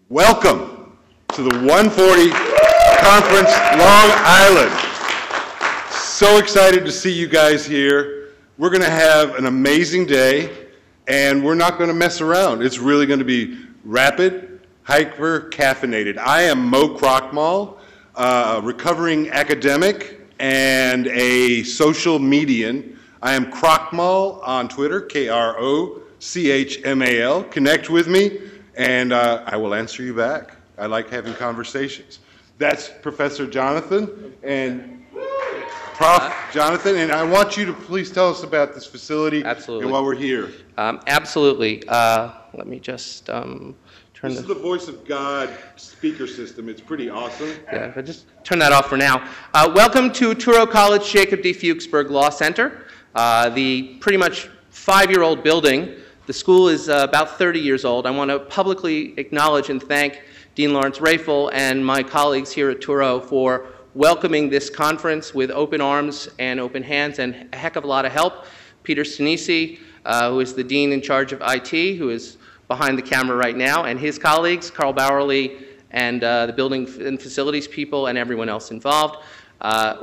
Welcome to the 140 Conference, Long Island. So excited to see you guys here. We're going to have an amazing day, and we're not going to mess around. It's really going to be rapid, hyper-caffeinated. I am Mo Krochmal, a recovering academic and a social median. I am Krochmal on Twitter, K-R-O-C-H-M-A-L. Connect with me, and I will answer you back. I like having conversations. That's Professor Jonathan and Prof. Jonathan, and I want you to please tell us about this facility. Absolutely. And while we're here. Absolutely. Let me just turn This is the Voice of God speaker system. It's pretty awesome. Yeah, I'll just turn that off for now. Welcome to Touro College Jacob D. Fuchsberg Law Center, the pretty much 5-year-old building. The school is about 30 years old. I want to publicly acknowledge and thank Dean Lawrence Rafel and my colleagues here at Touro for welcoming this conference with open arms and open hands and a heck of a lot of help. Peter Sinisi, who is the Dean in charge of IT, who is behind the camera right now, and his colleagues, Carl Bowerly, and the building and facilities people, and everyone else involved.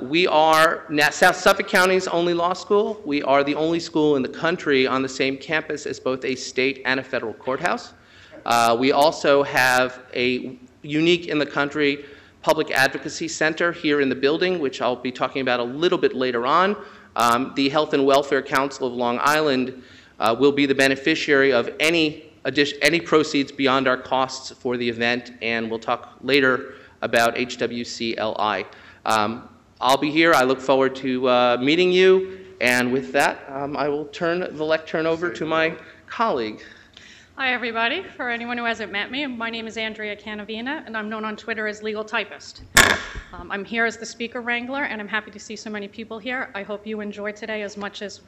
We are South Suffolk County's only law school. We are the only school in the country on the same campus as both a state and a federal courthouse. We also have a unique in the country public advocacy center here in the building, which I'll be talking about a little bit later on. The Health and Welfare Council of Long Island will be the beneficiary of any proceeds beyond our costs for the event, and we'll talk later about HWCLI. I'll be here. I look forward to meeting you, and with that, I will turn the lectern over to my colleague. Hi, everybody. For anyone who hasn't met me, my name is Andrea Canavina, and I'm known on Twitter as Legal Typist. I'm here as the speaker wrangler, and I'm happy to see so many people here. I hope you enjoy today as much as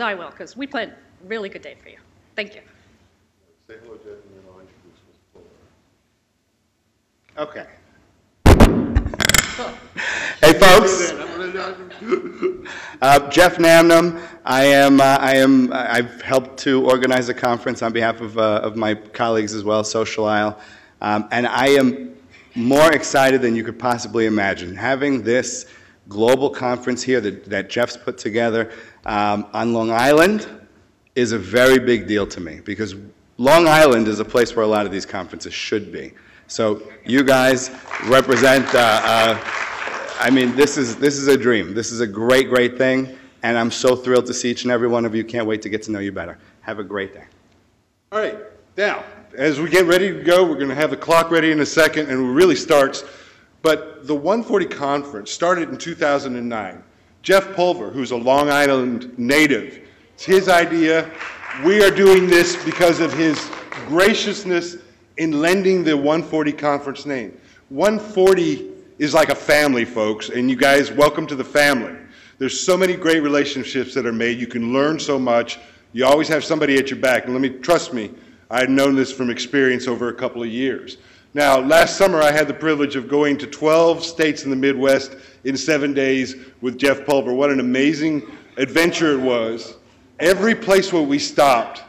I will, because we planned a really good day for you. Thank you. Say hello, Jeff, and then I'll introduce Mr. Fuller. Okay. Hey, folks. Jeff Namnam. I've helped to organize a conference on behalf of my colleagues as well, Social Isle, and I am more excited than you could possibly imagine. Having this global conference here that Jeff's put together on Long Island is a very big deal to me, because Long Island is a place where a lot of these conferences should be. So you guys represent, I mean, this is a dream. This is a great, great thing, and I'm so thrilled to see each and every one of you. Can't wait to get to know you better. Have a great day. All right, now, as we get ready to go, we're going to have the clock ready in a second, and it really starts. But the 140 conference started in 2009. Jeff Pulver, who's a Long Island native, it's his idea. We are doing this because of his graciousness in lending the 140 conference name. 140 is like a family, folks, and you guys, welcome to the family. There's so many great relationships that are made. You can learn so much. You always have somebody at your back. And trust me, I've known this from experience over a couple of years. Now, last summer I had the privilege of going to 12 states in the Midwest in 7 days with Jeff Pulver. What an amazing adventure it was. Every place where we stopped,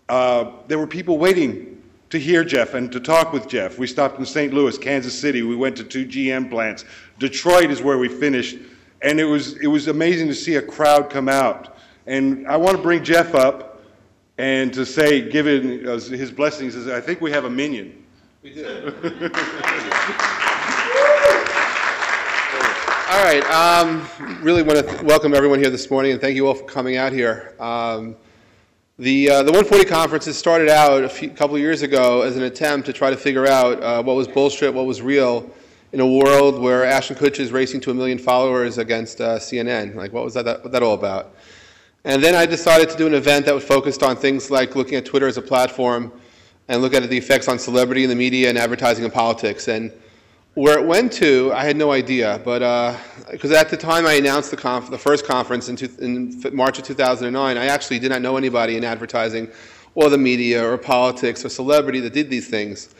there were people waiting to hear Jeff and to talk with Jeff. We stopped in St. Louis, Kansas City. We went to 2 GM plants. Detroit is where we finished. And it was amazing to see a crowd come out. And I want to bring Jeff up and to say, given his blessings, I think we have a minion. We do. All right. Really want to welcome everyone here this morning, and thank you all for coming out here. The 140 conference has started out a couple of years ago as an attempt to try to figure out what was bullshit, what was real, in a world where Ashton Kutcher is racing to 1 million followers against CNN. Like, what was that all about? And then I decided to do an event that was focused on things like looking at Twitter as a platform and look at the effects on celebrity in the media and advertising and politics. And where it went to, I had no idea, but because at the time I announced the first conference in March of 2009, I actually did not know anybody in advertising or the media or politics or celebrity that did these things.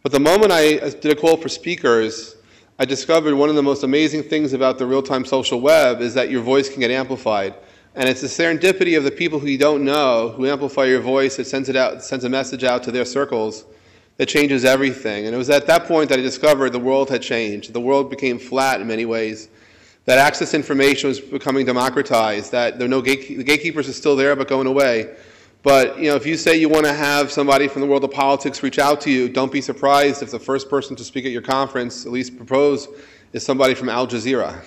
But the moment I did a call for speakers, I discovered one of the most amazing things about the real-time social web is that your voice can get amplified. And it's the serendipity of the people who you don't know who amplify your voice. It sends a message out to their circles that changes everything. And it was at that point that I discovered the world had changed. The world became flat in many ways, that access to information was becoming democratized, that there were the gatekeepers are still there but going away. But if you say you want to have somebody from the world of politics reach out to you, don't be surprised if the first person to speak at your conference, at least propose, is somebody from Al Jazeera,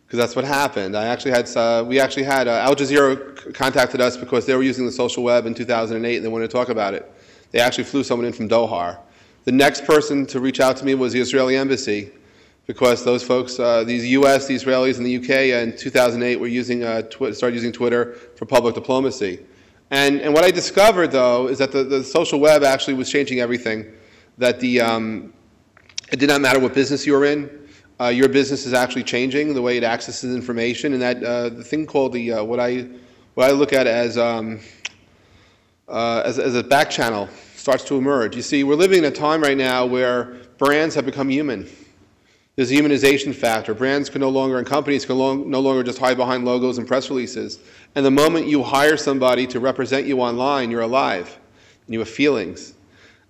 because that's what happened. Al Jazeera contacted us because they were using the social web in 2008 and they wanted to talk about it. They actually flew someone in from Doha. The next person to reach out to me was the Israeli embassy, because those folks, these U.S., the Israelis, and the U.K. In 2008 were started using Twitter for public diplomacy. And what I discovered, though, is that the social web actually was changing everything. That it did not matter what business you were in. Your business is actually changing the way it accesses information, and that the thing called what I look at as a back channel starts to emerge. You see, we're living in a time right now where brands have become human. There's a humanization factor. Brands can no longer, and companies can no longer just hide behind logos and press releases. And the moment you hire somebody to represent you online, you're alive, and you have feelings.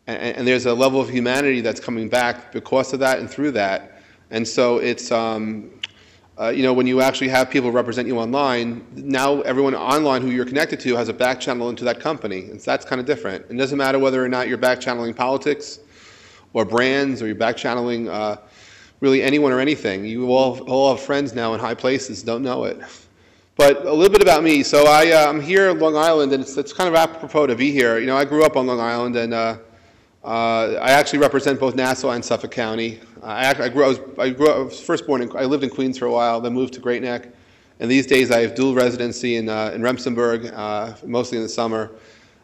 And there's a level of humanity that's coming back because of that and through that. And so it's, when you actually have people represent you online, now everyone online who you're connected to has a back channel into that company. And so that's kind of different. It doesn't matter whether or not you're back channeling politics or brands, or you're back channeling really anyone or anything. You all have friends now in high places, don't know it. But a little bit about me. So I'm here in Long Island, and it's kind of apropos to be here. I grew up on Long Island, and I actually represent both Nassau and Suffolk County. I was first born I lived in Queens for a while, then moved to Great Neck. And these days I have dual residency in Remsenburg, mostly in the summer,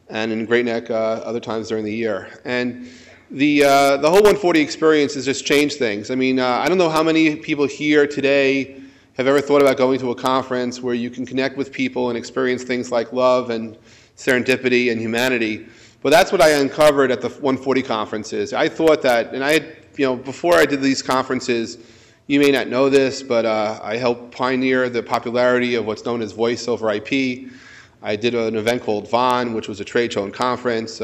and in Great Neck other times during the year. And the whole 140 experience has just changed things. I mean, I don't know how many people here today have ever thought about going to a conference where you can connect with people and experience things like love and serendipity and humanity. But that's what I uncovered at the 140 conferences. I thought that, and I had, before I did these conferences, you may not know this, but I helped pioneer the popularity of what's known as voice over IP. I did an event called VON, which was a trade show and conference.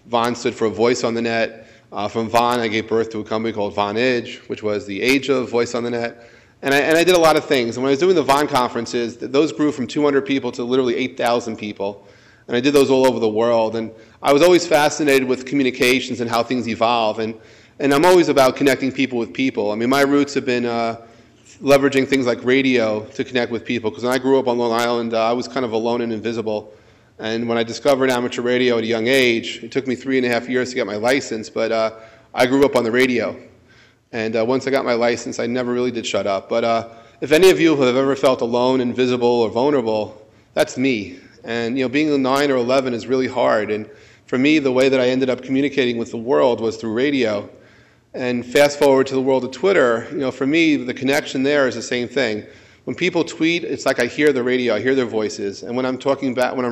VON stood for Voice on the Net. From VON, I gave birth to a company called VON-Edge, which was the age of voice on the net. And I did a lot of things. And when I was doing the VON conferences, those grew from 200 people to literally 8,000 people. And I did those all over the world. And I was always fascinated with communications and how things evolve. And I'm always about connecting people with people. I mean, my roots have been leveraging things like radio to connect with people. Because when I grew up on Long Island, I was kind of alone and invisible. And when I discovered amateur radio at a young age, it took me 3.5 years to get my license, but I grew up on the radio. And once I got my license, I never really did shut up. But if any of you have ever felt alone, invisible, or vulnerable, that's me. And being 9 or 11 is really hard. And for me, the way that I ended up communicating with the world was through radio. And fast forward to the world of Twitter, for me, the connection there is the same thing. When people tweet, it's like I hear the radio, I hear their voices. And when I'm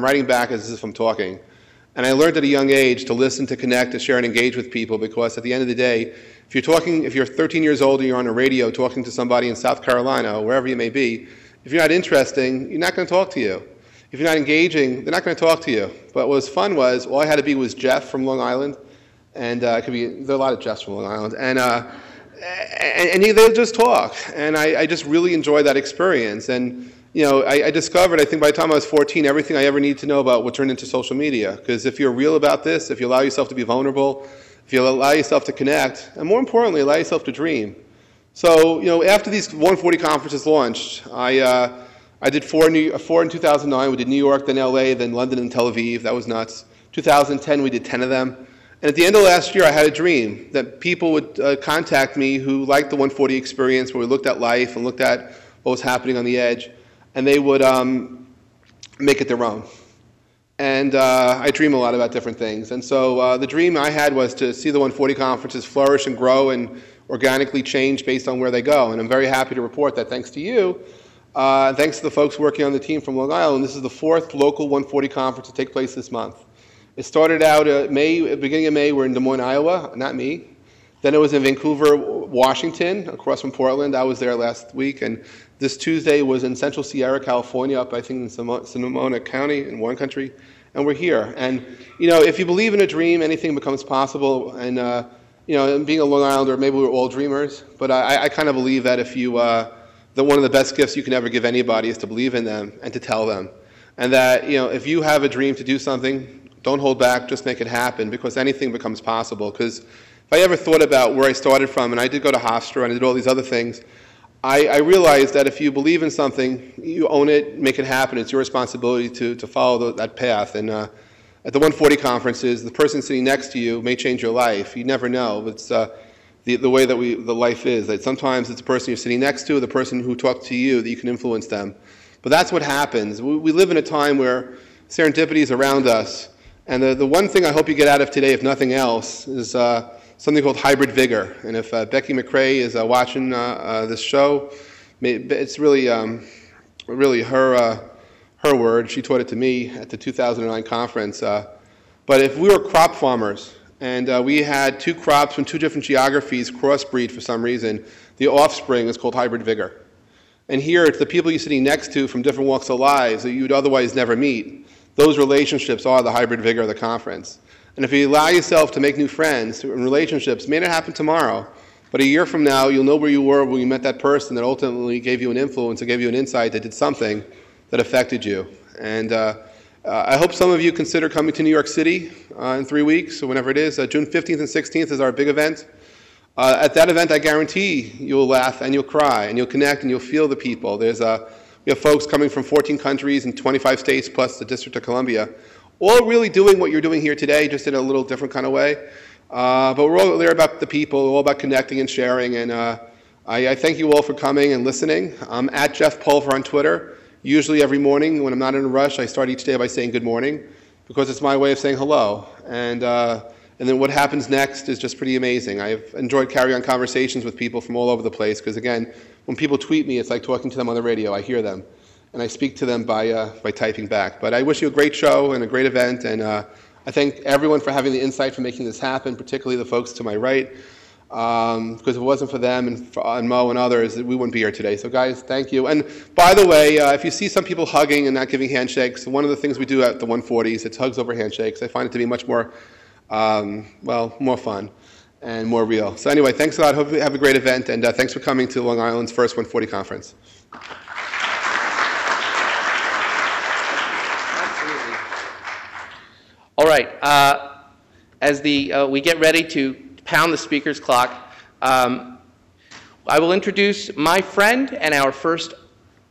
writing back, it's as if I'm talking. And I learned at a young age to listen, to connect, to share and engage with people, because at the end of the day, if you're 13 years old and you're on a radio talking to somebody in South Carolina or wherever you may be, if you're not interesting, you're not going to talk to you. If you're not engaging, they're not going to talk to you. But what was fun was, all I had to be was Jeff from Long Island, and there are a lot of Jeffs from Long Island, and they'll just talk. And I just really enjoyed that experience. And I discovered, I think by the time I was 14, everything I ever needed to know about what turned into social media. Because if you're real about this, if you allow yourself to be vulnerable, if you allow yourself to connect, and more importantly, allow yourself to dream. So, after these 140 conferences launched, I did four in 2009. We did New York, then LA, then London and Tel Aviv. That was nuts. 2010, we did 10 of them. And at the end of last year, I had a dream that people would contact me who liked the 140 experience, where we looked at life and looked at what was happening on the edge, and they would make it their own. And I dream a lot about different things. And so the dream I had was to see the 140 conferences flourish and grow and organically change based on where they go. And I'm very happy to report that thanks to you, thanks to the folks working on the team from Long Island, this is the 4th local 140 conference to take place this month. It started out beginning of May, we're in Des Moines, Iowa, not me. Then it was in Vancouver, Washington, across from Portland. I was there last week. And This Tuesday was in Central Sierra, California, up I think in Sonoma County in one country, and we're here. And if you believe in a dream, anything becomes possible. And and being a Long Islander, maybe we're all dreamers, but I kind of believe that if you that one of the best gifts you can ever give anybody is to believe in them and to tell them, and that if you have a dream to do something, don't hold back, just make it happen, because anything becomes possible. Because if I ever thought about where I started from, and I did go to Hofstra and I did all these other things, I realized that if you believe in something, you own it, make it happen. It's your responsibility to follow that path. And at the 140 conferences, the person sitting next to you may change your life. You never know. It's the way that the life is. That sometimes it's the person you're sitting next to, the person who talked to you, that you can influence them. But that's what happens. We live in a time where serendipity is around us. And the one thing I hope you get out of today, if nothing else, is something called hybrid vigor. And if Becky McRae is watching this show, it's really her word. She taught it to me at the 2009 conference. But if we were crop farmers and we had two crops from two different geographies crossbreed for some reason, the offspring is called hybrid vigor. And here it's the people you're sitting next to from different walks of lives that you'd otherwise never meet. Those relationships are the hybrid vigor of the conference. And if you allow yourself to make new friends and relationships, it may not happen tomorrow, but a year from now, you'll know where you were when you met that person that ultimately gave you an influence or gave you an insight that did something that affected you. And I hope some of you consider coming to New York City in 3 weeks, or whenever it is. June 15th and 16th is our big event. At that event, I guarantee you'll laugh and you'll cry and you'll connect and you'll feel the people. We have folks coming from 14 countries and 25 states plus the District of Columbia, all really doing what you're doing here today, just in a little different kind of way. But we're all there about the people, all about connecting and sharing. And I thank you all for coming and listening. I'm at Jeff Pulver on Twitter. Usually every morning when I'm not in a rush, I start each day by saying good morning, because it's my way of saying hello. And then what happens next is just pretty amazing. I've enjoyed carrying on conversations with people from all over the place, because again, when people tweet me, it's like talking to them on the radio. I hear them. And I speak to them by typing back. But I wish you a great show and a great event, and I thank everyone for having the insight for making this happen, particularly the folks to my right, because if it wasn't for them and Mo and others, we wouldn't be here today. So guys, thank you. And by the way, if you see some people hugging and not giving handshakes, one of the things we do at the 140s, it's hugs over handshakes. I find it to be much more, more fun and more real. So anyway, thanks a lot. Hope you have a great event, and thanks for coming to Long Island's first 140 conference. All right. As we get ready to pound the speaker's clock, I will introduce my friend and our first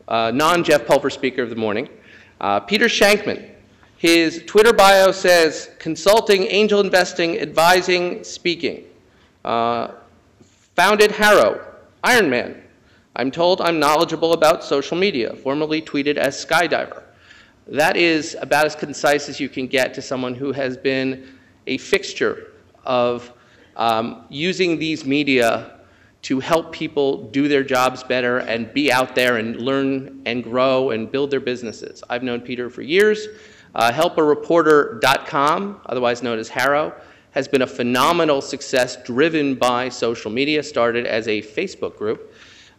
non-Jeff Pulver speaker of the morning, Peter Shankman. His Twitter bio says, consulting, angel investing, advising, speaking. Founded Harrow, Ironman. I'm told I'm knowledgeable about social media, formerly tweeted as Skydiver. That is about as concise as you can get to someone who has been a fixture of using these media to help people do their jobs better and be out there and learn and grow and build their businesses. I've known Peter for years. HelpAReporter.com, otherwise known as Harrow, has been a phenomenal success driven by social media, started as a Facebook group,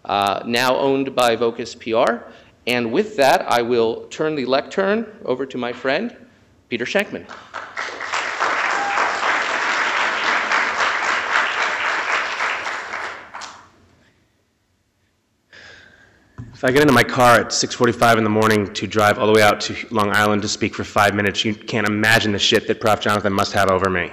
now owned by Vocus PR. And with that, I will turn the lectern over to my friend, Peter Shankman. If I get into my car at 6:45 in the morning to drive all the way out to Long Island to speak for 5 minutes, you can't imagine the shit that Prof. Jonathan must have over me.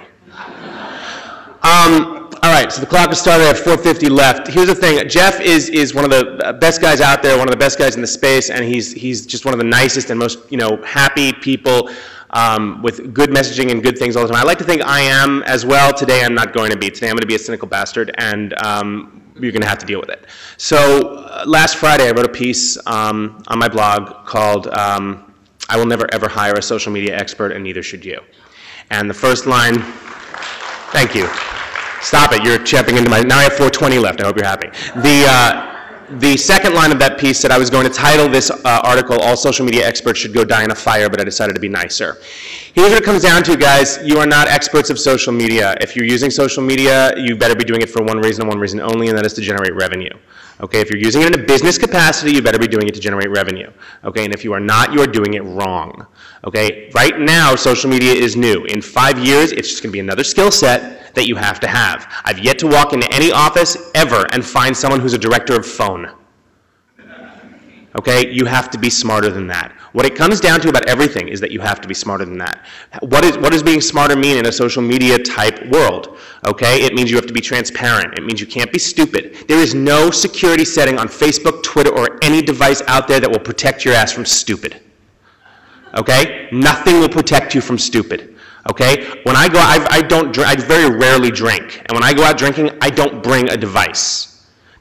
All right, so the clock is started at 4:50 left. Here's the thing, Jeff is one of the best guys out there, one of the best guys in the space, and he's just one of the nicest and most, happy people with good messaging and good things all the time. I like to think I am as well. Today I'm not going to be. Today I'm going to be a cynical bastard, and you're going to have to deal with it. So last Friday I wrote a piece on my blog called I will never ever hire a social media expert, and neither should you. And the first line, thank you. Stop it, you're chipping into my, now I have 4:20 left, I hope you're happy. The second line of that piece said I was going to title this article, All Social Media Experts Should Go Die in a Fire, but I decided to be nicer. Here's what it comes down to, guys. You are not experts of social media. If you're using social media, you better be doing it for one reason and one reason only, and that is to generate revenue. Okay, if you're using it in a business capacity, you better be doing it to generate revenue. Okay, and if you are not, you are doing it wrong. Okay, right now, social media is new. In 5 years, it's just going to be another skill set that you have to have. I've yet to walk into any office ever and find someone who's a director of phone. Okay, you have to be smarter than that. What it comes down to about everything is that you have to be smarter than that. What does being smarter mean in a social media type world? Okay, it means you have to be transparent. It means you can't be stupid. There is no security setting on Facebook, Twitter, or any device out there that will protect your ass from stupid. Okay, nothing will protect you from stupid. Okay, when I go, I very rarely drink, and when I go out drinking, I don't bring a device.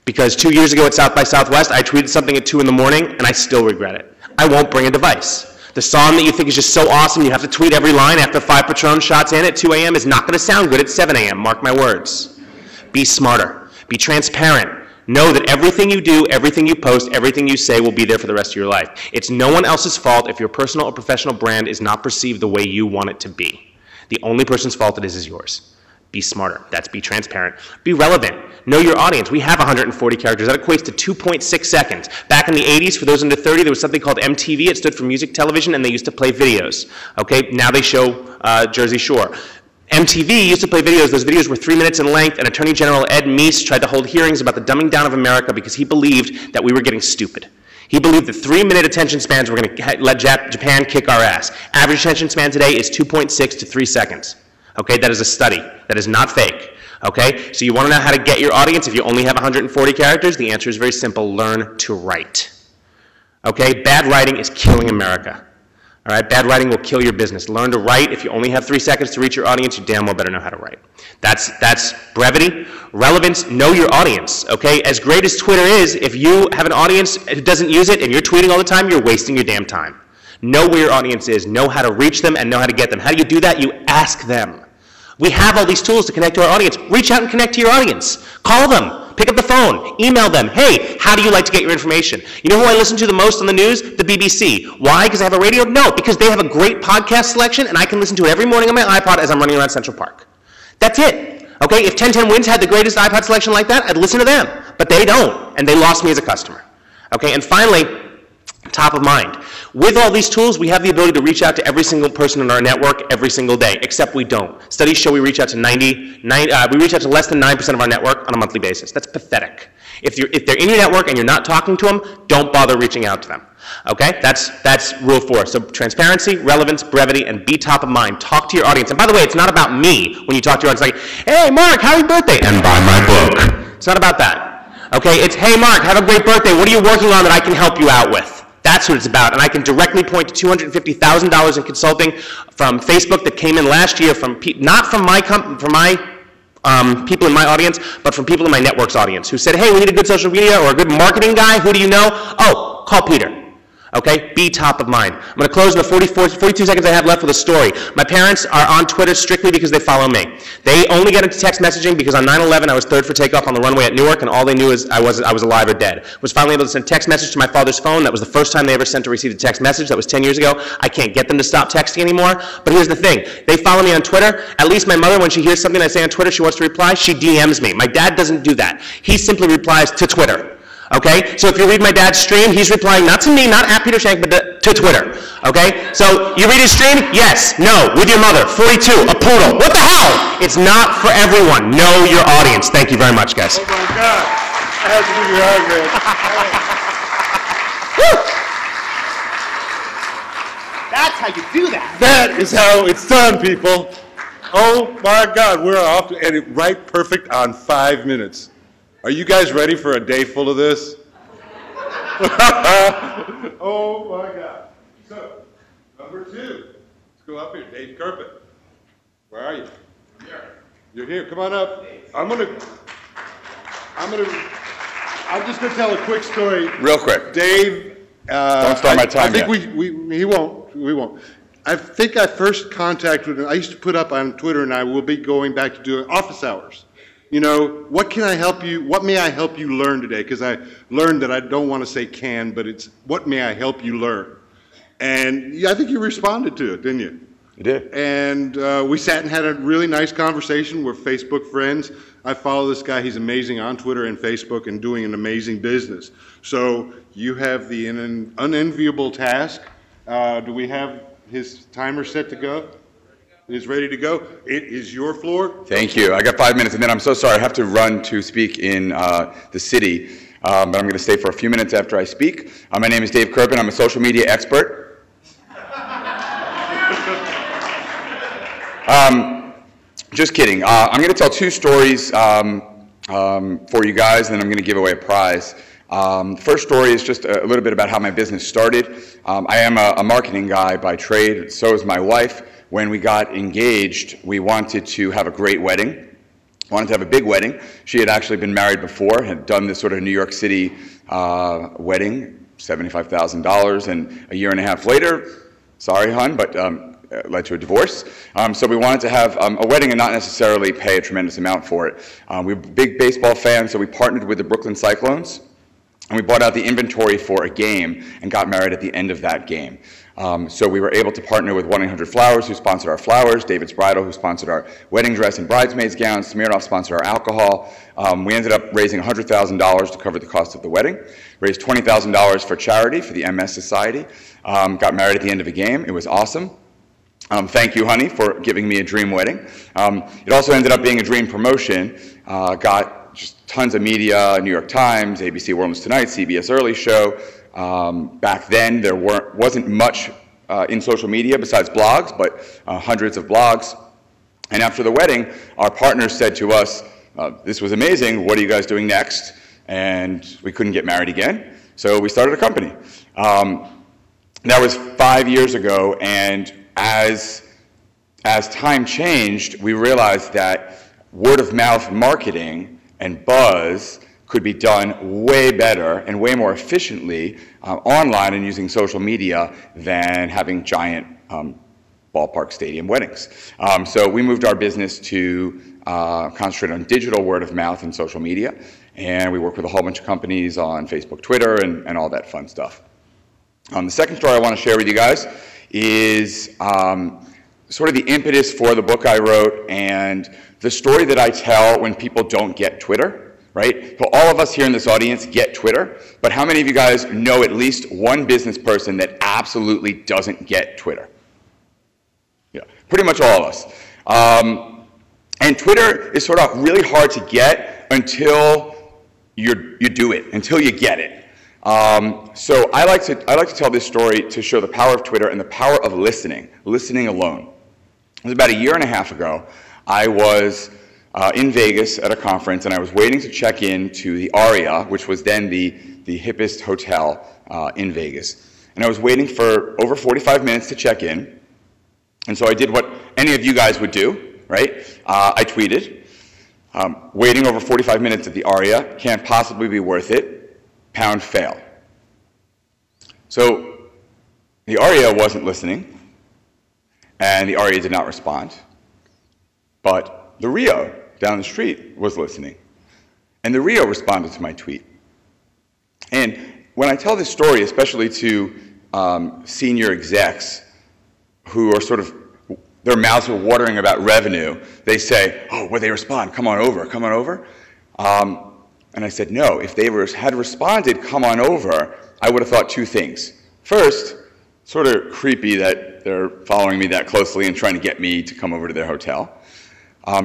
Because 2 years ago at South by Southwest, I tweeted something at 2 in the morning, and I still regret it. I won't bring a device. The song that you think is just so awesome, you have to tweet every line after 5 Patron shots in at 2 a.m. is not going to sound good at 7 a.m., mark my words. Be smarter. Be transparent. Know that everything you do, everything you post, everything you say will be there for the rest of your life. It's no one else's fault if your personal or professional brand is not perceived the way you want it to be. The only person's fault it is yours. Be smarter. That's be transparent. Be relevant. Know your audience. We have 140 characters. That equates to 2.6 seconds. Back in the 80s, for those under 30, there was something called MTV. It stood for Music Television, and they used to play videos. Okay, now they show Jersey Shore. MTV used to play videos. Those videos were 3 minutes in length, and Attorney General Ed Meese tried to hold hearings about the dumbing down of America because he believed that we were getting stupid. He believed that 3-minute attention spans were going to let Japan kick our ass. Average attention span today is 2.6 to 3 seconds. Okay, that is a study. That is not fake. Okay, so you want to know how to get your audience if you only have 140 characters? The answer is very simple. Learn to write. Okay, bad writing is killing America. All right, bad writing will kill your business. Learn to write. If you only have 3 seconds to reach your audience, you damn well better know how to write. That's brevity. Relevance, know your audience. Okay, as great as Twitter is, if you have an audience who doesn't use it and you're tweeting all the time, you're wasting your damn time. Know where your audience is, know how to reach them, and know how to get them. How do you do that? You ask them. We have all these tools to connect to our audience. Reach out and connect to your audience. Call them. Pick up the phone. Email them. Hey, how do you like to get your information? You know who I listen to the most on the news? The BBC. Why? Because I have a radio? No, because they have a great podcast selection, and I can listen to it every morning on my iPod as I'm running around Central Park. That's it. Okay, if 1010 Wins had the greatest iPod selection like that, I'd listen to them. But they don't, and they lost me as a customer. Okay, and finally, top of mind. With all these tools, we have the ability to reach out to every single person in our network every single day, except we don't. Studies show we reach out to less than 9% of our network on a monthly basis. That's pathetic. If they're in your network and you're not talking to them, don't bother reaching out to them. Okay? That's rule 4. So transparency, relevance, brevity, and be top of mind. Talk to your audience. And by the way, it's not about me when you talk to your audience. Like, hey, Mark, happy birthday, and buy my book. It's not about that. Okay? It's, hey, Mark, have a great birthday. What are you working on that I can help you out with? That's what it's about, and I can directly point to $250,000 in consulting from Facebook that came in last year from not from my people in my audience, but from people in my network's audience who said, hey, we need a good social media or a good marketing guy. Who do you know? Oh, call Peter. Okay, be top of mind. I'm going to close in the 42 seconds I have left with a story. My parents are on Twitter strictly because they follow me. They only get into text messaging because on 9/11 I was third for takeoff on the runway at Newark, and all they knew is I was alive or dead. Was finally able to send text message to my father's phone. That was the first time they ever sent or received a text message. That was 10 years ago. I can't get them to stop texting anymore. But here's the thing. They follow me on Twitter. At least my mother, when she hears something I say on Twitter, she wants to reply, she DMs me. My dad doesn't do that. He simply replies to Twitter. Okay, so if you read my dad's stream, he's replying not to me, not at Peter Shank, but to Twitter. Okay, so you read his stream? Yes, no, with your mother, 42, a poodle. What the hell? It's not for everyone. Know your audience. Thank you very much, guys. Oh my God, I have to give you a hug, man. That's how you do that. That is how it's done, people. Oh my God, we're off to end it right perfect on 5 minutes. Are you guys ready for a day full of this? Oh my God. So, number 2. Let's go up here. Dave Kerpin. Where are you? I'm here. You're here. Come on up. I'm just gonna tell a quick story. Real quick. Dave. Don't start my time I think yet. we won't. I think I first contacted him. I used to put up on Twitter, and I will be going back to doing office hours. You know, what may I help you learn today? Because I learned that I don't want to say can, but it's what may I help you learn? And yeah, I think you responded to it, didn't you? You did. And we sat and had a really nice conversation. We're Facebook friends. I follow this guy. He's amazing on Twitter and Facebook and doing an amazing business. So you have the unenviable task. Do we have his timer set to go? Is ready to go. It is your floor. Thank you. I got 5 minutes, and then I'm so sorry. I have to run to speak in the city, but I'm going to stay for a few minutes after I speak. My name is Dave Kirpin. I'm a social media expert. Just kidding. I'm going to tell two stories for you guys, and then I'm going to give away a prize. The first story is just a little bit about how my business started. I am a marketing guy by trade. So is my wife. When we got engaged, we wanted to have a great wedding. Wanted to have a big wedding. She had actually been married before, had done this sort of New York City wedding, $75,000, and a year and a half later, sorry, hon, but led to a divorce. So we wanted to have a wedding and not necessarily pay a tremendous amount for it. We're big baseball fans, so we partnered with the Brooklyn Cyclones, and we bought out the inventory for a game and got married at the end of that game. So we were able to partner with 1-800-Flowers, who sponsored our flowers, David's Bridal, who sponsored our wedding dress and bridesmaids gowns, Smirnoff sponsored our alcohol. We ended up raising $100,000 to cover the cost of the wedding, raised $20,000 for charity for the MS Society, got married at the end of a game. It was awesome. Thank you, honey, for giving me a dream wedding. It also ended up being a dream promotion. Got just tons of media, New York Times, ABC World News Tonight, CBS Early Show. Back then, there wasn't much in social media besides blogs, but hundreds of blogs. And after the wedding, our partners said to us, this was amazing, what are you guys doing next? And we couldn't get married again, so we started a company. That was 5 years ago, and as time changed, we realized that word-of-mouth marketing and buzz could be done way better and way more efficiently online and using social media than having giant ballpark stadium weddings. So we moved our business to concentrate on digital word of mouth and social media, and we work with a whole bunch of companies on Facebook, Twitter, and all that fun stuff. The second story I want to share with you guys is sort of the impetus for the book I wrote and the story that I tell when people don't get Twitter. Right? So all of us here in this audience get Twitter, but how many of you guys know at least one business person that absolutely doesn't get Twitter? Yeah, pretty much all of us. And Twitter is sort of really hard to get until you do it, until you get it. So I like to tell this story to show the power of Twitter and the power of listening alone. It was about a year and a half ago. I was in Vegas at a conference, and I was waiting to check in to the Aria, which was then the hippest hotel in Vegas. And I was waiting for over 45 minutes to check in, and so I did what any of you guys would do, right? I tweeted, waiting over 45 minutes at the Aria, can't possibly be worth it, pound fail. So the Aria wasn't listening, and the Aria did not respond, but the Rio down the street was listening. And the Rio responded to my tweet. And when I tell this story, especially to senior execs who are sort of, their mouths are watering about revenue, they say, oh, well, they respond, come on over, come on over. And I said, no, if they had responded, come on over, I would have thought two things. First, sort of creepy that they're following me that closely and trying to get me to come over to their hotel.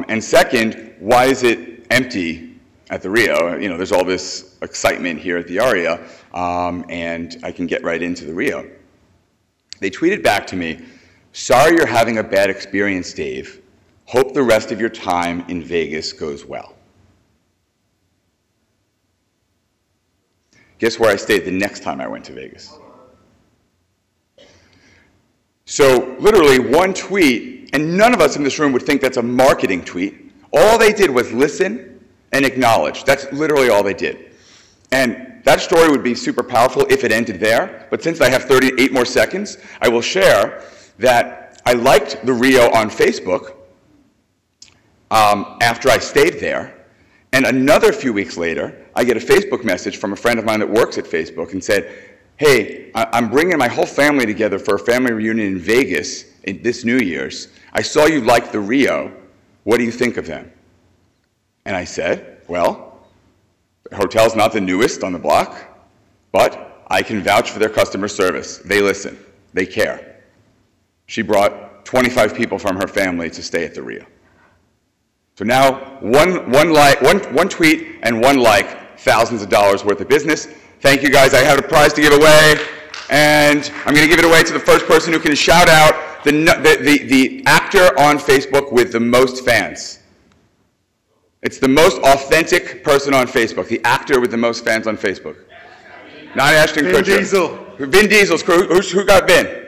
And second, why is it empty at the Rio? You know, there's all this excitement here at the Aria, and I can get right into the Rio. They tweeted back to me, sorry you're having a bad experience, Dave. Hope the rest of your time in Vegas goes well. Guess where I stayed the next time I went to Vegas? So literally one tweet, and none of us in this room would think that's a marketing tweet. All they did was listen and acknowledge. That's literally all they did. And that story would be super powerful if it ended there, but since I have 38 more seconds, I will share that I liked the Rio on Facebook after I stayed there, and another few weeks later, I get a Facebook message from a friend of mine that works at Facebook and said, hey, I'm bringing my whole family together for a family reunion in Vegas, this New Year's, I saw you like the Rio. What do you think of them? And I said, well, the hotel's not the newest on the block, but I can vouch for their customer service. They listen. They care. She brought 25 people from her family to stay at the Rio. So now, one tweet and one like, thousands of dollars worth of business. Thank you guys. I have a prize to give away, and I'm going to give it away to the first person who can shout out the actor on Facebook with the most fans. It's the most authentic person on Facebook, the actor with the most fans on Facebook. Not Ashton Kutcher. Vin Diesel. Vin Diesel's crew. Who got Vin?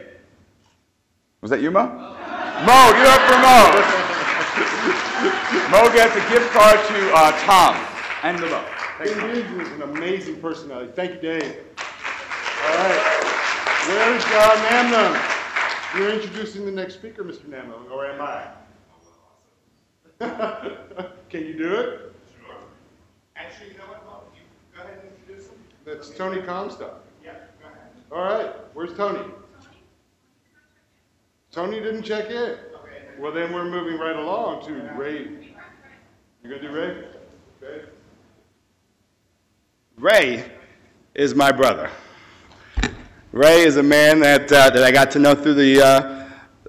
Was that you, Mo? Mo, give it up for Mo. Mo gets a gift card to Tom and the Mo. Vin Diesel is an amazing personality. Thank you, Dave. All right. Where is Namnam? You're introducing the next speaker, Mr. Namnam, or am I? Can you do it? Sure. Actually, you know what, Mo? You go ahead and introduce him. That's Tony Comstock. Yeah, go ahead. All right. Where's Tony? Tony didn't check in. Okay. Well, then we're moving right along to Ray. You gonna do Ray? Okay. Ray is my brother. Ray is a man that I got to know through the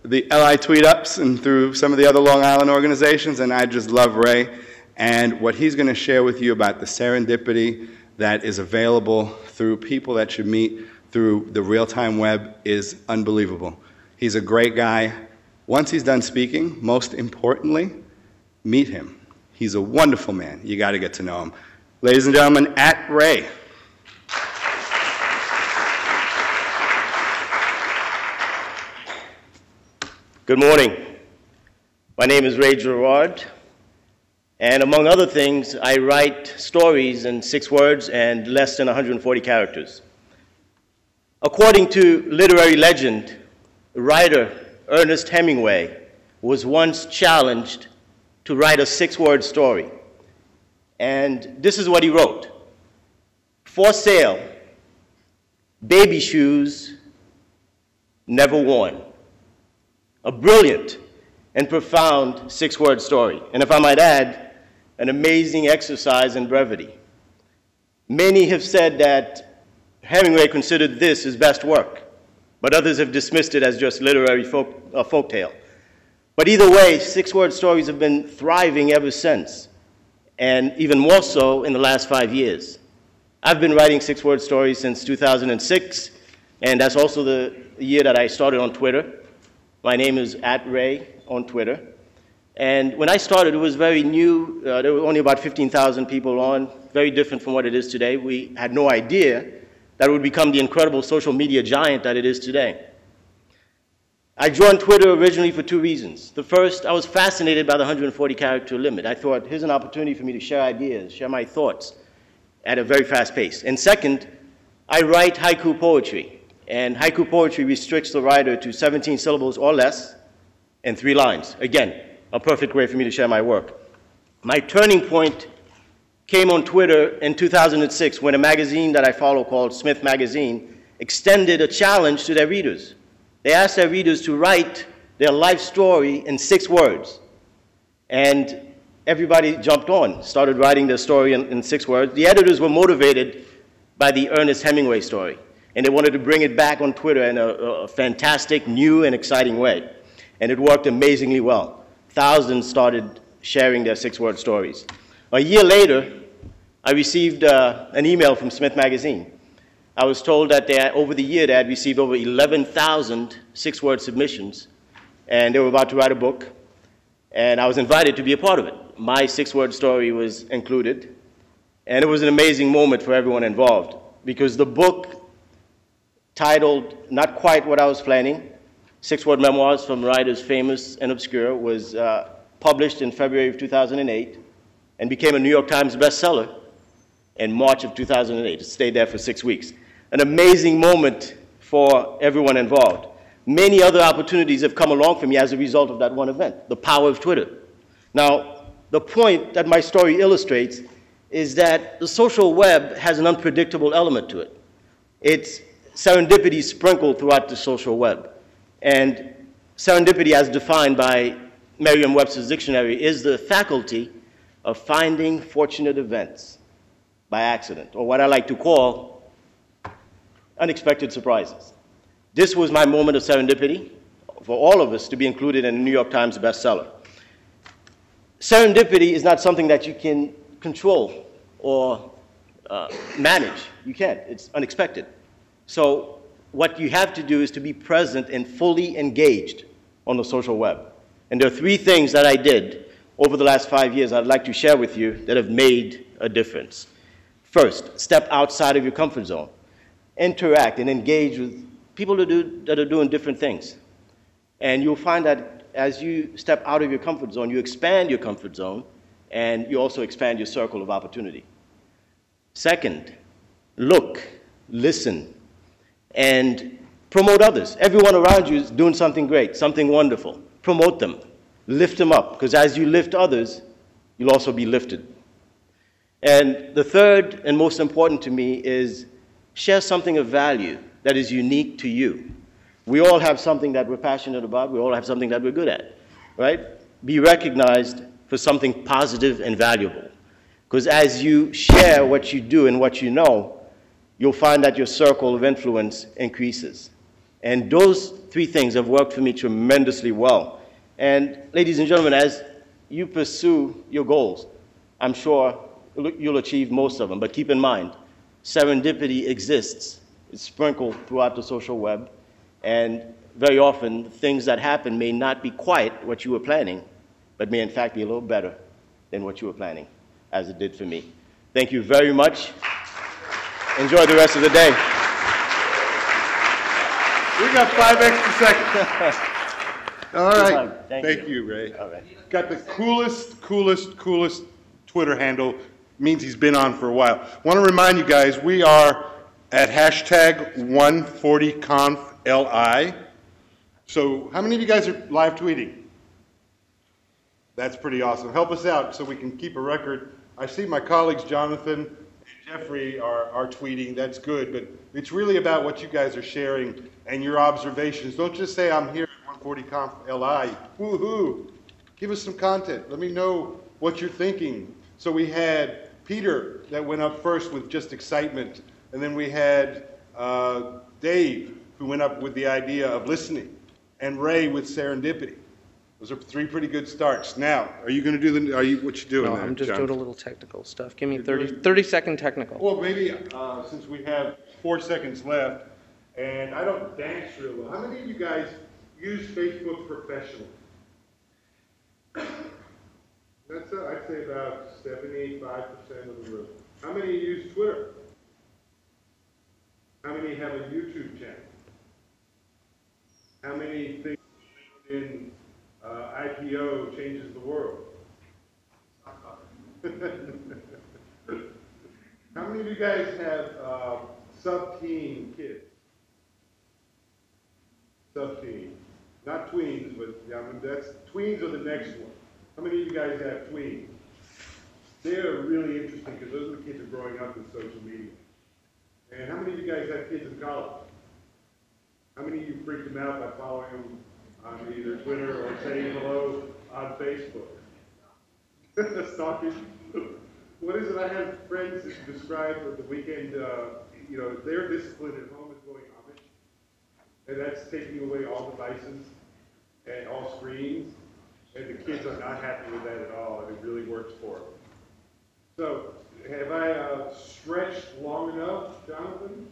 LI Tweet Ups and through some of the other Long Island organizations, and I just love Ray. And what he's going to share with you about the serendipity that is available through people that you meet through the real-time web is unbelievable. He's a great guy. Once he's done speaking, most importantly, meet him. He's a wonderful man. You got to get to know him. Ladies and gentlemen, at Ray. Good morning. My name is Ray Gerard, and among other things, I write stories in 6 words and less than 140 characters. According to literary legend, writer Ernest Hemingway was once challenged to write a 6-word story. And this is what he wrote. For sale, baby shoes never worn. A brilliant and profound 6-word story. And if I might add, an amazing exercise in brevity. Many have said that Hemingway considered this his best work, but others have dismissed it as just literary folktale. But either way, 6-word stories have been thriving ever since, and even more so in the last 5 years. I've been writing 6-word stories since 2006, and that's also the year that I started on Twitter. My name is @Ray on Twitter. And when I started, it was very new. There were only about 15,000 people on, very different from what it is today. We had no idea that it would become the incredible social media giant that it is today. I joined Twitter originally for 2 reasons. The first, I was fascinated by the 140-character limit. I thought, here's an opportunity for me to share ideas, share my thoughts at a very fast pace. And second, I write haiku poetry. And haiku poetry restricts the writer to 17 syllables or less and 3 lines. Again, a perfect way for me to share my work. My turning point came on Twitter in 2006 when a magazine that I follow called Smith Magazine extended a challenge to their readers. They asked their readers to write their life story in 6 words. And everybody jumped on, started writing their story in 6 words. The editors were motivated by the Ernest Hemingway story, and they wanted to bring it back on Twitter in a fantastic, new, and exciting way. And it worked amazingly well. Thousands started sharing their 6-word stories. A year later, I received an email from Smith Magazine. I was told that over the year they had received over 11,000 6-word submissions, and they were about to write a book, and I was invited to be a part of it. My 6-word story was included, and it was an amazing moment for everyone involved, because the book, titled Not Quite What I Was Planning, 6-word memoirs from writers famous and obscure, was published in February of 2008 and became a New York Times bestseller in March of 2008. It stayed there for 6 weeks. An amazing moment for everyone involved. Many other opportunities have come along for me as a result of that one event, the power of Twitter. Now, the point that my story illustrates is that the social web has an unpredictable element to it. It's serendipity sprinkled throughout the social web. And serendipity, as defined by Merriam-Webster's dictionary, is the faculty of finding fortunate events by accident, or what I like to call unexpected surprises. This was my moment of serendipity for all of us to be included in the New York Times bestseller. Serendipity is not something that you can control or manage. You can't. It's unexpected. So what you have to do is to be present and fully engaged on the social web. And there are 3 things that I did over the last 5 years I'd like to share with you that have made a difference. First, step outside of your comfort zone. Interact and engage with people that are doing different things. And you'll find that as you step out of your comfort zone, you expand your comfort zone, and you also expand your circle of opportunity. Second, look, listen, and promote others. Everyone around you is doing something great, something wonderful. Promote them. Lift them up, because as you lift others, you'll also be lifted. And the third and most important to me is share something of value that is unique to you. We all have something that we're passionate about. We all have something that we're good at, right? Be recognized for something positive and valuable. Because as you share what you do and what you know, you'll find that your circle of influence increases. And those 3 things have worked for me tremendously well. And ladies and gentlemen, as you pursue your goals, I'm sure you'll achieve most of them. But keep in mind, serendipity exists. It's sprinkled throughout the social web. And very often, things that happen may not be quite what you were planning, but may in fact be a little better than what you were planning, as it did for me. Thank you very much. Enjoy the rest of the day. We got 5 extra seconds. All right. Thank you, Ray. All right. Got the coolest Twitter handle. Means he's been on for a while. Want to remind you guys, we are at hashtag 140ConfLI. So how many of you guys are live tweeting? That's pretty awesome. Help us out so we can keep a record. I see my colleagues Jonathan and Jeffrey are tweeting. That's good, but it's really about what you guys are sharing and your observations. Don't just say I'm here at 140ConfLI. Woohoo! Give us some content. Let me know what you're thinking. So we had Peter that went up first with just excitement, and then we had Dave who went up with the idea of listening, and Ray with serendipity. Those are 3 pretty good starts. Now, are you going to do what you doing No, there, I'm just John? doing a little technical stuff. Give me 30-second technical. Well, maybe since we have 4 seconds left, and I don't dance real well. How many of you guys use Facebook professionally? That's I'd say about 75% of the room. How many use Twitter? How many have a YouTube channel? How many think in IPO changes the world? How many of you guys have sub-teen kids? Sub-teen. Not tweens, but yeah, I mean, tweens are the next one. How many of you guys have tweens? They're really interesting because those are the kids who are growing up with social media. And how many of you guys have kids in college? How many of you freaked them out by following them on either Twitter or saying hello on Facebook? Stalking. What is it? I have friends describe the weekend, their discipline at home is going Amish. And that's taking away all devices and all screens. And the kids are not happy with that at all, and it really works for them. So, have I stretched long enough, Jonathan?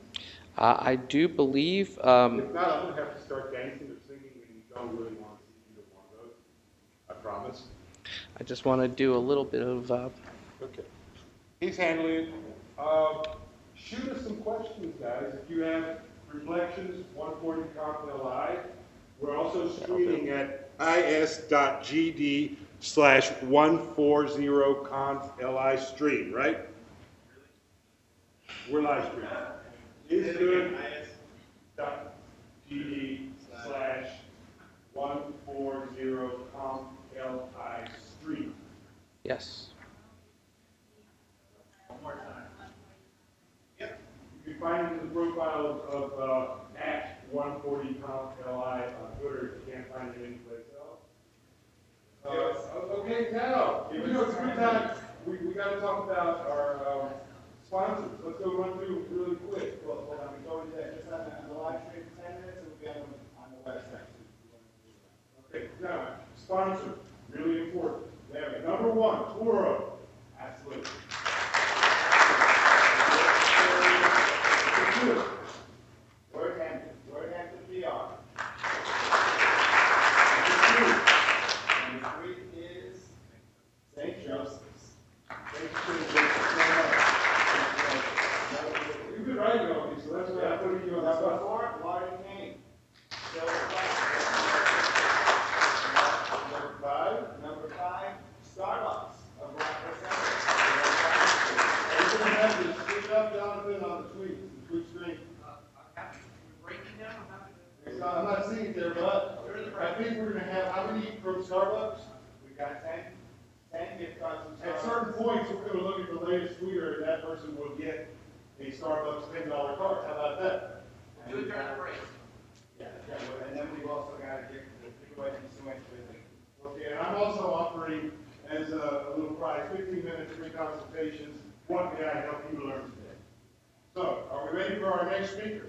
I do believe. If not, I'm going to have to start dancing or singing, and you don't really want to see either one of those. I promise. I just want to do a little bit of. Okay. He's handling it. Shoot us some questions, guys. If you have reflections, 140ConfLI. We're also streaming at is.gd/140ConfLI stream, right? We're live streaming. Is good. is.gd/140ConfLI stream. Yes. One more time. Yep. You can find it in the profile of at 140ConfLI on Twitter if you can't find it You know, it's a good time. We got to talk about our sponsors. Let's go run through really quick. Well, hold on, we go into that just on the live stream for 10 minutes, and we'll be on the website. Okay, now, sponsors, really important. There we go. Number one, Touro. Absolutely. Wordhampton PR. Number three is St. Joseph's. You've been writing all these, so that's why I'm putting you on the spot. Number four, Water and Cane. Number five, Starbucks of Rockville Center. Speak up, Jonathan, on the tweet screen. I'm not seeing it there, but I think we're going to have how many from Starbucks? We got 10 gift cards from Starbucks. At certain points, we're going to look at the latest tweeter, and that person will get a Starbucks $10 card. How about that? Do it during the break. Yeah, and then we've also got to get the giveaway from Sewage Building. Okay, and I'm also offering as a little prize 15 minutes free consultations. What may I help you learn today? So, are we ready for our next speaker?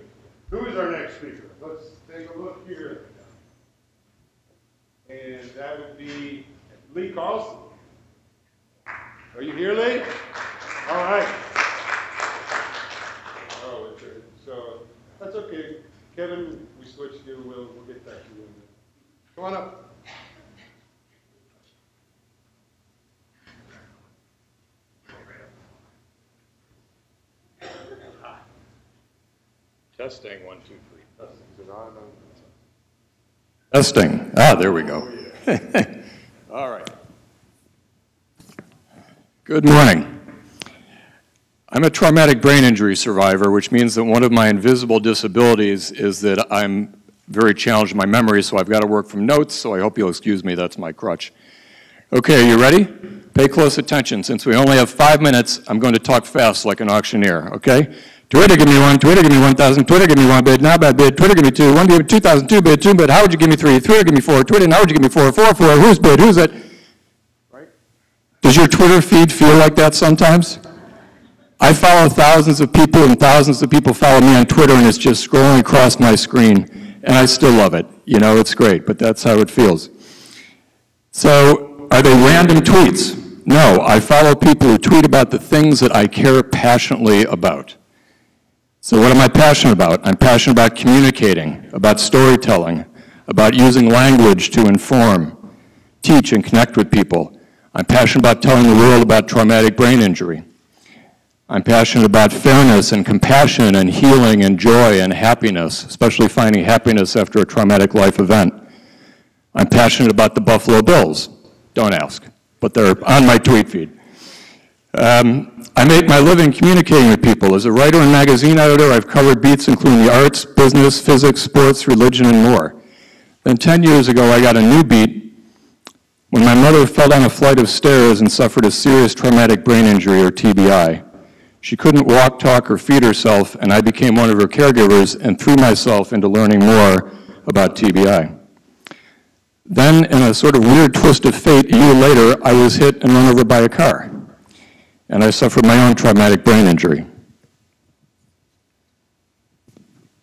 Who is our next speaker? Let's take a look here. And that would be Lee Carlson. Are you here, Lee? All right. Oh, so that's okay. Kevin, we switched you. We'll get back to you in a minute. Come on up. Testing, 1, 2, 3. Testing. Ah, there we go. All right. Good morning. I'm a traumatic brain injury survivor, which means that one of my invisible disabilities is that I'm very challenged in my memory, so I've got to work from notes, so I hope you'll excuse me, that's my crutch. Okay, are you ready? Pay close attention. Since we only have 5 minutes, I'm going to talk fast like an auctioneer, okay? Twitter, give me 1. Twitter, give me 1,000. Twitter, give me 1 bid. Now bad bid. Twitter, give me 2. 1 bid. 2,000. 2 bid. 2 bid. How would you give me 3? Twitter, give me 4. Twitter, now would you give me 4? 4, 4. Who's bid? Who's it? Right? Does your Twitter feed feel like that sometimes? I follow thousands of people, and thousands of people follow me on Twitter, and it's just scrolling across my screen, and I still love it. You know, it's great, but that's how it feels. So, are they random tweets? No, I follow people who tweet about the things that I care passionately about. So what am I passionate about? I'm passionate about communicating, about storytelling, about using language to inform, teach, and connect with people. I'm passionate about telling the world about traumatic brain injury. I'm passionate about fairness and compassion and healing and joy and happiness, especially finding happiness after a traumatic life event. I'm passionate about the Buffalo Bills. Don't ask, but they're on my tweet feed. I make my living communicating with people. As a writer and magazine editor, I've covered beats including the arts, business, physics, sports, religion, and more. Then 10 years ago, I got a new beat when my mother fell down a flight of stairs and suffered a serious traumatic brain injury, or TBI. She couldn't walk, talk, or feed herself, and I became one of her caregivers and threw myself into learning more about TBI. Then, in a sort of weird twist of fate, a year later, I was hit and run over by a car. And I suffered my own traumatic brain injury.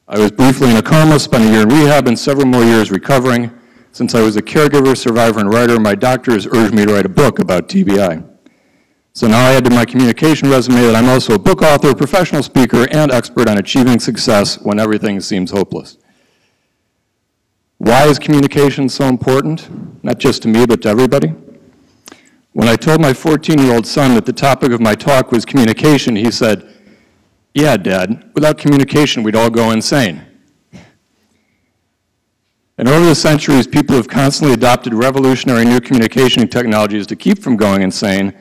I was briefly in a coma, spent a year in rehab, and several more years recovering. Since I was a caregiver, survivor, and writer, my doctors urged me to write a book about TBI. So now I add to my communication resume that I'm also a book author, professional speaker, and expert on achieving success when everything seems hopeless. Why is communication so important? Not just to me, but to everybody. When I told my 14-year-old son that the topic of my talk was communication, he said, "Yeah, Dad, without communication, we'd all go insane." And over the centuries, people have constantly adopted revolutionary new communication technologies to keep from going insane,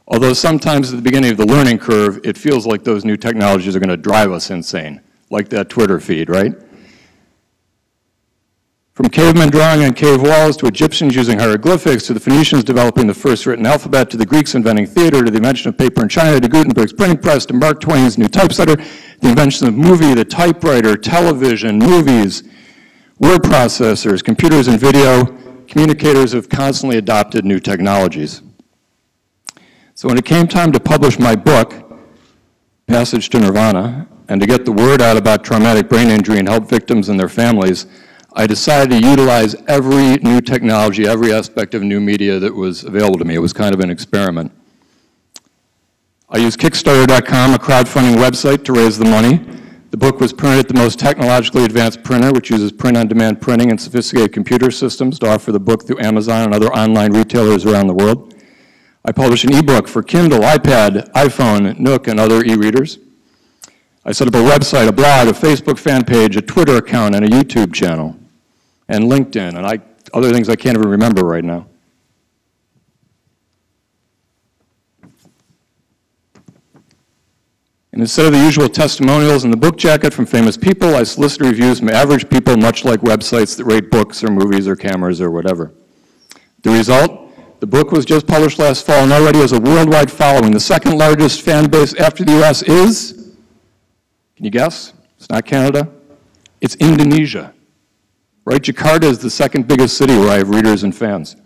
although sometimes at the beginning of the learning curve, it feels like those new technologies are going to drive us insane, like that Twitter feed, right? From cavemen drawing on cave walls, to Egyptians using hieroglyphics, to the Phoenicians developing the first written alphabet, to the Greeks inventing theater, to the invention of paper in China, to Gutenberg's printing press, to Mark Twain's new typesetter, the invention of movie, the typewriter, television, movies, word processors, computers and video, communicators have constantly adopted new technologies. So when it came time to publish my book, Passage to Nirvana, and to get the word out about traumatic brain injury and help victims and their families, I decided to utilize every new technology, every aspect of new media that was available to me. It was kind of an experiment. I used Kickstarter.com, a crowdfunding website, to raise the money. The book was printed at the most technologically advanced printer, which uses print-on-demand printing and sophisticated computer systems to offer the book through Amazon and other online retailers around the world. I published an ebook for Kindle, iPad, iPhone, Nook, and other e-readers. I set up a website, a blog, a Facebook fan page, a Twitter account, and a YouTube channel, and LinkedIn, and other things I can't even remember right now. And instead of the usual testimonials in the book jacket from famous people, I solicit reviews from average people, much like websites that rate books or movies or cameras or whatever. The result? The book was just published last fall and already has a worldwide following. The second largest fan base after the US is, can you guess? It's not Canada. It's Indonesia. Right? Jakarta is the second biggest city where I have readers and fans.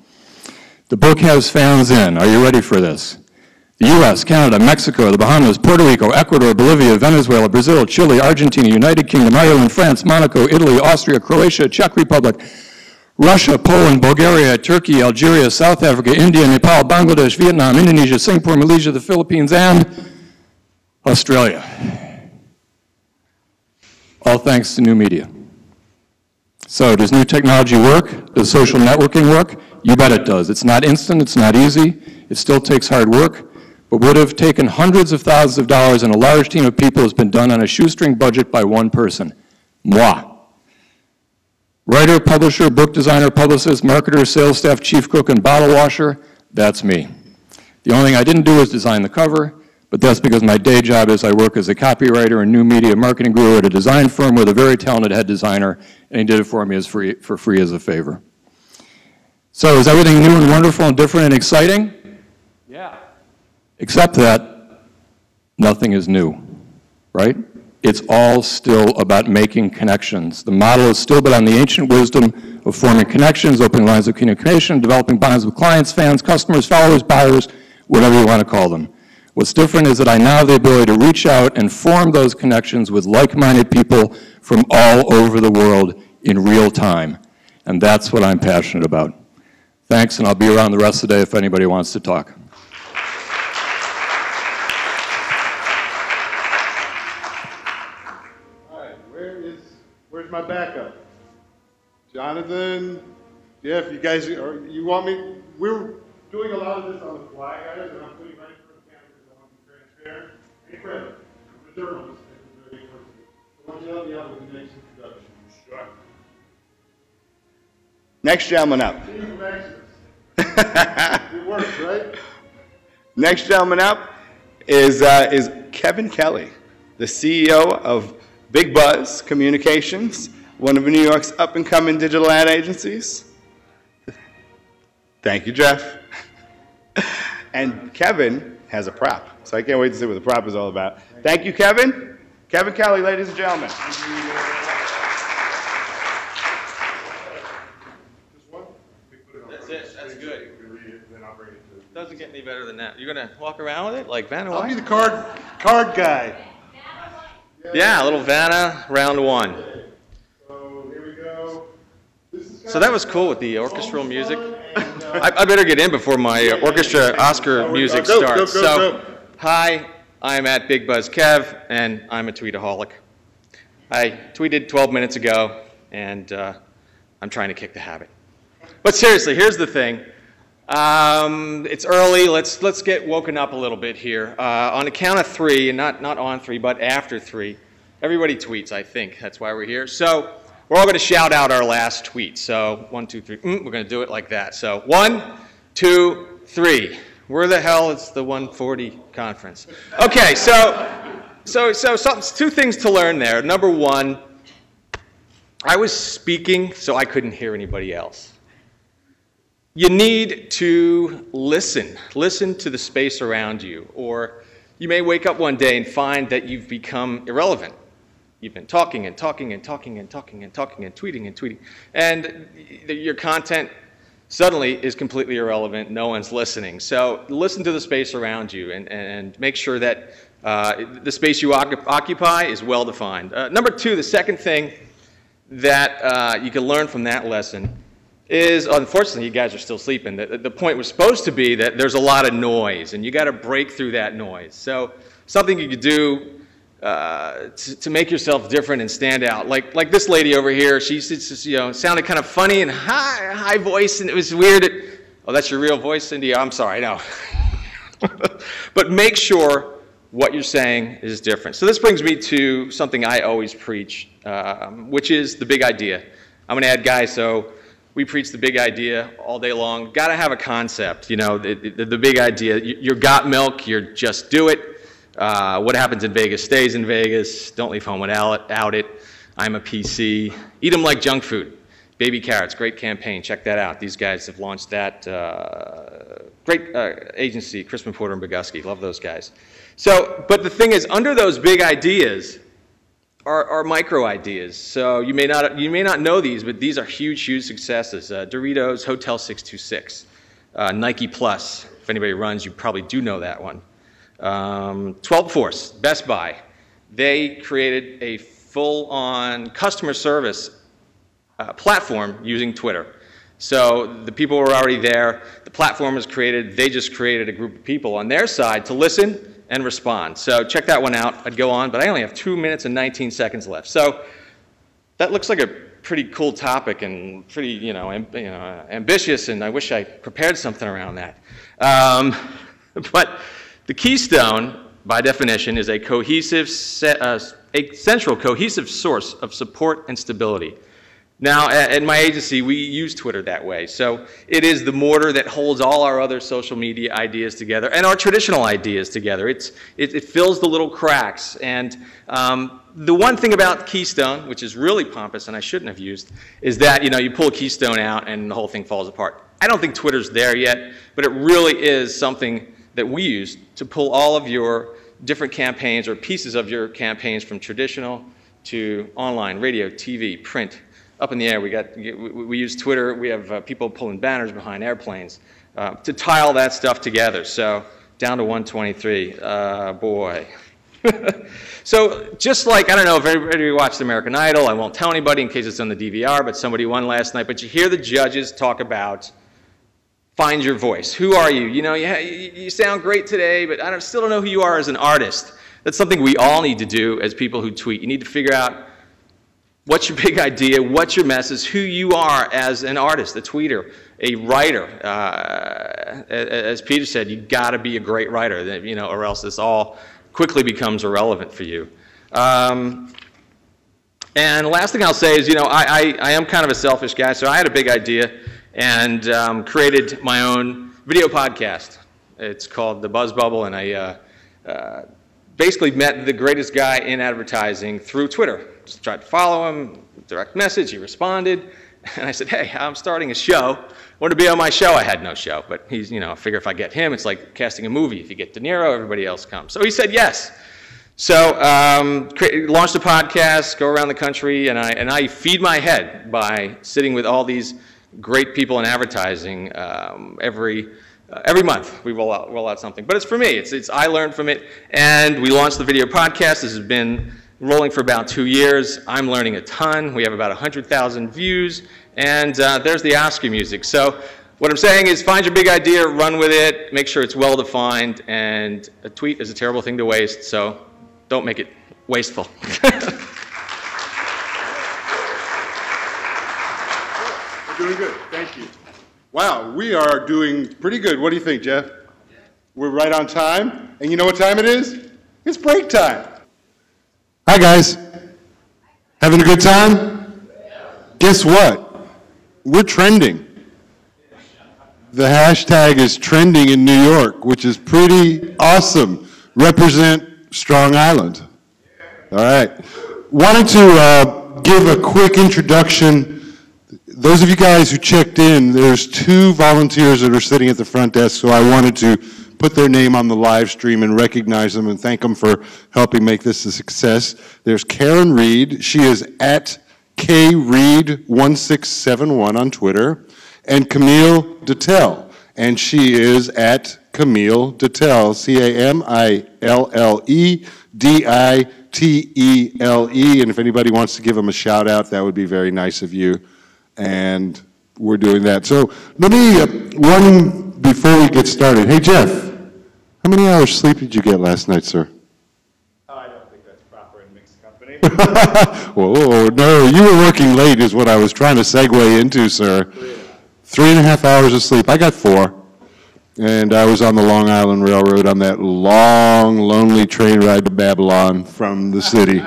The book has fans in. Are you ready for this? The US, Canada, Mexico, the Bahamas, Puerto Rico, Ecuador, Bolivia, Venezuela, Brazil, Chile, Argentina, United Kingdom, Ireland, France, Monaco, Italy, Austria, Croatia, Czech Republic, Russia, Poland, Bulgaria, Turkey, Algeria, South Africa, India, Nepal, Bangladesh, Vietnam, Indonesia, Singapore, Malaysia, the Philippines, and Australia. All thanks to new media. So does new technology work? Does social networking work? You bet it does. It's not instant, it's not easy, it still takes hard work, but would have taken hundreds of thousands of dollars and a large team of people has been done on a shoestring budget by one person, moi. Writer, publisher, book designer, publicist, marketer, sales staff, chief cook, and bottle washer, that's me. The only thing I didn't do was design the cover, but that's because my day job is I work as a copywriter and new media marketing guru at a design firm with a very talented head designer, and he did it for me for free as a favor. So is everything new and wonderful and different and exciting? Yeah. Except that nothing is new, right? It's all still about making connections. The model is still built on the ancient wisdom of forming connections, opening lines of communication, developing bonds with clients, fans, customers, followers, buyers, whatever you want to call them. What's different is that I now have the ability to reach out and form those connections with like-minded people from all over the world in real time. And that's what I'm passionate about. Thanks, and I'll be around the rest of the day if anybody wants to talk. All right, where's my backup? Jonathan, Jeff, you guys, you want me? We're doing a lot of this on the fly, guys, and I'm putting right in front of the camera because I want to be transparent. Hey, Fred, I'm a journalist at the university. So why don't you help me out with the next introduction? Sure. Next gentleman up. It works, right? Next gentleman up is Kevin Kelly, the CEO of Big Buzz Communications, one of New York's up-and-coming digital ad agencies. Thank you, Jeff. And Kevin has a prop, so I can't wait to see what the prop is all about. Thank you, Kevin. Kevin Kelly, ladies and gentlemen. That's it. That's good. Doesn't get any better than that. You're gonna walk around with it like Vanna? I'll be the card guy. Yeah, a little Vanna, round one. So here we go. So that was cool with the orchestral music. I better get in before my orchestra Oscar music starts. So, hi, I'm at Big Buzz Kev, and I'm a tweetaholic. I tweeted 12 minutes ago, and I'm trying to kick the habit. But seriously, here's the thing. It's early. Let's get woken up a little bit here. On the count of three, and not on three, but after three, everybody tweets, I think. That's why we're here. So we're all going to shout out our last tweet. So 1, 2, 3. We're going to do it like that. So 1, 2, 3. Where the hell is the 140 conference? Okay, so two things to learn there. Number one, I was speaking, so I couldn't hear anybody else. You need to listen to the space around you, or you may wake up one day and find that you've become irrelevant. You've been talking and talking and talking and talking and talking and tweeting and tweeting, and your content suddenly is completely irrelevant. No one's listening. So listen to the space around you and make sure that the space you occupy is well defined. Number two, the second thing that you can learn from that lesson is, unfortunately, you guys are still sleeping. The point was supposed to be that there's a lot of noise, and you got to break through that noise. So something you could do to make yourself different and stand out, like this lady over here. She sounded kind of funny and high voice, and it was weird. Oh, that's your real voice, Cindy? I'm sorry, no. But make sure what you're saying is different. So this brings me to something I always preach, which is the big idea. I'm an ad guy, so we preach the big idea all day long. Got to have a concept, the big idea. You're got milk, you're just do it. What happens in Vegas stays in Vegas. Don't leave home without it. I'm a PC. Eat them like junk food. Baby carrots, great campaign. Check that out. These guys have launched that. Great agency, Crispin Porter and Bogusky. Love those guys. So, but the thing is, under those big ideas are micro ideas. So you may not know these, but these are huge, huge successes. Doritos, Hotel 626, Nike Plus. If anybody runs, you probably do know that one. 12 Force, Best Buy. They created a full-on customer service platform using Twitter. So the people were already there. The platform was created. They just created a group of people on their side to listen and respond. So check that one out. I'd go on, but I only have 2 minutes and 19 seconds left. So that looks like a pretty cool topic and pretty, ambitious, and I wish I prepared something around that. But the keystone, by definition, is a central cohesive source of support and stability. Now, at my agency, we use Twitter that way. So it is the mortar that holds all our other social media ideas together and our traditional ideas together. It fills the little cracks. And the one thing about Keystone, which is really pompous and I shouldn't have used, is that you pull a Keystone out and the whole thing falls apart. I don't think Twitter's there yet, but it really is something that we use to pull all of your different campaigns or pieces of your campaigns from traditional to online, radio, TV, print, up in the air. We use Twitter. We have people pulling banners behind airplanes to tie all that stuff together. So down to 123. Boy. So just like, I don't know if everybody watched American Idol. I won't tell anybody in case it's on the DVR, but somebody won last night. But you hear the judges talk about find your voice. Who are you? You sound great today, but I still don't know who you are as an artist. That's something we all need to do as people who tweet. You need to figure out what's your big idea, what's your message, who you are as an artist, a tweeter, a writer. As Peter said, you got to be a great writer, or else this all quickly becomes irrelevant for you. And the last thing I'll say is, I am kind of a selfish guy, so I had a big idea and created my own video podcast. It's called The Buzz Bubble, and I basically met the greatest guy in advertising through Twitter. Just tried to follow him, direct message, he responded, and I said, hey, I'm starting a show. Want to be on my show? I had no show, but he's, I figure if I get him, it's like casting a movie. If you get De Niro, everybody else comes. So he said yes. So launched a podcast, go around the country, and I feed my head by sitting with all these great people in advertising every month. We roll out something, but it's for me. It's I learned from it, and we launched the video podcast. This has been rolling for about 2 years. I'm learning a ton. We have about 100,000 views, and there's the Oscar music. So what I'm saying is find your big idea, run with it, make sure it's well defined, and a tweet is a terrible thing to waste, so don't make it wasteful. Doing good, thank you. Wow, we are doing pretty good. What do you think, Jeff? We're right on time, and you know what time it is? It's break time. Hi guys, having a good time? Guess what? We're trending. The hashtag is trending in New York, which is pretty awesome. Represent Strong Island. All right. Wanted to give a quick introduction. Those of you guys who checked in, there's 2 volunteers that are sitting at the front desk, so I wanted to put their name on the live stream and recognize them and thank them for helping make this a success. There's Karen Reed. She is at KReed1671 on Twitter. and Camille Dettel. And she is at Camille Dettel, CamilleDitele. And if anybody wants to give them a shout out, that would be very nice of you. And we're doing that. So let me, before we get started, hey Jeff, how many hours sleep did you get last night, sir? I don't think that's proper in mixed company. Whoa, no, you were working late is what I was trying to segue into, sir. 3.5 hours of sleep. I got 4. And I was on the Long Island Railroad on that long, lonely train ride to Babylon from the city.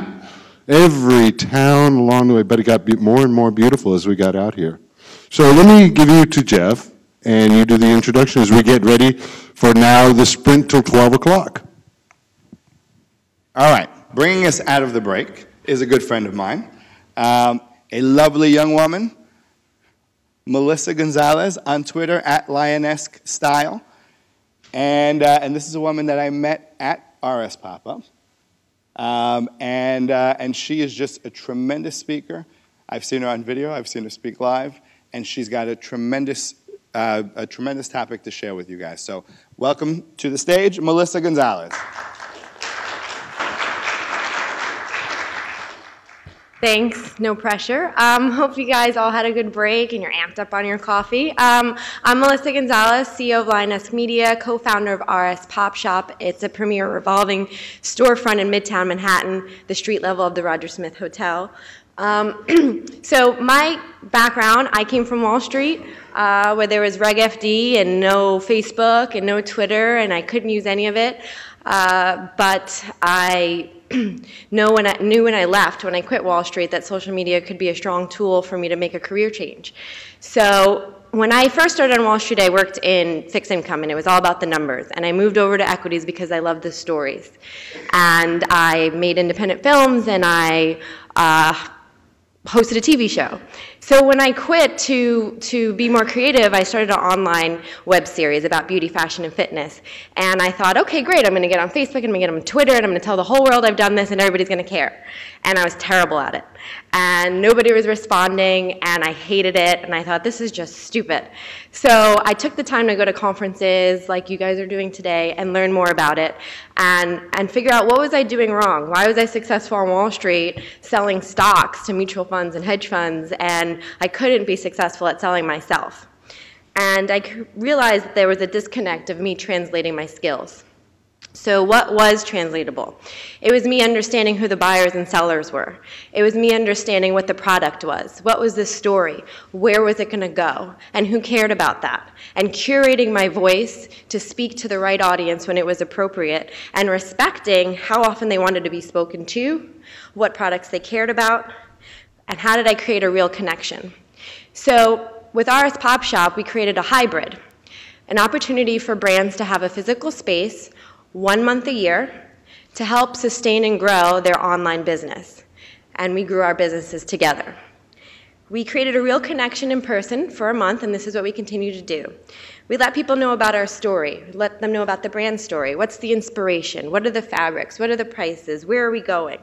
Every town along the way, but it got more and more beautiful as we got out here. So let me give you to Jeff, and you do the introduction as we get ready for now the sprint till 12 o'clock. All right, bringing us out of the break is a good friend of mine, a lovely young woman, Melissa Gonzalez on Twitter at Lionesque Style, and this is a woman that I met at RS Pop-Up, and she is just a tremendous speaker. I've seen her on video, I've seen her speak live, and she's got a tremendous topic to share with you guys. So welcome to the stage, Melissa Gonzalez. Thanks, no pressure. Hope you guys all had a good break and you're amped up on your coffee. I'm Melissa Gonzalez, CEO of Lionesque Media, co-founder of RS Pop Shop. It's a premier revolving storefront in Midtown Manhattan, the street level of the Roger Smith Hotel. So my background, I came from Wall Street, where there was Reg FD and no Facebook and no Twitter, and I couldn't use any of it. But I knew when I left, when I quit Wall Street, that social media could be a strong tool for me to make a career change. So when I first started on Wall Street, I worked in fixed income, and it was all about the numbers. And I moved over to equities because I loved the stories. And I made independent films, and I hosted a TV show. So when I quit to be more creative, I started an online web series about beauty, fashion, and fitness. And I thought, okay, great, I'm going to get on Facebook, and I'm going to get on Twitter, and I'm going to tell the whole world I've done this, and everybody's going to care. And I was terrible at it. And nobody was responding, and I hated it, and I thought, this is just stupid. So I took the time to go to conferences like you guys are doing today and learn more about it and figure out what was I doing wrong? Why was I successful on Wall Street selling stocks to mutual funds and hedge funds, and I couldn't be successful at selling myself? And I realized that there was a disconnect of me translating my skills. So what was translatable? It was me understanding who the buyers and sellers were. It was me understanding what the product was. What was the story? Where was it going to go? And who cared about that? And curating my voice to speak to the right audience when it was appropriate, and respecting how often they wanted to be spoken to, what products they cared about, and how did I create a real connection. So with RS Pop Shop, we created a hybrid, an opportunity for brands to have a physical space 1 month a year to help sustain and grow their online business. And we grew our businesses together. We created a real connection in person for a month, and this is what we continue to do. We let people know about our story, let them know about the brand story. What's the inspiration? What are the fabrics? What are the prices? Where are we going?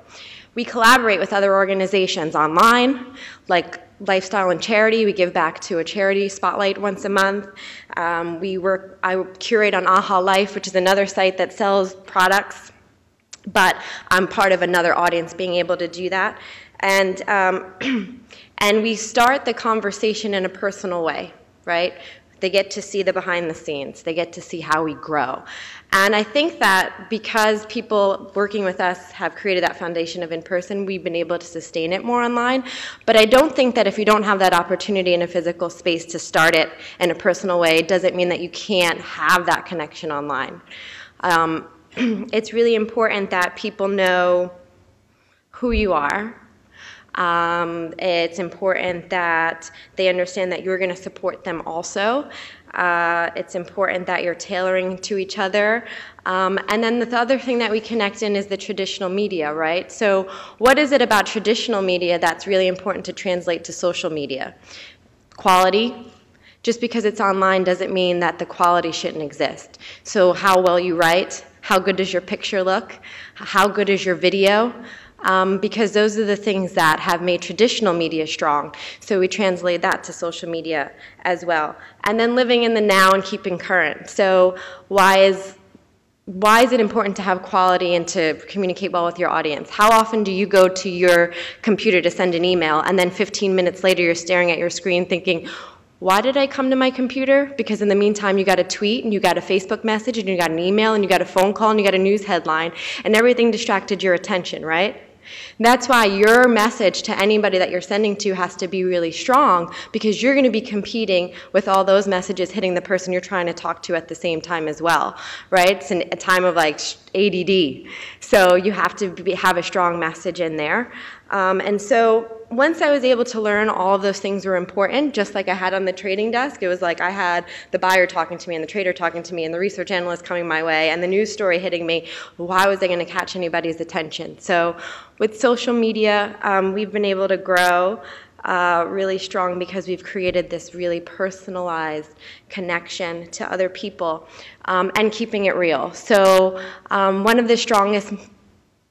We collaborate with other organizations online, like Lifestyle and Charity. We give back to a charity spotlight once a month. I curate on Aha Life, which is another site that sells products, but I'm part of another audience being able to do that. And we start the conversation in a personal way, right? They get to see the behind the scenes. They get to see how we grow. And I think that because people working with us have created that foundation of in-person, we've been able to sustain it more online. But I don't think that if you don't have that opportunity in a physical space to start it in a personal way, it doesn't mean that you can't have that connection online. It's really important that people know who you are. It's important that they understand that you're going to support them also. It's important that you're tailoring to each other. And then the other thing that we connect in is the traditional media, right? So what is it about traditional media that's really important to translate to social media? Quality. Just because it's online doesn't mean that the quality shouldn't exist. So how well you write, how good does your picture look, how good is your video, because those are the things that have made traditional media strong. So we translate that to social media as well. And then living in the now and keeping current. So why is it important to have quality and to communicate well with your audience? How often do you go to your computer to send an email and then 15 minutes later you're staring at your screen thinking, why did I come to my computer? Because in the meantime you got a tweet and you got a Facebook message and you got an email and you got a phone call and you got a news headline and everything distracted your attention, right? That's why your message to anybody that you're sending to has to be really strong, because you're going to be competing with all those messages hitting the person you're trying to talk to at the same time as well, right? It's a time of like ADD. So you have to have a strong message in there. And so once I was able to learn all of those things were important, just like I had on the trading desk, it was like I had the buyer talking to me and the trader talking to me and the research analyst coming my way and the news story hitting me. Why was I going to catch anybody's attention? So with social media, we've been able to grow really strong because we've created this really personalized connection to other people and keeping it real. So one of the strongest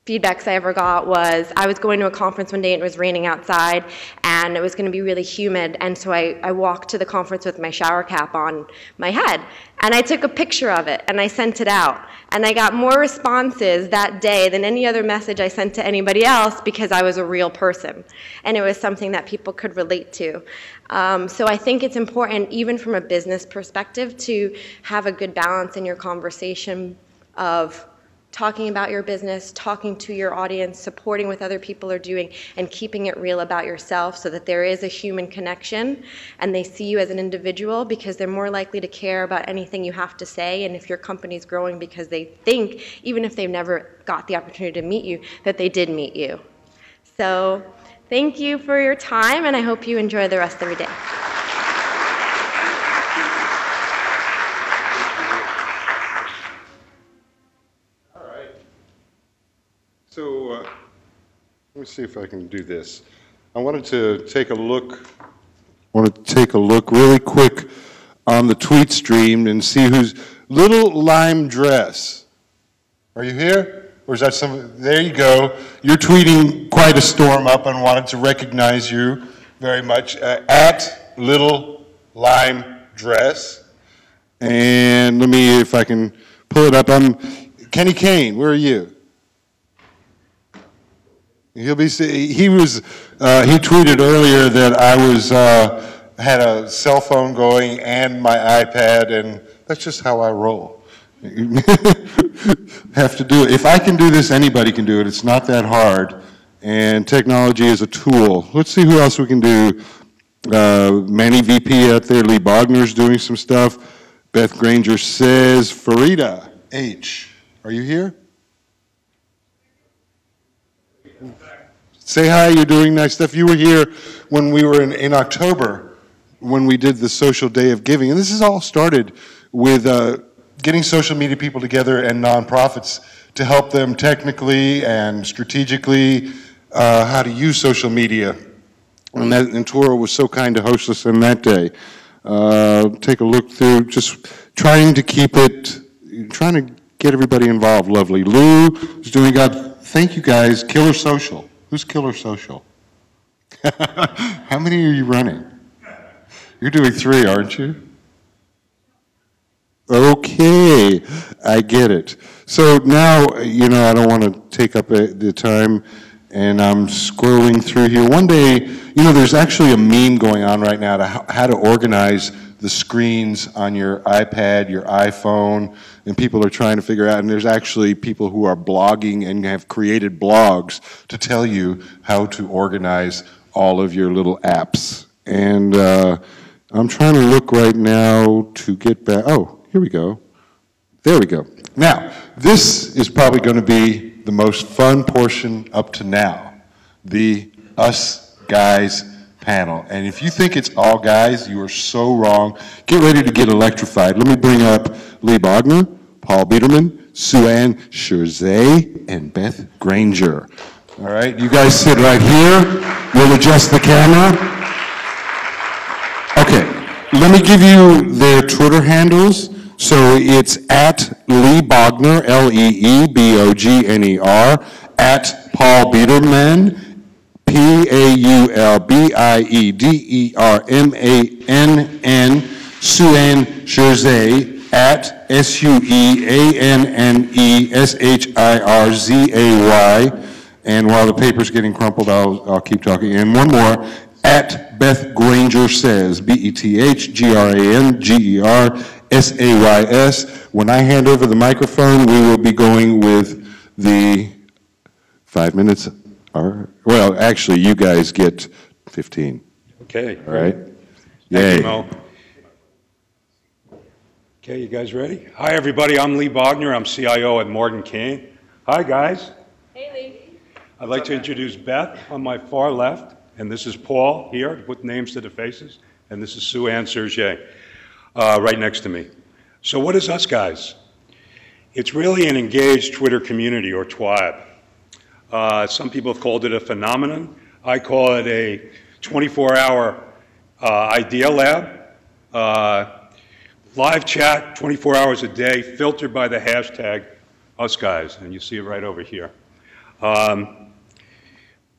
feedbacks I ever got was I was going to a conference one day and it was raining outside and it was going to be really humid, and so I walked to the conference with my shower cap on my head and I took a picture of it and I sent it out, and I got more responses that day than any other message I sent to anybody else because I was a real person and it was something that people could relate to. So I think it's important, even from a business perspective, to have a good balance in your conversation of talking about your business, talking to your audience, supporting what other people are doing, and keeping it real about yourself so that there is a human connection and they see you as an individual, because they're more likely to care about anything you have to say, and if your company's growing because they think, even if they've never got the opportunity to meet you, that they did meet you. So thank you for your time, and I hope you enjoy the rest of your day. So let me see if I can do this. I wanted to take a look really quick on the tweet stream and see who's Little Lime Dress. Are you here? Or is that some? There you go. You're tweeting quite a storm up, and wanted to recognize you very much at Little Lime Dress. And let me, if I can pull it up. Kenny Kane. Where are you? He tweeted earlier that I had a cell phone going and my iPad, and that's just how I roll. Have to do it. If I can do this, anybody can do it. It's not that hard, and technology is a tool. Let's see who else we can do. Manny VP out there, Lee Bogner's doing some stuff. Beth Granger says, Farida H. Are you here? Say hi, you're doing nice stuff. You were here when we were in October when we did the Social Day of Giving. And this has all started with getting social media people together and nonprofits to help them technically and strategically how to use social media. And Touro was so kind to host us on that day. Take a look through, just trying to keep it, trying to get everybody involved. Lovely. Lou is doing good. Thank you guys. Killer Social. Who's Killer Social? How many are you running? You're doing 3, aren't you? Okay, I get it. So now, I don't want to take up the time, and I'm scrolling through here. One day, there's actually a meme going on right now to how to organize the screens on your iPad, your iPhone, and people are trying to figure out, and there's actually people who are blogging and have created blogs to tell you how to organize all of your little apps. And I'm trying to look right now to get back. Oh, here we go. There we go. Now, this is probably going to be the most fun portion up to now, the Us Guys panel. And if you think it's all guys, you are so wrong. Get ready to get electrified. Let me bring up Lee Bogner, Paul Biederman, Sue-Ann Scherzay, and Beth Granger. All right, you guys sit right here. We'll adjust the camera. Okay, let me give you their Twitter handles. So it's at Lee Bogner, Leebogner, at Paul Biederman, Paulbiedermann, Suanne Jersey, at SUEANNESHIRZAY, and while the paper's getting crumpled, I'll keep talking. And one more, at Beth Granger Says, BETHGRANGERSAYS. When I hand over the microphone, we will be going with the 5 minutes. Well, actually, you guys get 15. Okay. All right? Thank you, Yay. Mo. Okay, you guys ready? Hi, everybody. I'm Lee Bogner. I'm CIO at Morgan Kane. Hi, guys. Hey, Lee. I'd like to introduce Beth on my far left, and this is Paul here, to put names to the faces, and this is Sue-Ann Serge, right next to me. So what is Us Guys? It's really an engaged Twitter community, or TWIB. Some people have called it a phenomenon. I call it a 24-hour idea lab. Live chat, 24 hours a day, filtered by the hashtag Us Guys, and you see it right over here.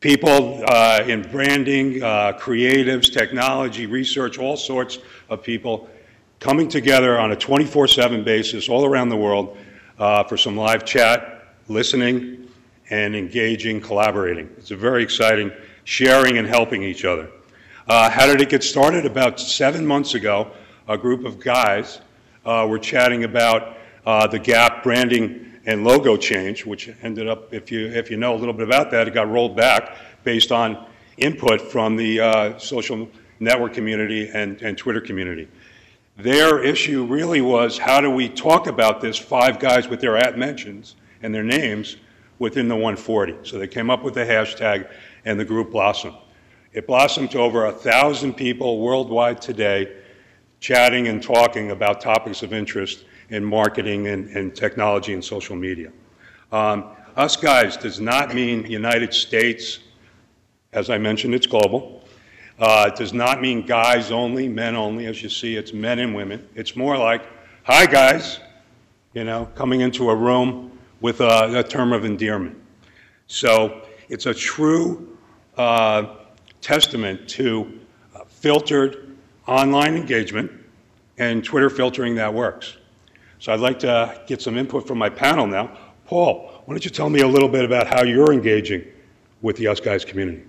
People in branding, creatives, technology, research, all sorts of people coming together on a 24/7 basis all around the world for some live chat, listening, and engaging, collaborating. It's a very exciting, sharing and helping each other. How did it get started? About 7 months ago, a group of guys were chatting about the Gap branding and logo change, which ended up, if you know a little bit about that, it got rolled back based on input from the social network community and Twitter community. Their issue really was, how do we talk about this 5 guys with their @mentions and their names within the 140? So they came up with the hashtag, and the group blossomed. It blossomed to over 1,000 people worldwide today, chatting and talking about topics of interest in marketing and technology and social media. Us Guys does not mean United States. As I mentioned, it's global. It does not mean guys only, men only. As you see, it's men and women. It's more like, hi guys, coming into a room with a term of endearment. So it's a true testament to filtered online engagement and Twitter filtering that works. So I'd like to get some input from my panel now. Paul, why don't you tell me a little bit about how you're engaging with the Us Guys community?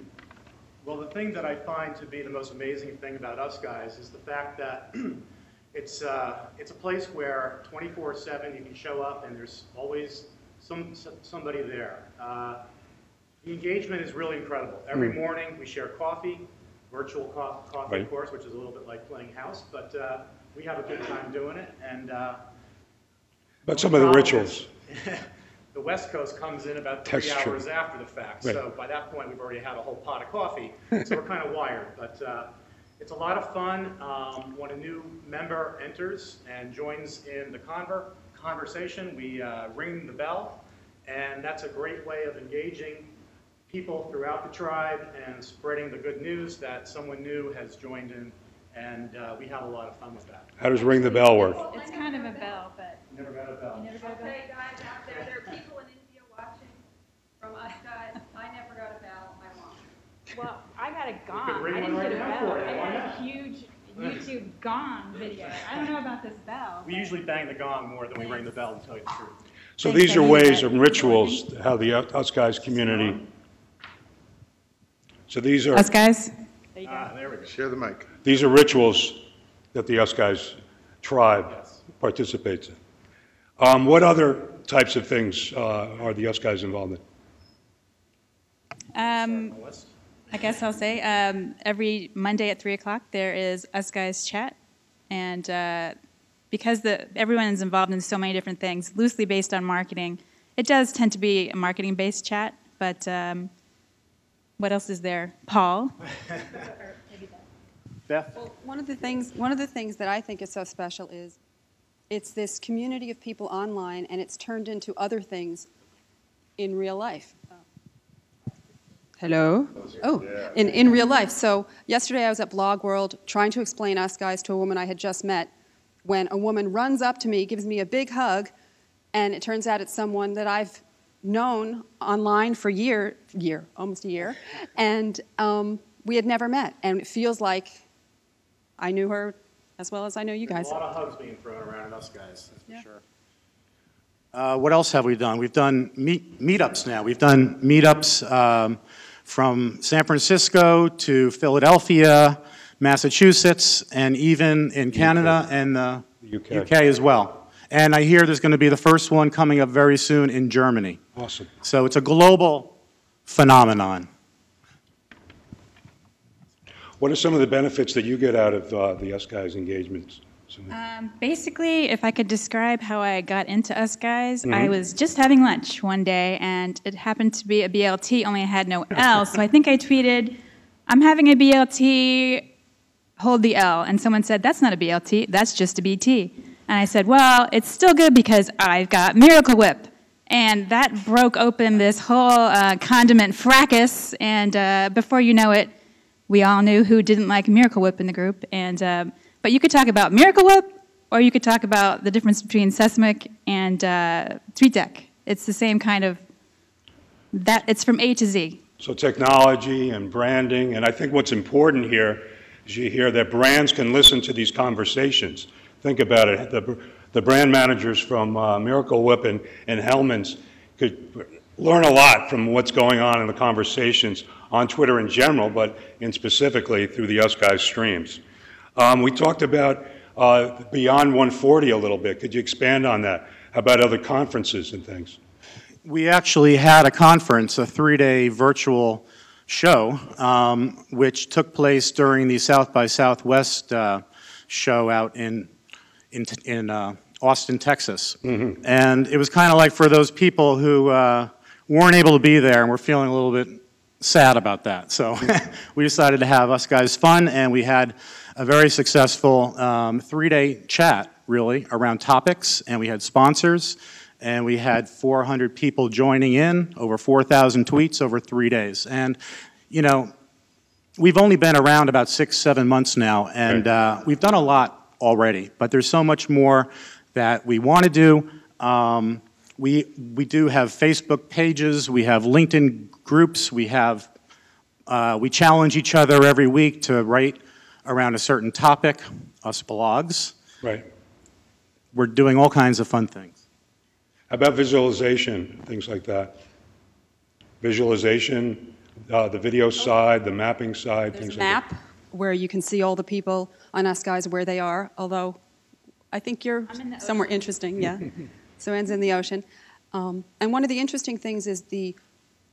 Well, the thing that I find to be the most amazing thing about Us Guys is the fact that it's a place where 24/7 you can show up and there's always somebody there. The engagement is really incredible. Every morning we share coffee, virtual coffee, Right. of course, which is a little bit like playing house, but we have a good time doing it. And About some of the rituals. The West Coast comes in about 3 That's true. hours after the fact, Right. so by that point we've already had a whole pot of coffee, so we're kind of wired. But it's a lot of fun when a new member enters and joins in the conversation. We ring the bell, and that's a great way of engaging people throughout the tribe and spreading the good news that someone new has joined in, and we have a lot of fun with that. How does ring the bell work? It's kind of a bell, but. You never got a bell. You never got a bell? Okay, guys out there are people in India watching from Us Guys. I never got a bell. I want. Well, I got a could gong. ring I didn't one get a right now bell. for you. I Why got a not? huge YouTube gong video. I don't know about this bell. We usually bang the gong more than we ring the bell, to tell you the truth. So these are ways and rituals how the Us Guys community. So these are. Us Guys? There you go. There we go. Share the mic. These are rituals that the Us Guys tribe participates in. What other types of things are the Us Guys involved in? I guess I'll say every Monday at 3 o'clock there is Us Guys chat, and because everyone is involved in so many different things, loosely based on marketing, it does tend to be a marketing-based chat. But what else is there? Paul. Beth? Well, one of the things that I think is so special is it's this community of people online, and it's turned into other things in real life. Hello? Oh, in real life. So yesterday I was at Blog World trying to explain Us Guys to a woman I had just met, when a woman runs up to me, gives me a big hug, and it turns out it's someone that I've known online for almost a year, and we had never met. And it feels like I knew her as well as I know you guys. A lot of hugs being thrown around at us guys, that's for sure. What else have we done? We've done meetups now. We've done meetups from San Francisco to Philadelphia, Massachusetts, and even in Canada and the UK as well. And I hear there's going to be the first one coming up very soon in Germany. Awesome. So it's a global phenomenon. What are some of the benefits that you get out of the Us Guys engagements? Basically, if I could describe how I got into Us Guys, I was just having lunch one day, and it happened to be a BLT, only I had no L. So I think I tweeted, "I'm having a BLT, hold the L." And someone said, "That's not a BLT, that's just a BT." And I said, "Well, it's still good because I've got Miracle Whip." And that broke open this whole condiment fracas, and before you know it, we all knew who didn't like Miracle Whip in the group. And but you could talk about Miracle Whip, or you could talk about the difference between Sesamic and TweetDeck. It's the same kind of, it's from A to Z. So technology and branding, and I think what's important here is you hear that brands can listen to these conversations. Think about it. The brand managers from Miracle Whip and Hellman's could learn a lot from what's going on in the conversations on Twitter in general, but in specifically through the Us Guys streams. We talked about Beyond 140 a little bit. Could you expand on that? How about other conferences and things? We actually had a conference, a 3-day virtual show, which took place during the South by Southwest show out in Austin, Texas. Mm-hmm. And it was kind of like for those people who weren't able to be there and were feeling a little bit sad about that. So we decided to have Us Guys fun, and we had a very successful 3-day chat, really, around topics, and we had sponsors, and we had 400 people joining in, over 4,000 tweets over 3 days. And, you know, we've only been around about 6-7 months now, and we've done a lot already, but there's so much more that we want to do. We do have Facebook pages, we have LinkedIn groups, we challenge each other every week to write around a certain topic, us blogs. Right. We're doing all kinds of fun things. How about visualization, things like that? Visualization, the video side, the mapping side, things like that. Map where you can see all the people on Us Guys where they are, although I think you're somewhere interesting, yeah. So ends in the ocean. And one of the interesting things is the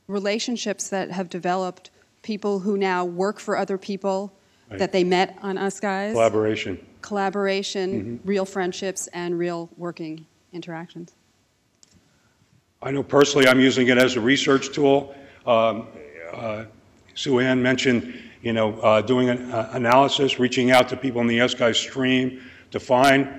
relationships that have developed, people who now work for other people that they met on Us Guys. Collaboration, real friendships, and real working interactions. I know personally I'm using it as a research tool. Sue Ann mentioned, you know, doing an analysis, reaching out to people in the Us Guys stream to find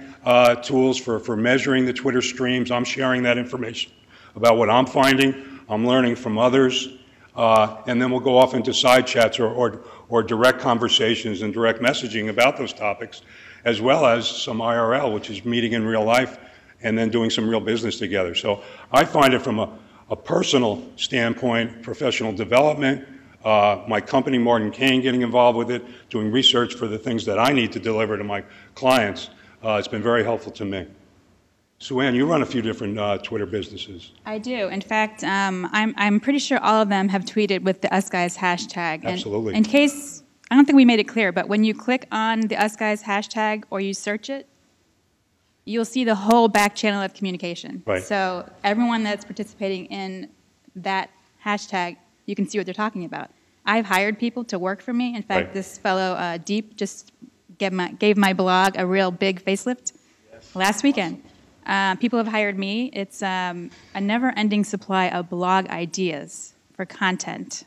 tools for measuring the Twitter streams. I'm sharing that information about what I'm finding. I'm learning from others. And then we'll go off into side chats or direct conversations and direct messaging about those topics, as well as some IRL, which is meeting in real life and then doing some real business together. So I find it from a personal standpoint, professional development, my company, Martin Kane, getting involved with it, doing research for the things that I need to deliver to my clients. It's been very helpful to me. Sue Ann, you run a few different Twitter businesses. I do. In fact, I'm pretty sure all of them have tweeted with the Us Guys hashtag. Absolutely. And in case, I don't think we made it clear, but when you click on the Us Guys hashtag or you search it, you'll see the whole back channel of communication. Right. So everyone that's participating in that hashtag, you can see what they're talking about. I've hired people to work for me. In fact, this fellow, Deep, just gave my blog a real big facelift last weekend. People have hired me. It's a never-ending supply of blog ideas for content.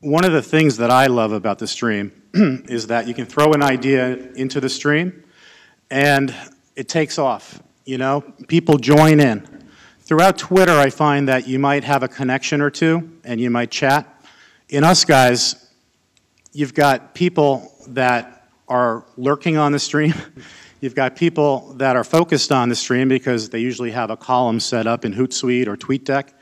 One of the things that I love about the stream is that you can throw an idea into the stream and it takes off. You know, people join in. Throughout Twitter, I find that you might have a connection or two and you might chat. In Us Guys, you've got people that are lurking on the stream. You've got people that are focused on the stream because they usually have a column set up in Hootsuite or TweetDeck.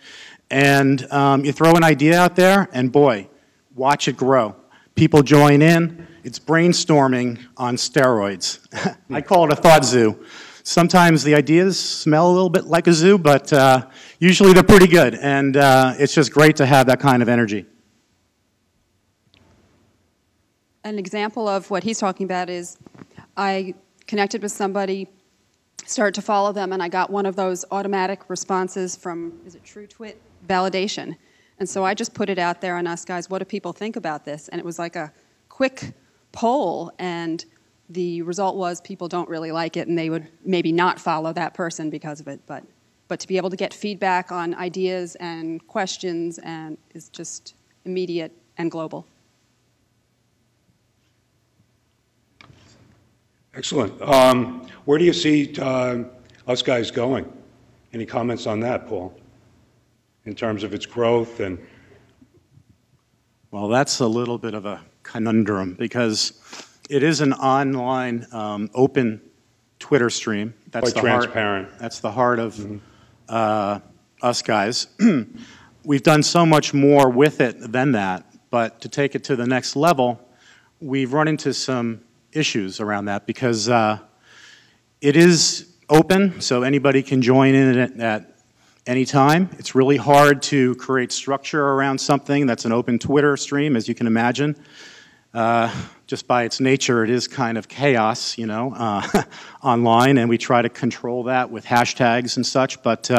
And you throw an idea out there, and boy, watch it grow. People join in. It's brainstorming on steroids. I call it a thought zoo. Sometimes the ideas smell a little bit like a zoo, but usually they're pretty good. And it's just great to have that kind of energy. An example of what he's talking about is I connected with somebody, started to follow them, and I got one of those automatic responses from, is it TrueTwit validation? And so I just put it out there on Us Guys, what do people think about this? And it was like a quick poll, and the result was people don't really like it, and they would maybe not follow that person because of it. But to be able to get feedback on ideas and questions and is just immediate and global. Excellent. Where do you see Us Guys going? Any comments on that, Paul? In terms of its growth and... Well, that's a little bit of a conundrum because it is an online open Twitter stream. That's quite transparent. That's the heart of Us Guys. We've done so much more with it than that, but to take it to the next level, we've run into some issues around that because it is open, so anybody can join in at any time. It's really hard to create structure around something that's an open Twitter stream, as you can imagine. Just by its nature, it is kind of chaos, you know, online, and we try to control that with hashtags and such, but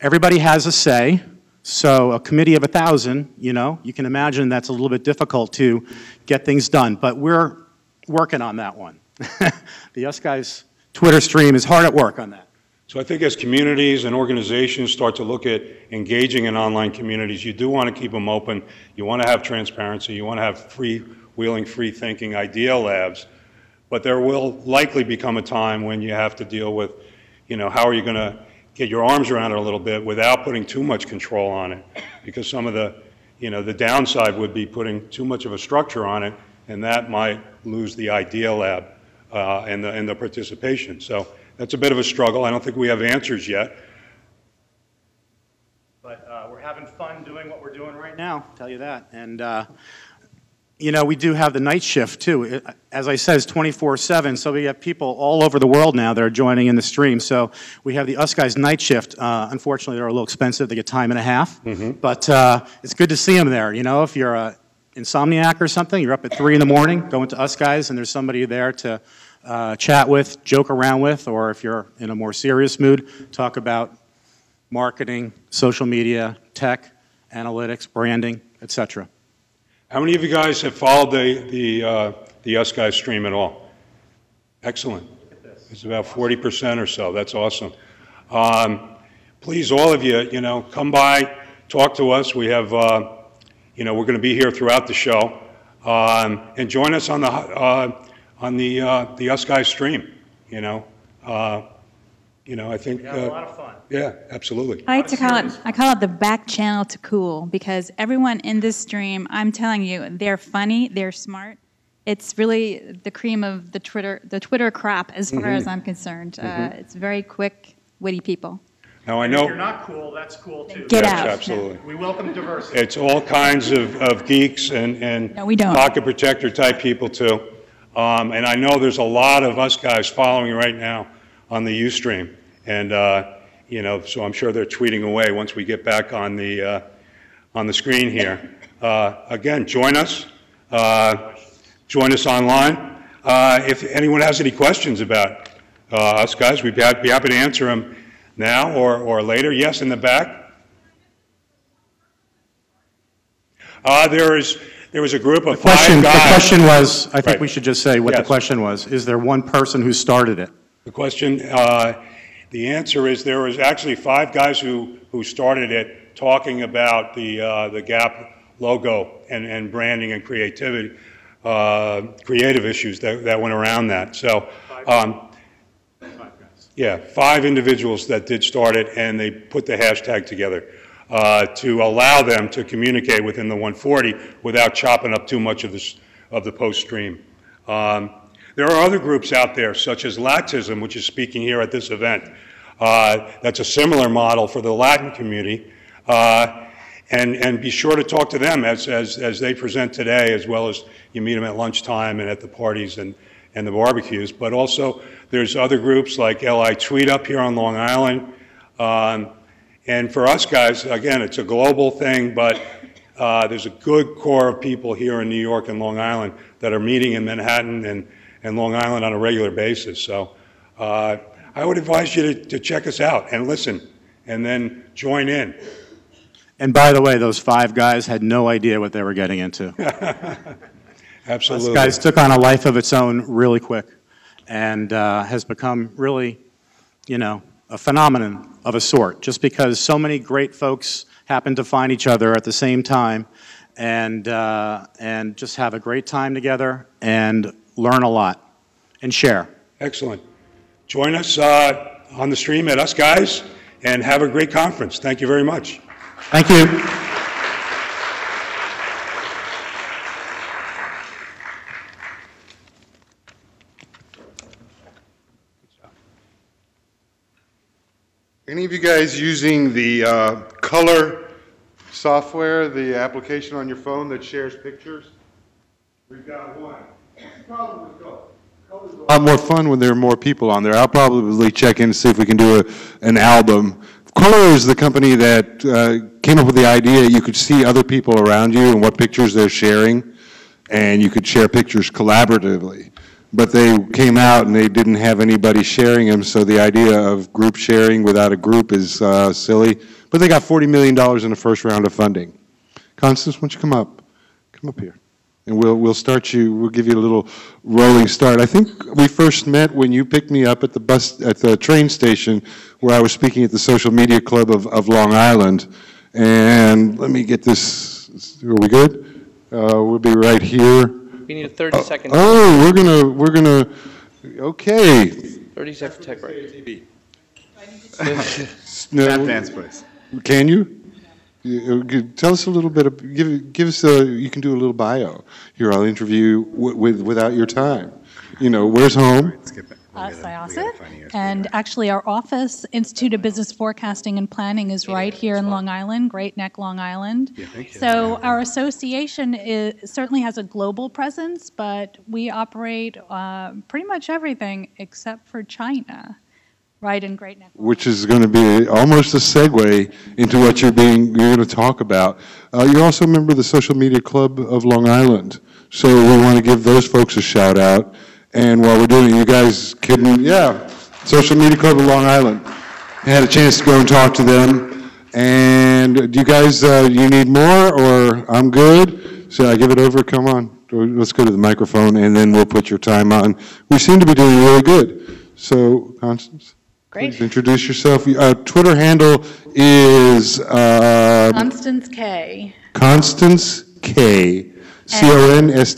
everybody has a say. So a committee of 1,000, you know, you can imagine that's a little bit difficult to get things done, but we're working on that one. The Us Guys Twitter stream is hard at work on that. So I think as communities and organizations start to look at engaging in online communities, you do want to keep them open. You want to have transparency. You want to have freewheeling, free-thinking idea labs. But there will likely become a time when you have to deal with, you know, how are you going to get your arms around it a little bit without putting too much control on it? Because some of the, you know, the downside would be putting too much of a structure on it, and that might lose the idea lab and the participation. So that's a bit of a struggle. I don't think we have answers yet. But we're having fun doing what we're doing right now, I'll tell you that. And, you know, we do have the night shift, too. As I said, it's 24/7, so we have people all over the world now that are joining in the stream. So we have the Us Guys night shift. Unfortunately, they're a little expensive. They get time and a half. But it's good to see them there. You know, if you're a insomniac or something, you're up at 3 in the morning, going to Us Guys, and there's somebody there to chat with, joke around with, or if you're in a more serious mood, talk about marketing, social media, tech, analytics, branding, etc. How many of you guys have followed the Us Guys stream at all? Excellent. It's about 40% or so. That's awesome. Please, all of you, you know, come by, talk to us. We have, you know, we're going to be here throughout the show, and join us on the Us Guys stream. You know, I think. We have a lot of fun. Yeah, absolutely. I like to call it the back channel to cool, because everyone in this stream, I'm telling you, they're funny, they're smart. It's really the cream of the Twitter crop, as far as I'm concerned. It's very quick, witty people. Now I know. If you're not cool, that's cool too. Get yes, out. Absolutely. We welcome diversity. It's all kinds of geeks and no, we don't. pocket protector type people too. And I know there's a lot of Us Guys following right now on the Ustream, and you know, so I'm sure they're tweeting away once we get back on the screen here. Again, join us online. If anyone has any questions about Us Guys, we'd be happy to answer them now or later. Yes, in the back. There was a group of 5 guys. The question was, I think we should just say what the question was. Is there one person who started it? The question, the answer is there was actually 5 guys who started it, talking about the Gap logo and branding and creativity, creative issues that went around that. So, yeah, 5 individuals that did start it, and they put the hashtag together to allow them to communicate within the 140 without chopping up too much of the post stream. There are other groups out there, such as Latism, which is speaking here at this event. That's a similar model for the Latin community. And be sure to talk to them as they present today, as well as you meet them at lunchtime and at the parties and the barbecues. But also, there's other groups like LI Tweet Up here on Long Island. And for us guys, again, it's a global thing, but there's a good core of people here in New York and Long Island that are meeting in Manhattan and Long Island on a regular basis. So I would advise you to check us out and listen, and then join in. And by the way, those 5 guys had no idea what they were getting into. Absolutely. Those guys took on a life of its own really quick, and has become really, you know, a phenomenon of a sort, just because so many great folks happen to find each other at the same time and just have a great time together and learn a lot and share. Excellent. Join us on the stream at Us Guys and have a great conference. Thank you very much. Thank you. Any of you guys using the color software, the application on your phone that shares pictures? We've got one. Problem with color. Color's a lot more fun when there are more people on there. I'll probably check in to see if we can do an album. Color is the company that came up with the idea you could see other people around you and what pictures they're sharing, and you could share pictures collaboratively. But they came out and they didn't have anybody sharing them, so the idea of group sharing without a group is silly. But they got $40 million in the first round of funding. Constance, why don't you come up? Come up here. And we'll start you, we'll give you a little rolling start. I think we first met when you picked me up at the train station where I was speaking at the Social Media Club of Long Island. And let me get this, are we good? We'll be right here. We need a 30-second. Oh, we're gonna, okay. 30-second tech break. Tap dance, please. Can you? Tell us a little bit of, give us you can do a little bio. Here, I'll interview without your time. You know, where's home? Syosset. And actually our office, Institute of Business Forecasting and Planning, is right here in Long Island, Great Neck, Long Island. So our association certainly has a global presence, but we operate pretty much everything except for China. Right in Great Neck. Which is going to be almost a segue into what you're going to talk about. You're also a member of the Social Media Club of Long Island, so we want to give those folks a shout out. And while we're doing it, you guys can, Social Media Club of Long Island. I had a chance to go and talk to them. And do you guys, you need more, or I'm good? So I give it over, come on. Let's go to the microphone, and then we'll put your time on. We seem to be doing really good. So, Constance? Great. Please introduce yourself. Twitter handle is Constance K. Constance K. CONSTANCEK.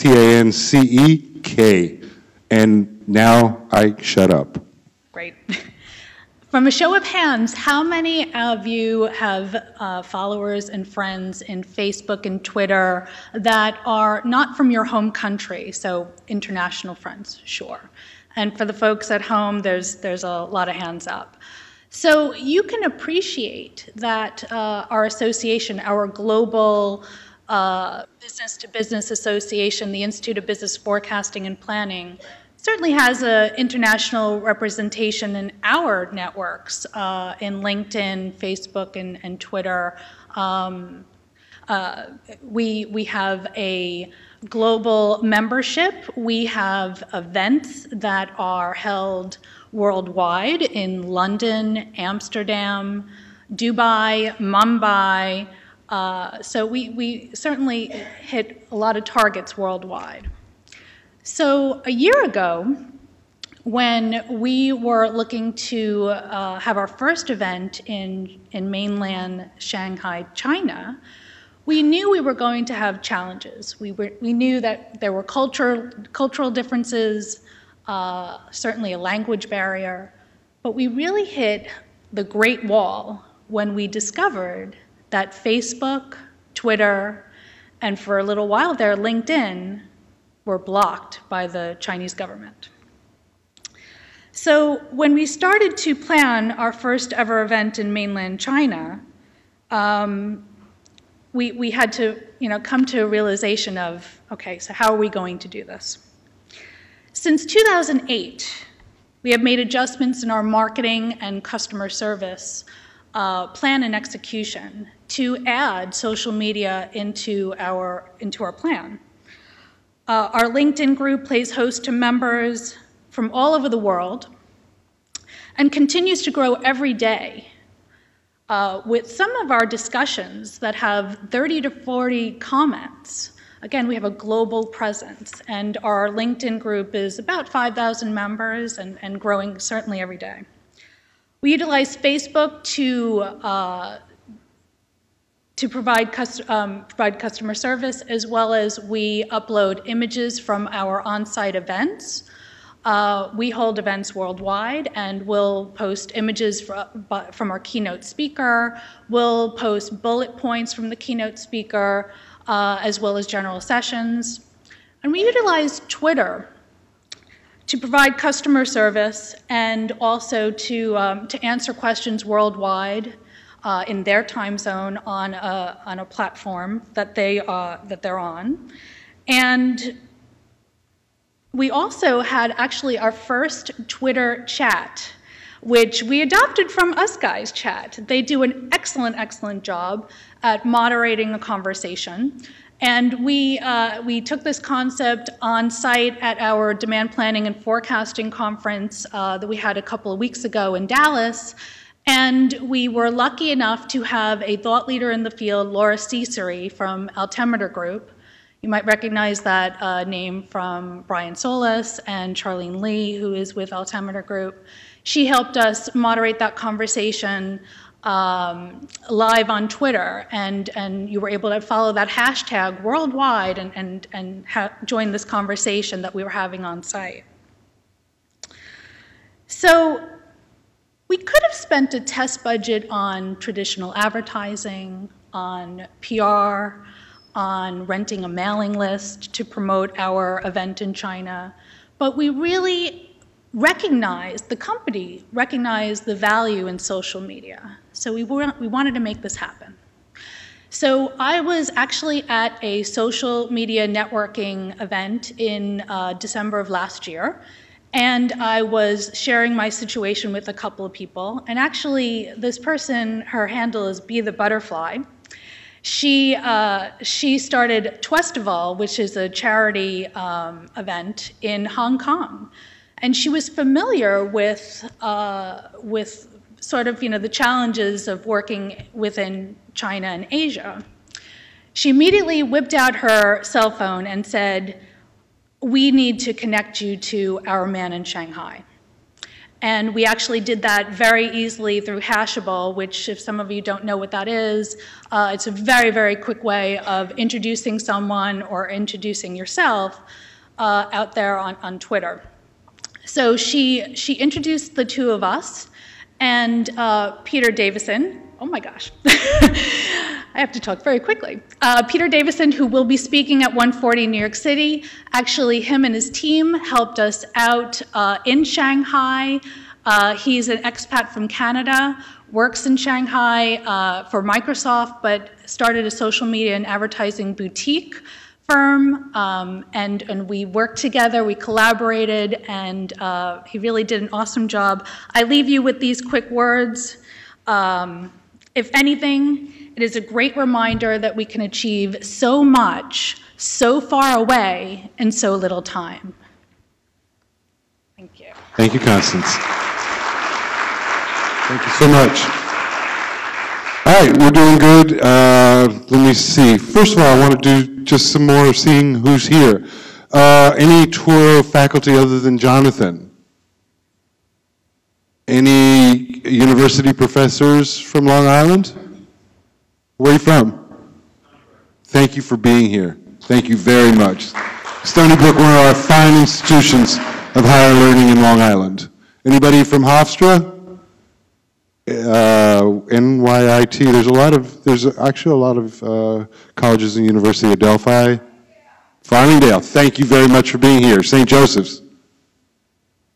And now I shut up. Great. From a show of hands, how many of you have followers and friends in Facebook and Twitter that are not from your home country? So international friends, sure. And for the folks at home, there's a lot of hands up. So you can appreciate that our association, our global business-to-business association, the Institute of Business Forecasting and Planning, certainly has an international representation in our networks, in LinkedIn, Facebook, and Twitter. We have a global membership. We have events that are held worldwide in London, Amsterdam, Dubai, Mumbai. So we certainly hit a lot of targets worldwide. So a year ago, when we were looking to have our first event in mainland Shanghai, China, we knew we were going to have challenges. We knew that there were cultural differences, certainly a language barrier, but we really hit the Great Wall when we discovered that Facebook, Twitter, and for a little while there, LinkedIn, were blocked by the Chinese government. So when we started to plan our first ever event in mainland China, we had to come to a realization of, okay, so how are we going to do this? Since 2008, we have made adjustments in our marketing and customer service plan and execution to add social media into our plan. Our LinkedIn group plays host to members from all over the world and continues to grow every day with some of our discussions that have 30 to 40 comments. Again, we have a global presence, and our LinkedIn group is about 5,000 members and growing certainly every day. We utilize Facebook to provide customer service, as well as we upload images from our on-site events. We hold events worldwide, and we'll post images from our keynote speaker. We'll post bullet points from the keynote speaker, as well as general sessions. And we utilize Twitter to provide customer service and also to answer questions worldwide in their time zone on a platform that they're on. And we also had actually our first Twitter chat, which we adopted from Us Guys Chat. They do an excellent, excellent job at moderating a conversation. And we took this concept on site at our demand planning and forecasting conference that we had a couple of weeks ago in Dallas. And we were lucky enough to have a thought leader in the field, Laura Cesari from Altimeter Group. You might recognize that name from Brian Solis and Charlene Lee, who is with Altimeter Group. She helped us moderate that conversation live on Twitter, and you were able to follow that hashtag worldwide and join this conversation that we were having on site. So we could have spent a test budget on traditional advertising, on PR, on renting a mailing list to promote our event in China, but we really recognized, the company recognized the value in social media. So we wanted to make this happen. So I was actually at a social media networking event in December of last year, and I was sharing my situation with a couple of people. And actually, this person, her handle is Be the Butterfly. She started Twestival, which is a charity event in Hong Kong. And she was familiar with sort of, the challenges of working within China and Asia. She immediately whipped out her cell phone and said, "We need to connect you to our man in Shanghai." And we actually did that very easily through Hashable, which, if some of you don't know what that is, it's a very, very quick way of introducing someone or introducing yourself out there on Twitter. So she introduced the two of us, and Peter Davison, oh my gosh, I have to talk very quickly. Peter Davison, who will be speaking at 140 New York City, actually him and his team helped us out in Shanghai. He's an expat from Canada, works in Shanghai for Microsoft, but started a social media and advertising boutique firm, and we worked together, we collaborated, and he really did an awesome job. I leave you with these quick words. If anything, it is a great reminder that we can achieve so much, so far away, in so little time. Thank you. Thank you, Constance. Thank you so much. All right, we're doing good. Let me see. First of all, I want to do just some more seeing who's here. Any Touro faculty other than Jonathan? Any university professors from Long Island? Where are you from? Thank you for being here. Thank you very much. Stony Brook, one of our fine institutions of higher learning in Long Island. Anybody from Hofstra? NYIT. There's actually a lot of colleges in the University of Delphi. Farmingdale, thank you very much for being here. St. Joseph's,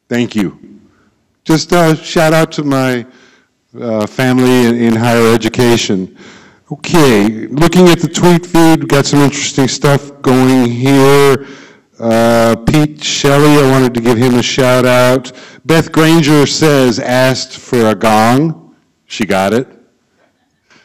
thank you. Just shout out to my family in higher education. Okay, looking at the tweet feed, we've got some interesting stuff going here. Pete Shelley, I wanted to give him a shout out. Beth Granger says, asked for a gong. She got it.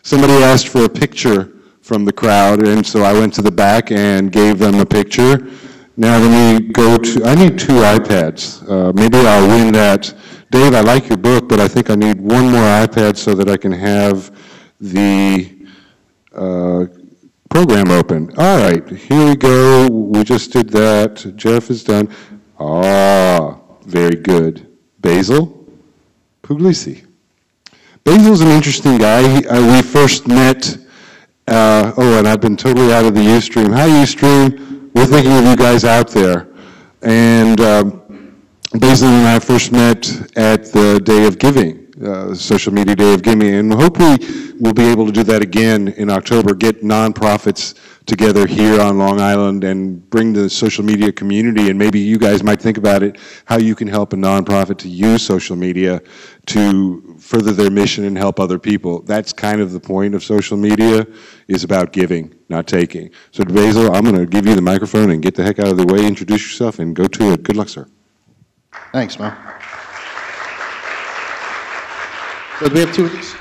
Somebody asked for a picture from the crowd, and so I went to the back and gave them a picture. Now let me go to, I need 2 iPads. Maybe I'll win that. Dave, I like your book, but I think I need 1 more iPad so that I can have the program open. All right, here we go. We just did that. Jeff is done. Ah, very good. Basil Puglisi. Basil's an interesting guy. We first met, and I've been totally out of the Ustream. Hi, Ustream. We're thinking of you guys out there. And Basil and I first met at the Day of Giving, Social Media Day of Giving, and hopefully we'll be able to do that again in October, get nonprofits together here on Long Island and bring the social media community, and maybe you guys might think about it, how you can help a nonprofit to use social media to further their mission and help other people. That's kind of the point of social media, is about giving, not taking. So Basil, I'm going to give you the microphone and get the heck out of the way, introduce yourself, and go to it. Good luck, sir. Thanks, Mo. So do we have 2 of these?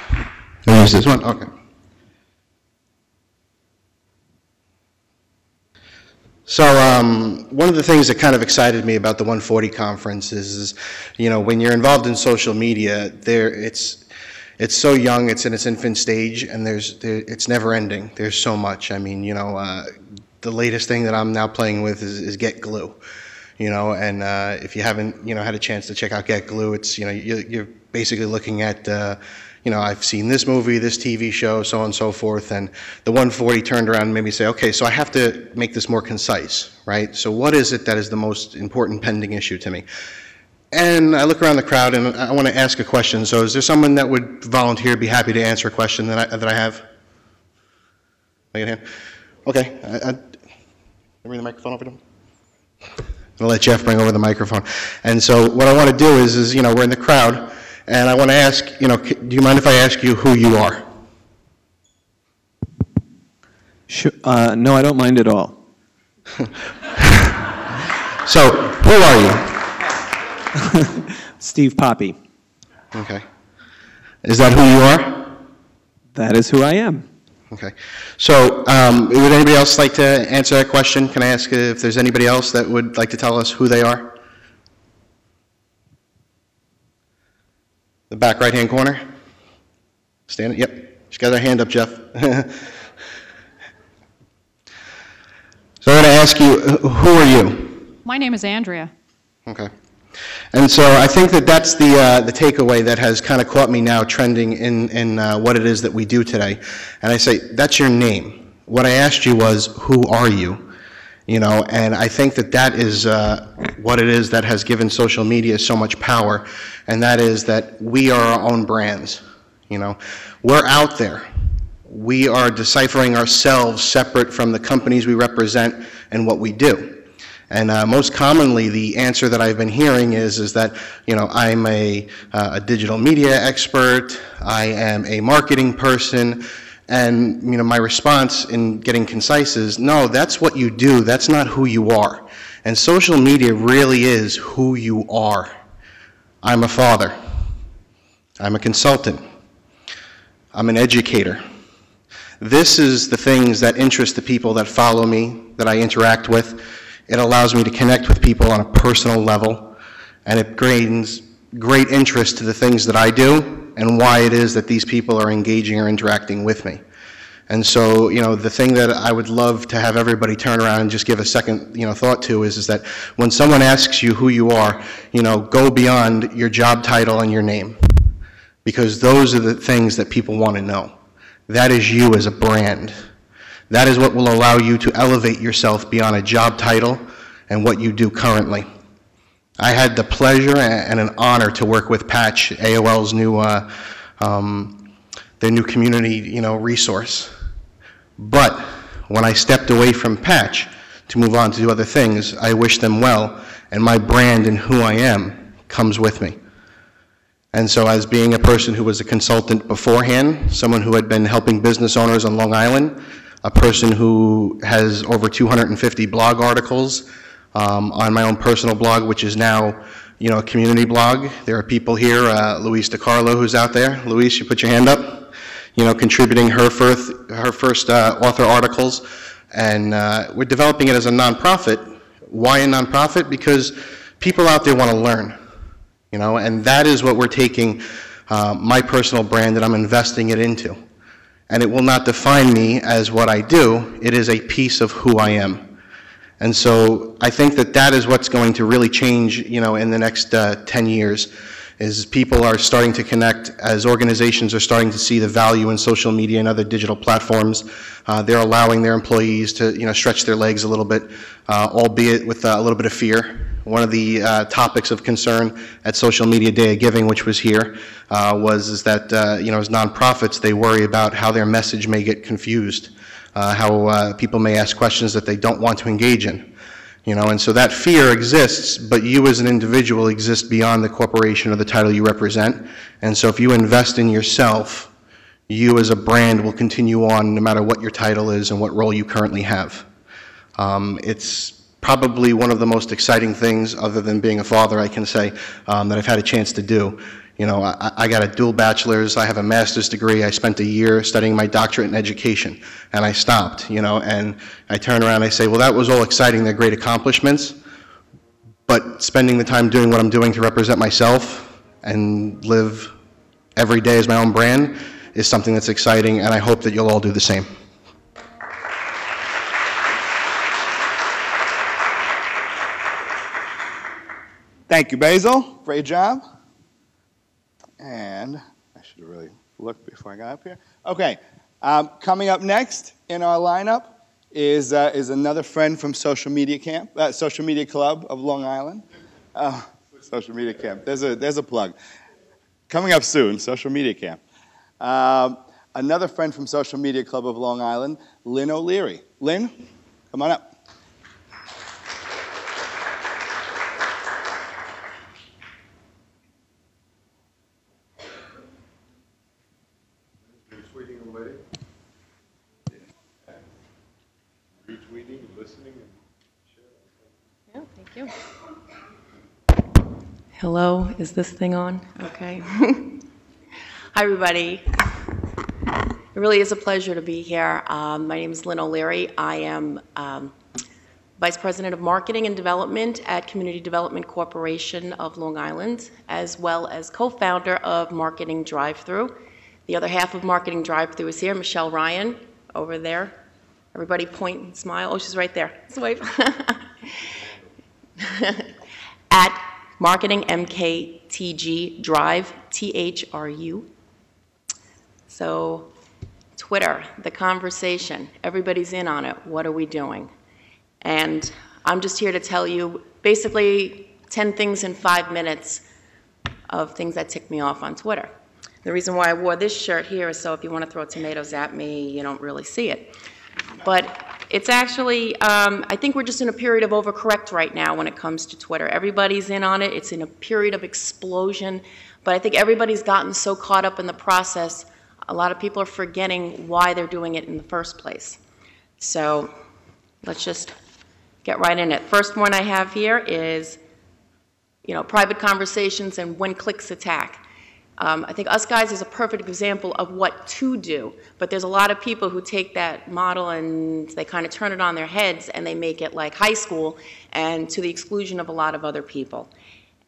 No, use this one? Okay. So one of the things that kind of excited me about the 140 conference is when you're involved in social media, it's so young, it's in its infant stage, and it's never ending. There's so much. I mean, the latest thing that I'm now playing with is Get Glue. And if you haven't, had a chance to check out Get Glue, it's, you're basically looking at, I've seen this movie, this TV show, so on and so forth, and the 140 turned around and made me say, okay, so I have to make this more concise, right? So what is it that is the most important pending issue to me? And I look around the crowd and I want to ask a question. So is there someone that would volunteer, be happy to answer a question that I have? Raise your hand. Okay. Bring the microphone over to him. I'll let Jeff bring over the microphone. And so what I want to do is we're in the crowd, and I want to ask, do you mind if I ask you who you are? Sure. No, I don't mind at all. So, who are you? Steve Poppy. Okay. Is that who you are? That is who I am. Okay. So, would anybody else like to answer that question? Can I ask if there's anybody else that would like to tell us who they are? The back right-hand corner? Stand. Yep. She's got her hand up, Jeff. So I'm going to ask you, who are you? My name is Andrea. Okay. And so I think that's the takeaway that has kind of caught me now trending in what it is that we do today. And I say, that's your name. What I asked you was, who are you? And I think that is what it is that has given social media so much power, and that is that we are our own brands. We're out there. We are deciphering ourselves separate from the companies we represent and what we do. And most commonly, the answer that I've been hearing is that, I'm a digital media expert, I am a marketing person, and, my response in getting concise is, no, that's what you do, that's not who you are. And social media really is who you are. I'm a father. I'm a consultant. I'm an educator. This is the things that interest the people that follow me, that I interact with. It allows me to connect with people on a personal level, and it gains great interest to the things that I do and why it is that these people are engaging or interacting with me. And so, the thing that I would love to have everybody turn around and just give a second, thought to is that when someone asks you who you are, go beyond your job title and your name, because those are the things that people want to know. That is you as a brand. That is what will allow you to elevate yourself beyond a job title and what you do currently. I had the pleasure and an honor to work with Patch, AOL's new, their new community, resource. But when I stepped away from Patch to move on to do other things, I wish them well, and my brand and who I am comes with me. And so as being a person who was a consultant beforehand, someone who had been helping business owners on Long Island, a person who has over 250 blog articles on my own personal blog, which is now, you know, a community blog. There are people here, Luis DiCarlo, who's out there. Luis, you put your hand up. You know, contributing her first author articles. And we're developing it as a nonprofit. Why a nonprofit? Because people out there want to learn. You know, and that is what we're taking my personal brand that I'm investing it into. And it will not define me as what I do. It is a piece of who I am. And so I think that that is what's going to really change, you know, in the next 10 years, is people are starting to connect as organizations are starting to see the value in social media and other digital platforms. They're allowing their employees to, you know, stretch their legs a little bit, albeit with a little bit of fear. One of the topics of concern at Social Media Day of Giving, which was here, was that, you know, as nonprofits, they worry about how their message may get confused, how people may ask questions that they don't want to engage in. You know, and so that fear exists, but you as an individual exist beyond the corporation or the title you represent. And so if you invest in yourself, you as a brand will continue on no matter what your title is and what role you currently have. It's probably one of the most exciting things, other than being a father, I can say, that I've had a chance to do. You know, I got a dual bachelor's, I have a master's degree, I spent a year studying my doctorate in education, and I stopped, you know, and I turn around and I say, well, that was all exciting, they're great accomplishments, but spending the time doing what I'm doing to represent myself and live every day as my own brand is something that's exciting, and I hope that you'll all do the same. Thank you, Basil. Great job. And I should have really looked before I got up here. Okay, coming up next in our lineup is another friend from Social Media Camp, Social Media Club of Long Island. Social Media Camp. There's a plug. Coming up soon, Social Media Camp. Another friend from Social Media Club of Long Island, Lynn O'Leary. Lynn, come on up. Retweeting, listening, and sharing. Yeah, thank you. Hello, is this thing on? Okay. Hi, everybody. It really is a pleasure to be here. My name is Lynn O'Leary. I am Vice President of Marketing and Development at Community Development Corporation of Long Island, as well as co-founder of Marketing Drive-Thru. The other half of Marketing Drive-Thru is here, Michelle Ryan, over there. Everybody point and smile. Oh, she's right there. Swipe. At Marketing MKTG Drive, THRU. So, Twitter, the conversation, everybody's in on it. What are we doing? And I'm just here to tell you basically 10 things in 5 minutes of things that tick me off on Twitter. The reason why I wore this shirt here is so if you want to throw tomatoes at me, you don't really see it. But it's actually, I think we're just in a period of overcorrect right now when it comes to Twitter. Everybody's in on it. It's in a period of explosion. But I think everybody's gotten so caught up in the process, a lot of people are forgetting why they're doing it in the first place. So let's just get right in it. First one I have here is, you know, private conversations and when clicks attack. I think Us Guys is a perfect example of what to do, but there's a lot of people who take that model and they kind of turn it on their heads and they make it like high school and to the exclusion of a lot of other people.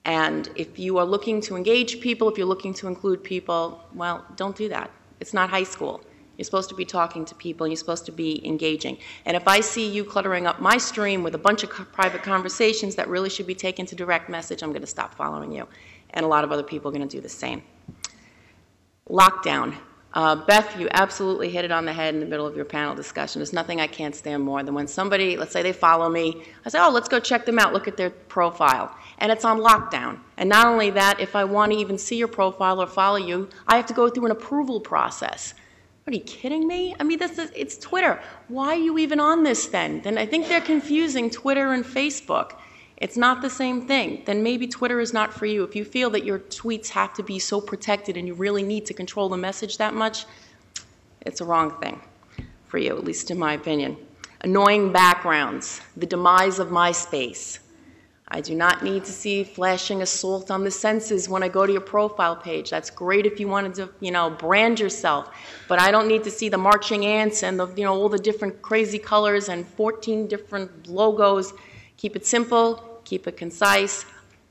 And if you are looking to engage people, if you're looking to include people, well, don't do that. It's not high school. You're supposed to be talking to people and you're supposed to be engaging. And if I see you cluttering up my stream with a bunch of private conversations that really should be taken to direct message, I'm going to stop following you. And a lot of other people are going to do the same. Lockdown. Beth, you absolutely hit it on the head in the middle of your panel discussion. There's nothing I can't stand more than when somebody, let's say they follow me, I say, oh, let's go check them out, look at their profile. And it's on lockdown. And not only that, if I want to even see your profile or follow you, I have to go through an approval process. What, are you kidding me? I mean, it's Twitter. Why are you even on this then? Then I think they're confusing Twitter and Facebook. It's not the same thing. Then maybe Twitter is not for you. If you feel that your tweets have to be so protected and you really need to control the message that much, it's a wrong thing for you, at least in my opinion. Annoying backgrounds, the demise of MySpace. I do not need to see flashing assault on the senses when I go to your profile page. That's great if you wanted to, brand yourself. But I don't need to see the marching ants and all the different crazy colors and 14 different logos. Keep it simple, keep it concise,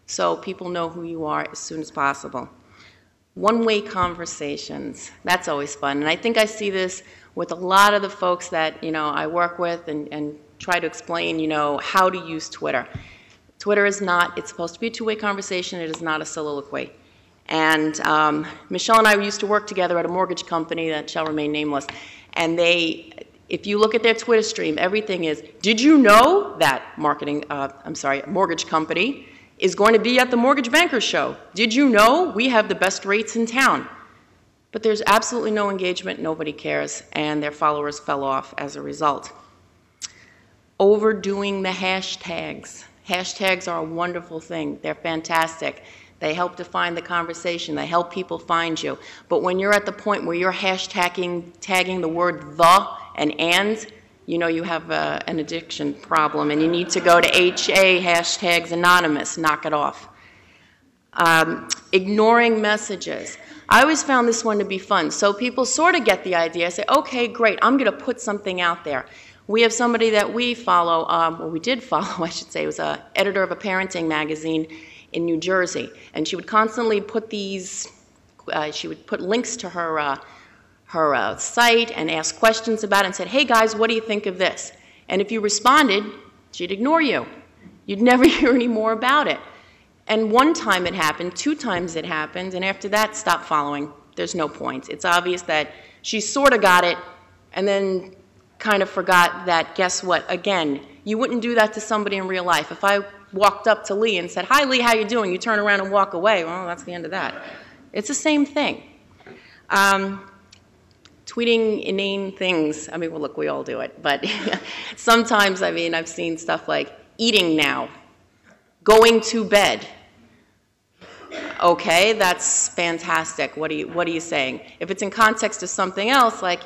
so people know who you are as soon as possible. One-way conversations, that's always fun. And I think I see this with a lot of the folks that, I work with and try to explain, how to use Twitter. Twitter is not, it's supposed to be a two-way conversation. It is not a soliloquy. And Michelle and I used to work together at a mortgage company that shall remain nameless. And if you look at their Twitter stream, everything is, did you know that mortgage company is going to be at the Mortgage Bankers Show? Did you know we have the best rates in town? But there's absolutely no engagement, nobody cares, and their followers fell off as a result. Overdoing the hashtags. Hashtags are a wonderful thing. They're fantastic. They help define the conversation. They help people find you. But when you're at the point where you're tagging the word the and, you have an addiction problem, and you need to go to HA, hashtags anonymous, knock it off. Ignoring messages. I always found this one to be fun. So people sort of get the idea, say, okay, great, I'm going to put something out there. We have somebody that we follow, or we did follow, I should say. It was an editor of a parenting magazine in New Jersey. And she would constantly put she would put links to her site and ask questions about it and said, hey guys, what do you think of this? And if you responded, she'd ignore you. You'd never hear any more about it. And one time it happened, 2 times it happened, and after that, stop following. There's no point. It's obvious that she sort of got it and then kind of forgot that, guess what, again, you wouldn't do that to somebody in real life. If I walked up to Lee and said, hi Lee, how you doing? You turn around and walk away, well, that's the end of that. It's the same thing. Tweeting inane things, I mean, well, look, we all do it, but sometimes, I've seen stuff like eating now, going to bed. Okay, that's fantastic. What are you saying? If it's in context of something else, like,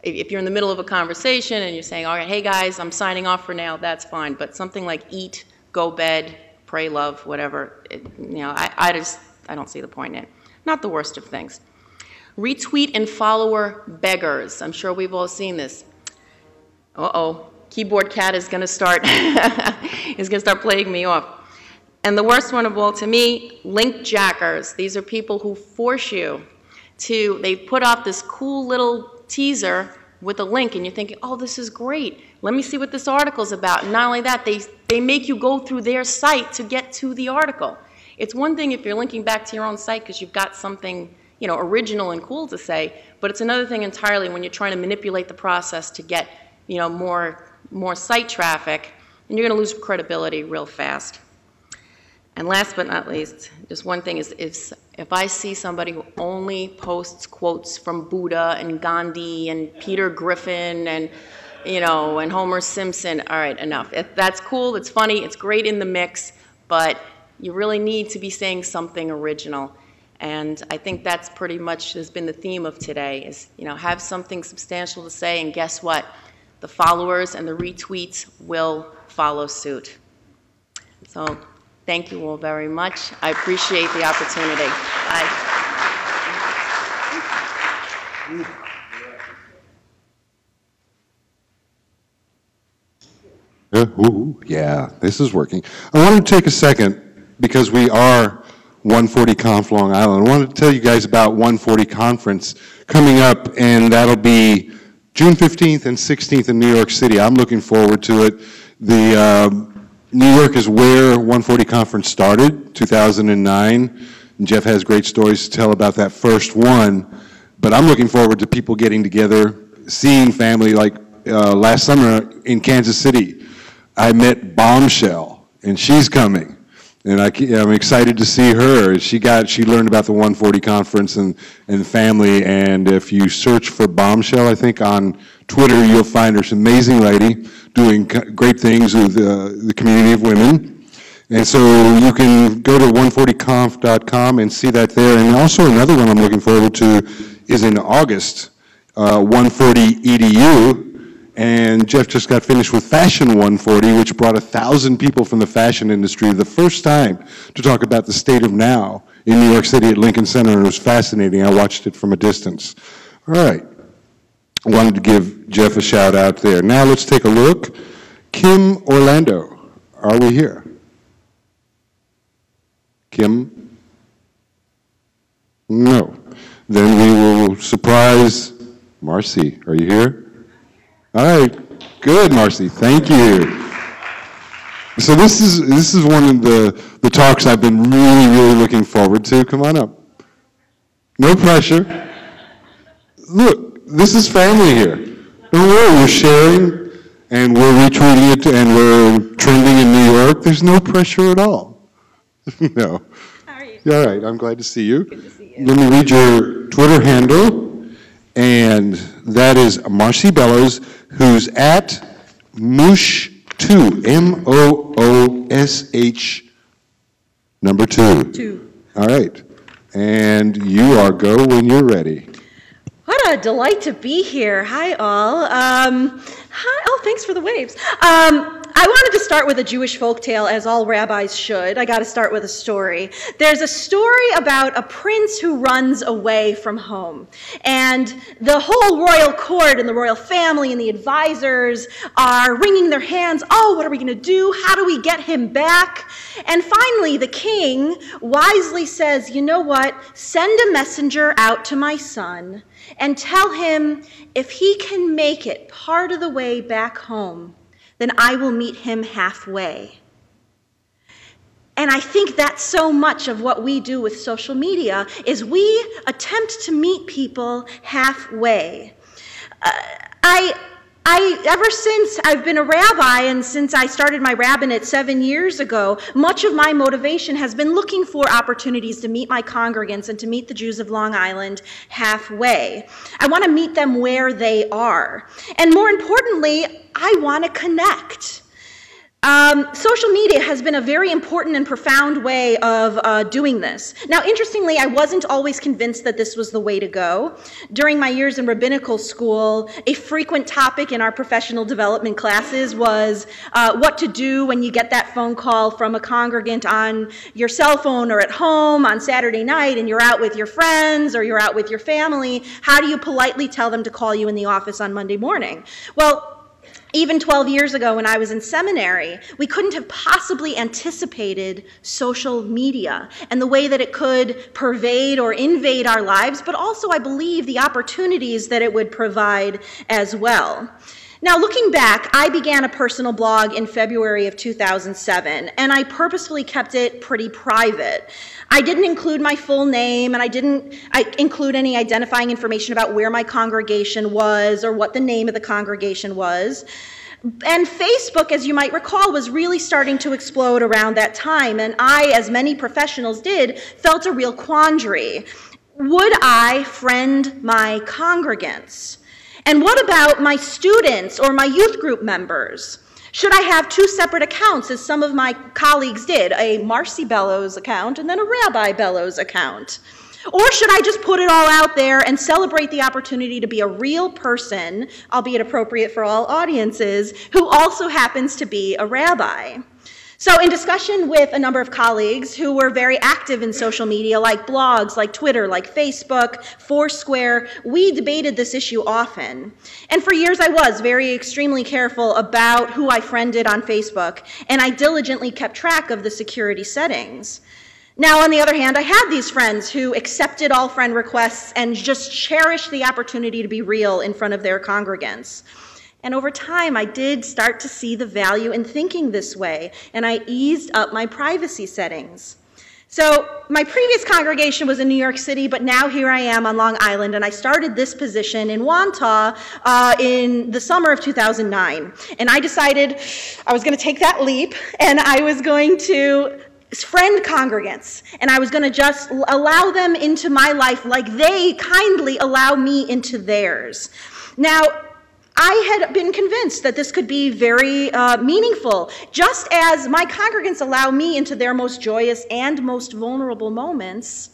if you're in the middle of a conversation and you're saying, all right, hey guys, I'm signing off for now, that's fine. But something like eat, go bed, pray, love, whatever, I don't see the point in it. Not the worst of things. Retweet and follower beggars. I'm sure we've all seen this. Uh-oh, keyboard cat is going to start plaguing me off. And the worst one of all to me, link jackers. These are people who force you they put off this cool little teaser with a link, and you're thinking, oh, this is great. Let me see what this article's about. And not only that, they make you go through their site to get to the article. It's one thing if you're linking back to your own site because you've got something original and cool to say, but it's another thing entirely when you're trying to manipulate the process to get more site traffic, and you're going to lose credibility real fast. And last but not least, just one thing is if I see somebody who only posts quotes from Buddha and Gandhi and Peter Griffin and Homer Simpson, all right, enough. That's cool, it's funny, it's great in the mix, but you really need to be saying something original. And I think that's pretty much has been the theme of today is, have something substantial to say, and guess what? The followers and the retweets will follow suit. So thank you all very much. I appreciate the opportunity. Bye. Yeah, this is working. I wanted to take a second, because we are 140 Conf Long Island. I wanted to tell you guys about 140 Conference coming up, and that'll be June 15th and 16th in New York City. I'm looking forward to it. New York is where 140 Conference started, 2009. And Jeff has great stories to tell about that first one. But I'm looking forward to people getting together, seeing family. Like last summer in Kansas City, I met Bombshell, and she's coming. And I'm excited to see her. She learned about the 140 conference and the family, and if you search for Bombshell, I think, on Twitter, you'll find her. She's an amazing lady doing great things with the community of women. And so you can go to 140conf.com and see that there. And also another one I'm looking forward to is in August, 140 EDU. And Jeff just got finished with Fashion 140, which brought 1,000 people from the fashion industry the first time to talk about the state of now in New York City at Lincoln Center, and it was fascinating. I watched it from a distance. All right. I wanted to give Jeff a shout out there. Now let's take a look. Kim Orlando, are we here? Kim? No. Then we will surprise Marcy. Are you here? All right, good, Marcy. Thank you. So this is one of the talks I've been really looking forward to. Come on up. No pressure. Look, this is family here. Don't worry, we're sharing and we're retweeting it and we're trending in New York. There's no pressure at all. No. How are you? All right, I'm glad to see you. Good to see you. Let me read your Twitter handle, and that is Marcy Bellows, who's at Moosh2, MOOSH number 2. All right. And you are go when you're ready. What a delight to be here. Hi, all. Hi. Oh, thanks for the waves. I wanted to start with a Jewish folktale, as all rabbis should. I got to start with a story. There's a story about a prince who runs away from home. And the whole royal court and the royal family and the advisors are wringing their hands. Oh, what are we going to do? How do we get him back? And finally, the king wisely says, you know what? Send a messenger out to my son and tell him if he can make it part of the way back home, then I will meet him halfway. And I think that's so much of what we do with social media is we attempt to meet people halfway. Ever since I've been a rabbi and since I started my rabbinate 7 years ago, much of my motivation has been looking for opportunities to meet my congregants and to meet the Jews of Long Island halfway. I want to meet them where they are. And more importantly, I want to connect. Social media has been a very important and profound way of doing this. Now, interestingly, I wasn't always convinced that this was the way to go. During my years in rabbinical school, a frequent topic in our professional development classes was what to do when you get that phone call from a congregant on your cell phone or at home on Saturday night and you're out with your friends or you're out with your family. How do you politely tell them to call you in the office on Monday morning? Well, even 12 years ago when I was in seminary, we couldn't have possibly anticipated social media and the way that it could pervade or invade our lives, but also I believe the opportunities that it would provide as well. Now, looking back, I began a personal blog in February of 2007, and I purposefully kept it pretty private. I didn't include my full name, and I didn't include any identifying information about where my congregation was or what the name of the congregation was. And Facebook, as you might recall, was really starting to explode around that time, and I, as many professionals did, felt a real quandary. Would I friend my congregants? And what about my students or my youth group members? Should I have two separate accounts, as some of my colleagues did, a Marcy Bellows account and then a Rabbi Bellows account? Or should I just put it all out there and celebrate the opportunity to be a real person, albeit appropriate for all audiences, who also happens to be a rabbi? So in discussion with a number of colleagues who were very active in social media, like blogs, like Twitter, like Facebook, Foursquare, we debated this issue often. And for years I was extremely careful about who I friended on Facebook, and I diligently kept track of the security settings. Now, on the other hand, I had these friends who accepted all friend requests and just cherished the opportunity to be real in front of their congregants. And over time, I did start to see the value in thinking this way, and I eased up my privacy settings. So my previous congregation was in New York City, but now here I am on Long Island, and I started this position in Wantagh in the summer of 2009. And I decided I was going to take that leap, and I was going to friend congregants, and I was going to just allow them into my life like they kindly allow me into theirs. Now, I had been convinced that this could be very meaningful. Just as my congregants allow me into their most joyous and most vulnerable moments,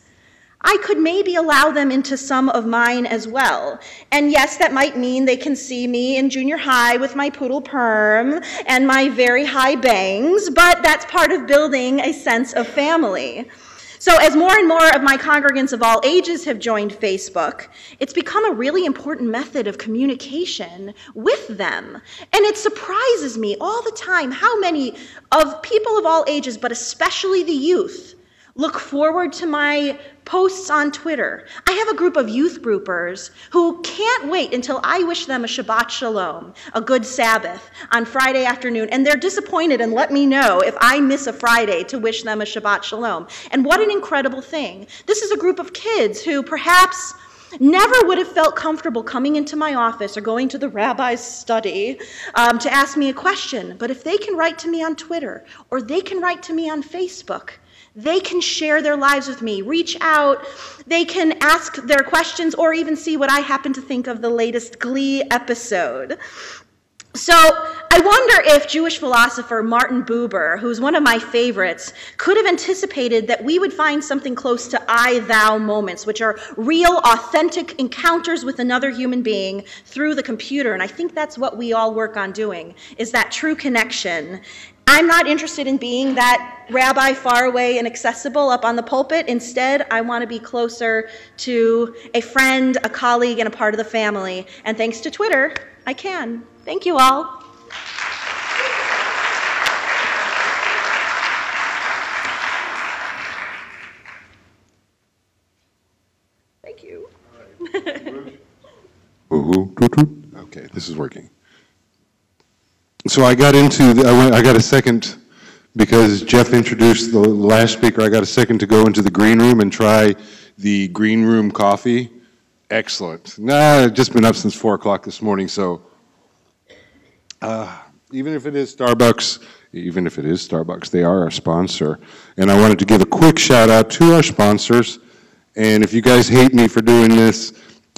I could maybe allow them into some of mine as well. And yes, that might mean they can see me in junior high with my poodle perm and my very high bangs, but that's part of building a sense of family. So as more and more of my congregants of all ages have joined Facebook, it's become a really important method of communication with them. And it surprises me all the time how many of people of all ages, but especially the youth, look forward to my posts on Twitter. I have a group of youth groupers who can't wait until I wish them a Shabbat Shalom, a good Sabbath, on Friday afternoon, and they're disappointed and let me know if I miss a Friday to wish them a Shabbat Shalom. And what an incredible thing. This is a group of kids who perhaps never would have felt comfortable coming into my office or going to the rabbi's study to ask me a question. But if they can write to me on Twitter or they can write to me on Facebook, they can share their lives with me, reach out, they can ask their questions, or even see what I happen to think of the latest Glee episode. So I wonder if Jewish philosopher Martin Buber, who's one of my favorites, could have anticipated that we would find something close to I-thou moments, which are real, authentic encounters with another human being through the computer. And I think that's what we all work on doing, is that true connection. I'm not interested in being that rabbi far away and accessible up on the pulpit. Instead, I want to be closer to a friend, a colleague, and a part of the family. And thanks to Twitter, I can. Thank you all. Thank you. Okay, this is working. So I got into, I got a second, because Jeff introduced the last speaker, I got a second to go into the green room and try the green room coffee. Excellent. I've just been up since 4 o'clock this morning, so even if it is Starbucks, they are our sponsor. And I wanted to give a quick shout out to our sponsors. And if you guys hate me for doing this,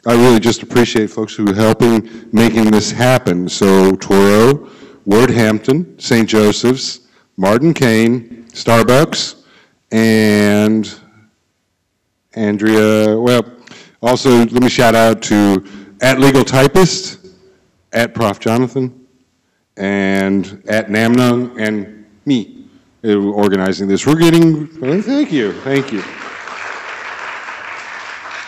I really just appreciate folks who are helping making this happen. So Touro, Wordhampton, St. Joseph's, Martin Kane, Starbucks, and Andrea, well, also let me shout out to @LegalTypist, @ProfJonathan, and @Namnung, and me organizing this. We're getting, thank you.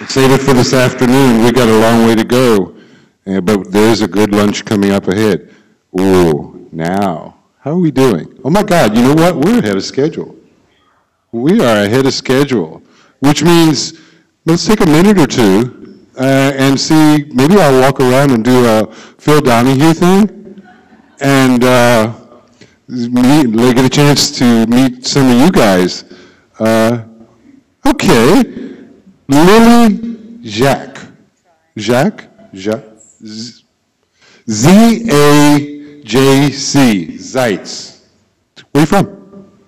Save it for this afternoon. We got a long way to go, but there's a good lunch coming up ahead. Ooh, now, how are we doing? Oh my God, you know what? We're ahead of schedule. We are ahead of schedule, which means let's take a minute or two and see, maybe I'll walk around and do a Phil Donahue thing and get a chance to meet some of you guys. Okay, Lily Jacques, Z-A-J-C, Zeitz. Where are you from?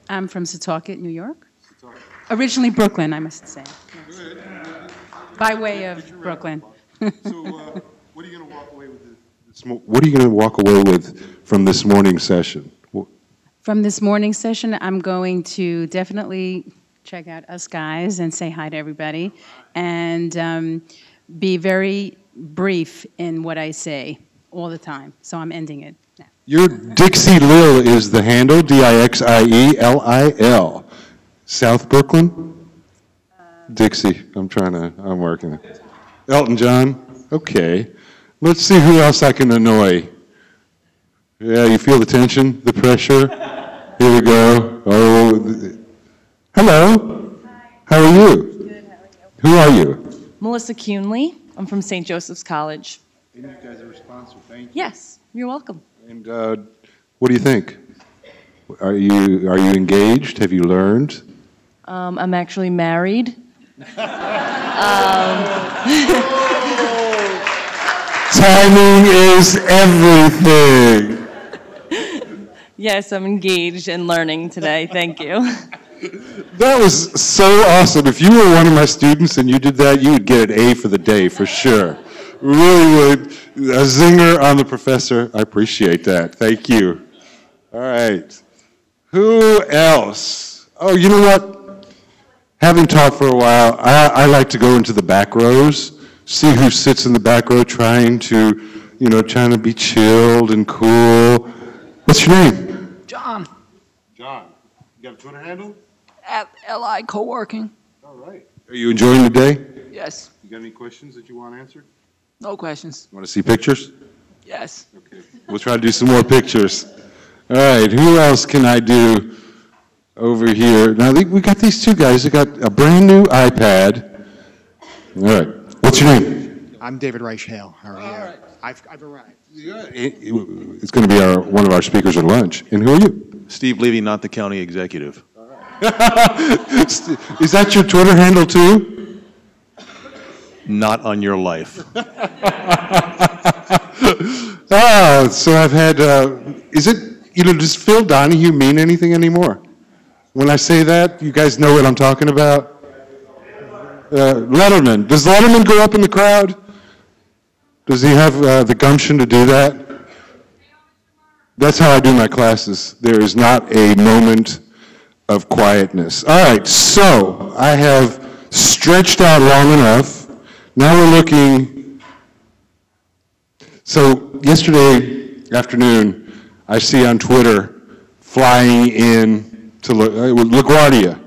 I'm from Setauket, New York. Originally Brooklyn, I must say. By way of Brooklyn. So what are you going to walk away with What are you going to walk away with from this morning's session? From this morning's session, I'm going to definitely check out us guys and say hi to everybody and be very brief in what I say all the time. So I'm ending it now. Your Dixie Lil is the handle, Dixielil. South Brooklyn? Dixie, I'm working it. Elton John? Okay. Let's see who else I can annoy. Yeah, you feel the tension, the pressure? Here we go. Oh, hello. Hi. How are you? Good, how are you? Who are you? Melissa Cunley. I'm from St. Joseph's College. And you guys are a sponsor, thank you. Yes, you're welcome. And what do you think? Are you engaged? Have you learned? I'm actually married. Timing is everything. Yes, I'm engaged and learning today. Thank you. That was so awesome. If you were one of my students and you did that, you would get an A for the day for sure. Really would. A zinger on the professor. I appreciate that. Thank you. All right. Who else? Oh, you know what? Having taught for a while, I like to go into the back rows, see who sits in the back row trying to be chilled and cool. What's your name? John, John, you got a Twitter handle? at LI Co-working. All right. Are you enjoying the day? Yes. You got any questions that you want answered? No questions. Want to see pictures? Yes. Okay. We'll try to do some more pictures. All right, who else can I do over here? Now, we got these two guys. They got a brand new iPad. All right. What's your name? I'm David Reich Hale. How are you? All right. I've arrived. It's going to be one of our speakers at lunch. And who are you? Steve Levy, not the county executive. Is that your Twitter handle too? Not on your life. So I've had, is it, does Phil Donahue mean anything anymore? When I say that, you guys know what I'm talking about? Letterman. Does Letterman go up in the crowd? Does he have the gumption to do that? That's how I do my classes. There is not a moment of quietness. All right, so I have stretched out long enough. Now we're looking. So yesterday afternoon, I see on Twitter flying in to LaGuardia.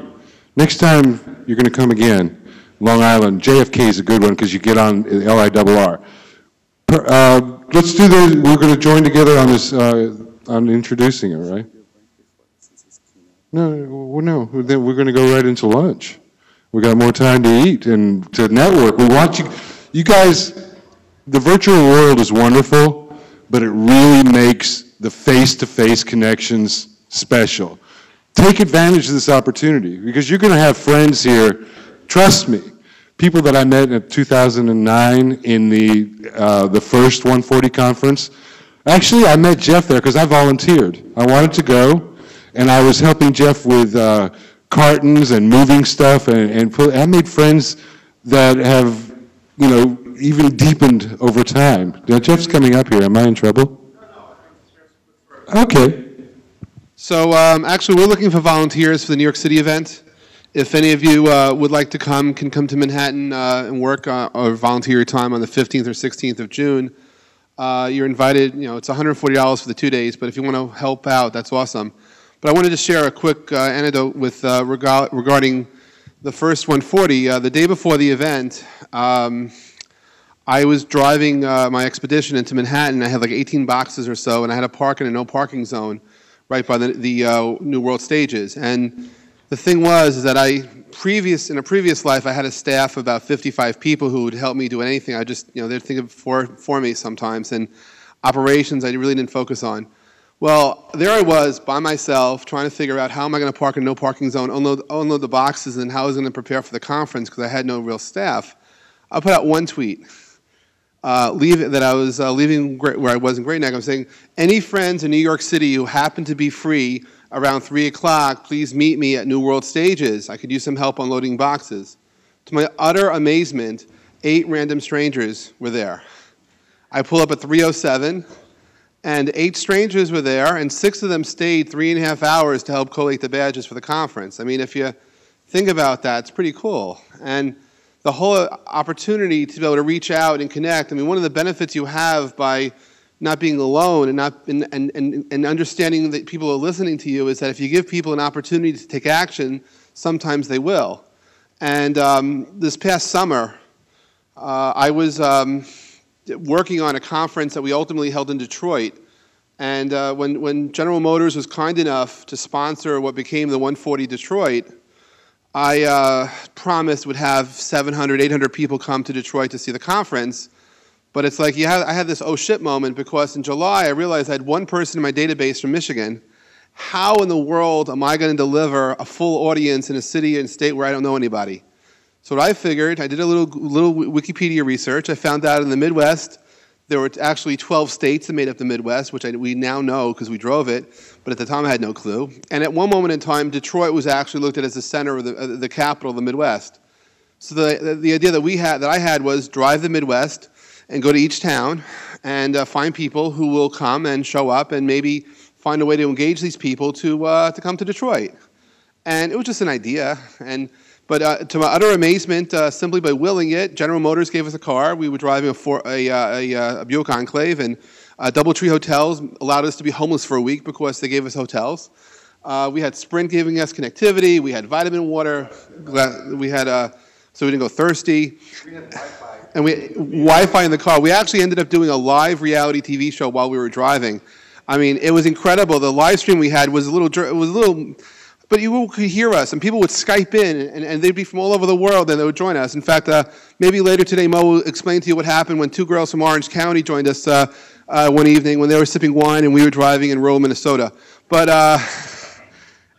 Next time you're going to come again, Long Island. JFK is a good one because you get on LIRR. Let's do this. We're going to join together on this, on introducing it, right? No. Then we're going to go right into lunch. We got more time to eat and to network. We want you. You guys, the virtual world is wonderful, but it really makes the face-to-face connections special. Take advantage of this opportunity because you're going to have friends here. Trust me. People that I met in 2009 in the first 140 conference. Actually, I met Jeff there because I volunteered. I wanted to go, and I was helping Jeff with cartons and moving stuff, and I made friends that have, even deepened over time. Now, Jeff's coming up here. Am I in trouble? Okay. So actually, we're looking for volunteers for the New York City event. If any of you would like to can come to Manhattan and work or volunteer your time on the 15th or 16th of June, you're invited. It's $140 for the 2 days, but if you want to help out, that's awesome. But I wanted to share a quick anecdote with regarding the first 140. The day before the event, I was driving my expedition into Manhattan. I had like 18 boxes or so, and I had to park in a no parking zone right by the New World Stages. And the thing was that in a previous life, I had a staff of about 55 people who would help me do anything. I just, they'd think of for me sometimes, and operations I really didn't focus on. Well, there I was by myself trying to figure out how am I going to park in a no parking zone, unload the boxes, and how I was going to prepare for the conference because I had no real staff. I put out one tweet. That I was leaving where I was in Great Neck. I was saying, any friends in New York City who happen to be free around 3 o'clock, please meet me at New World Stages. I could use some help unloading boxes. To my utter amazement, 8 random strangers were there. I pull up at 3:07, and 8 strangers were there, and 6 of them stayed 3.5 hours to help collate the badges for the conference. I mean, if you think about that, it's pretty cool. And the whole opportunity to be able to reach out and connect. I mean, one of the benefits you have by not being alone and understanding that people are listening to you is that if you give people an opportunity to take action, sometimes they will. And this past summer, I was working on a conference that we ultimately held in Detroit. And when General Motors was kind enough to sponsor what became the 140 Detroit, I promised would have 700, 800 people come to Detroit to see the conference. But it's like I had this oh shit moment because in July I realized I had one person in my database from Michigan. How in the world am I going to deliver a full audience in a city and state where I don't know anybody? So what I figured, I did a little Wikipedia research. I found out in the Midwest There were actually 12 states that made up the Midwest, which we now know because we drove it, but at the time I had no clue. And at one moment in time, Detroit was actually looked at as the center of the capital of the Midwest. So the idea that I had was drive the Midwest and go to each town and find people who will come and show up and maybe find a way to engage these people to come to Detroit. And it was just an idea. But to my utter amazement, simply by willing it, General Motors gave us a car. We were driving a Buick Enclave, and DoubleTree Hotels allowed us to be homeless for a week because they gave us hotels. We had Sprint giving us connectivity. We had vitamin water. We had so we didn't go thirsty. We had Wi-Fi. And Wi-Fi in the car. We actually ended up doing a live reality TV show while we were driving. I mean, it was incredible. The live stream we had was a little. But you could hear us, and people would Skype in, and they'd be from all over the world, and they would join us. In fact, maybe later today, Mo will explain to you what happened when two girls from Orange County joined us one evening when they were sipping wine and we were driving in rural Minnesota. But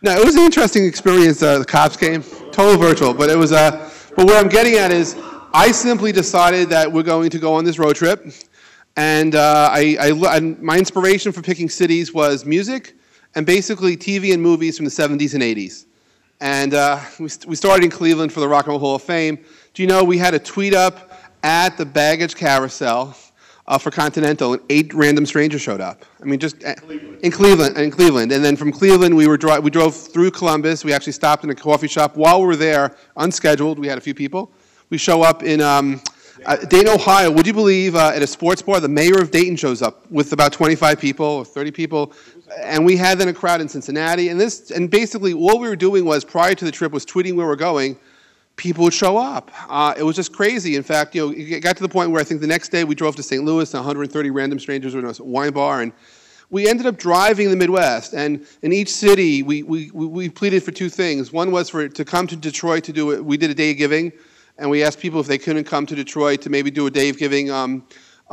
no, it was an interesting experience. The cops came, total virtual, but it was. But where I'm getting at is, I simply decided that we're going to go on this road trip, and my inspiration for picking cities was music. And basically TV and movies from the 70s and 80s. And we started in Cleveland for the Rock and Roll Hall of Fame. Do you know we had a tweet up at the baggage carousel for Continental, and 8 random strangers showed up. I mean, just in Cleveland. And then from Cleveland, we drove through Columbus. We actually stopped in a coffee shop. While we were there, unscheduled, we had a few people. We show up in Dayton, Ohio. Would you believe at a sports bar, the mayor of Dayton shows up with about 25 people or 30 people. And we had then a crowd in Cincinnati, and basically what we were doing was, prior to the trip, was tweeting where we're going. People would show up. It was just crazy. In fact, it got to the point where I think the next day we drove to St. Louis, and 130 random strangers were in a wine bar, and we ended up driving the Midwest. And in each city, we pleaded for 2 things. One was to come to Detroit to do it. We did a day of giving, and we asked people if they couldn't come to Detroit to maybe do a day of giving.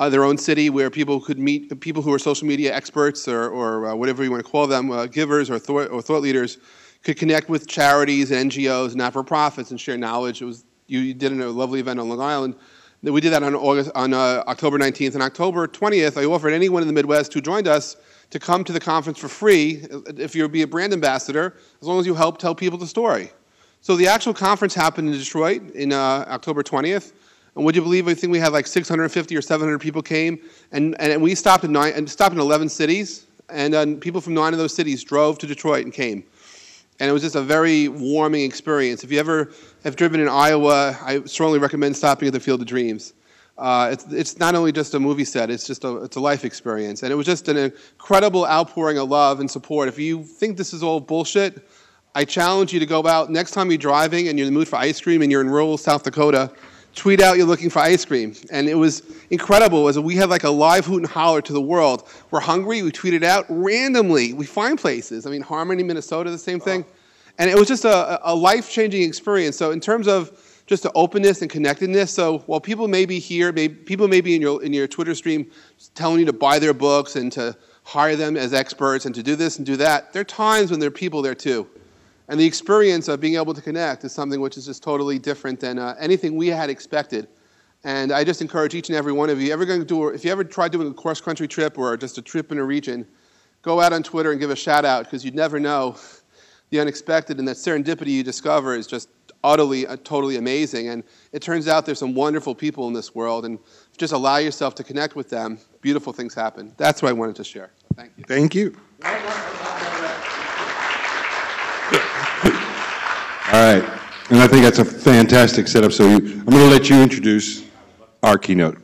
Their own city, where people could meet people who are social media experts or whatever you want to call them, givers or thought leaders, could connect with charities and NGOs and not-for-profits and share knowledge. It was you did a lovely event on Long Island. We did that on October 19th. And October 20th, I offered anyone in the Midwest who joined us to come to the conference for free if you'll be a brand ambassador, as long as you help tell people the story. So the actual conference happened in Detroit in October 20th. And would you believe, I think we had like 650 or 700 people came, and we stopped in 11 cities, and people from 9 of those cities drove to Detroit and came. And it was just a very warming experience. If you ever have driven in Iowa, I strongly recommend stopping at the Field of Dreams. It's not only just a movie set, it's a life experience. And it was just an incredible outpouring of love and support. If you think this is all bullshit, I challenge you to go out next time you're driving and you're in the mood for ice cream and you're in rural South Dakota. Tweet out you're looking for ice cream. And it was incredible. We had like a live hoot and holler to the world. We're hungry, we tweet it out randomly. We find places. I mean, Harmony, Minnesota, the same thing. And it was just a life-changing experience. So in terms of just the openness and connectedness, so while people may be here, people may be in your Twitter stream telling you to buy their books and to hire them as experts and to do this and do that, there are times when there are people there too. And the experience of being able to connect is something which is just totally different than anything we had expected. And I just encourage each and every one of you, if you ever tried doing a cross-country trip or just a trip in a region, go out on Twitter and give a shout-out, because you'd never know the unexpected, and that serendipity you discover is just utterly, totally amazing. And it turns out there's some wonderful people in this world, and just allow yourself to connect with them, beautiful things happen. That's what I wanted to share. Thank you. Thank you. All right, and I think that's a fantastic setup. So I'm going to let you introduce our keynote.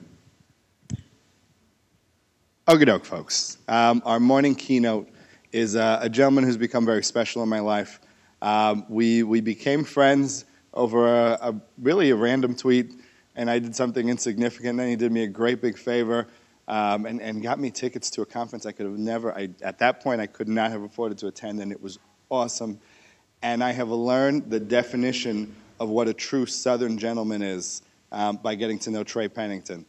Okie doke, folks. Our morning keynote is a gentleman who's become very special in my life. We became friends over really a random tweet, and I did something insignificant. Then he did me a great big favor and got me tickets to a conference I could have never. At that point, I could not have afforded to attend, and it was awesome. And I have learned the definition of what a true Southern gentleman is by getting to know Trey Pennington.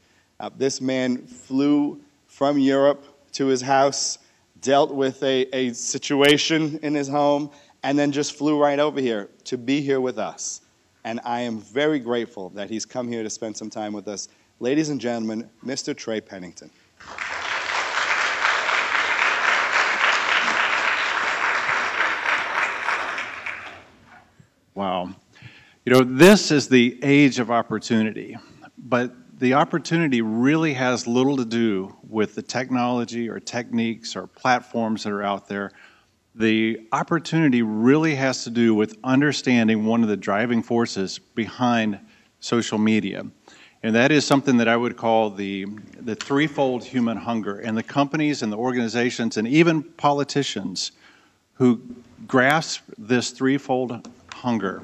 This man flew from Europe to his house, dealt with a situation in his home, and then just flew right over here to be here with us. And I am very grateful that he's come here to spend some time with us. ladies and gentlemen, Mr. Trey Pennington. Wow. You know, this is the age of opportunity, but the opportunity really has little to do with the technology or techniques or platforms that are out there. The opportunity really has to do with understanding one of the driving forces behind social media. And that is something that I would call the threefold human hunger. And the companies and the organizations and even politicians who grasp this threefold hunger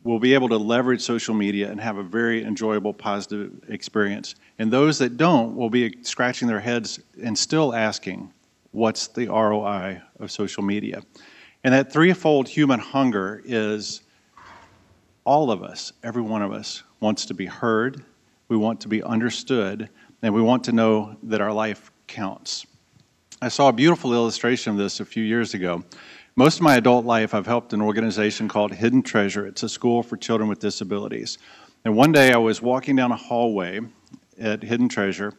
will be able to leverage social media and have a very enjoyable, positive experience. And those that don't will be scratching their heads and still asking, what's the ROI of social media? And that threefold human hunger is all of us, every one of us, wants to be heard, we want to be understood, and we want to know that our life counts. I saw a beautiful illustration of this a few years ago. Most of my adult life, I've helped an organization called Hidden Treasure. It's a school for children with disabilities. And one day I was walking down a hallway at Hidden Treasure,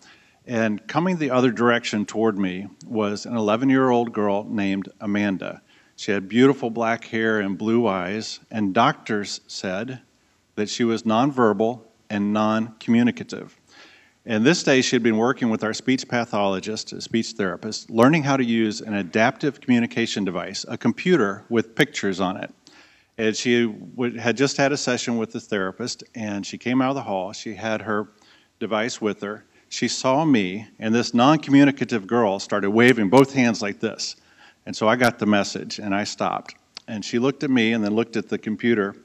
and coming the other direction toward me was an 11-year-old girl named Amanda. She had beautiful black hair and blue eyes, and doctors said that she was nonverbal and non-communicative. And this day she had been working with our speech pathologist, a speech therapist, learning how to use an adaptive communication device, a computer with pictures on it. And she had just had a session with the therapist, and she came out of the hall. She had her device with her. She saw me, and this non-communicative girl started waving both hands like this. And so I got the message, and I stopped. And she looked at me and then looked at the computer,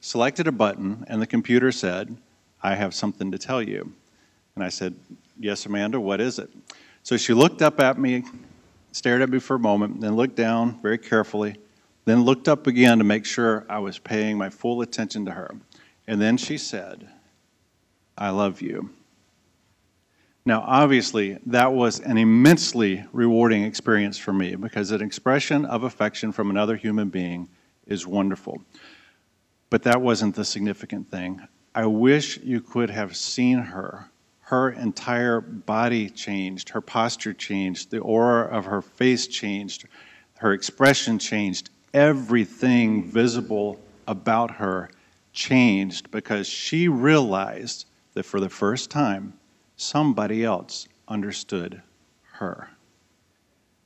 selected a button, and the computer said, "I have something to tell you." And I said, "Yes, Amanda, what is it?" So she looked up at me, stared at me for a moment, then looked down very carefully, then looked up again to make sure I was paying my full attention to her. And then she said, "I love you." Now, obviously, that was an immensely rewarding experience for me because an expression of affection from another human being is wonderful. But that wasn't the significant thing. I wish you could have seen her. Her entire body changed, her posture changed, the aura of her face changed, her expression changed. Everything visible about her changed because she realized that for the first time, somebody else understood her.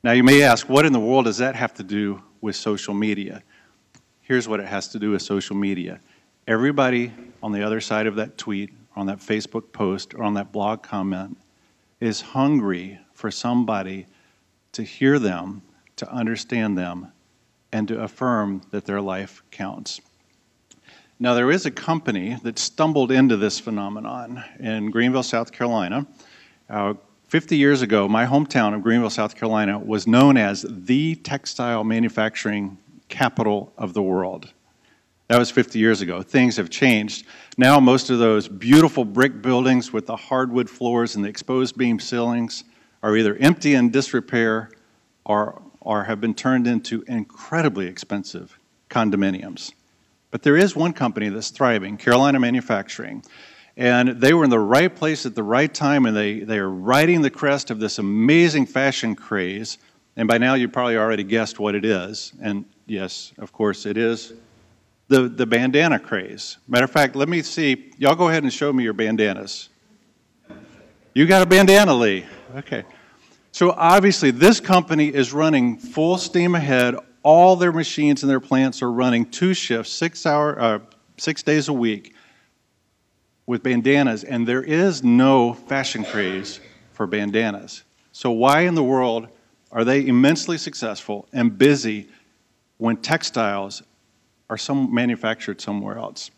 Now you may ask, what in the world does that have to do with social media? Here's what it has to do with social media. Everybody on the other side of that tweet, on that Facebook post, or on that blog comment is hungry for somebody to hear them, to understand them, and to affirm that their life counts. Now, there is a company that stumbled into this phenomenon in Greenville, South Carolina. 50 years ago, my hometown of Greenville, South Carolina, was known as the textile manufacturing capital of the world. That was 50 years ago. Things have changed. Now, most of those beautiful brick buildings with the hardwood floors and the exposed beam ceilings are either empty and disrepair or have been turned into incredibly expensive condominiums. But there is one company that's thriving, Carolina Manufacturing, and they were in the right place at the right time, and they are riding the crest of this amazing fashion craze, and by now you probably already guessed what it is, and yes, of course, it is the bandana craze. Matter of fact, let me see, y'all go ahead and show me your bandanas. You got a bandana, Lee. Okay. So obviously, this company is running full steam ahead. All their machines in their plants are running 2 shifts, 6 days a week with bandanas, and there is no fashion craze for bandanas. So why in the world are they immensely successful and busy when textiles are manufactured somewhere else?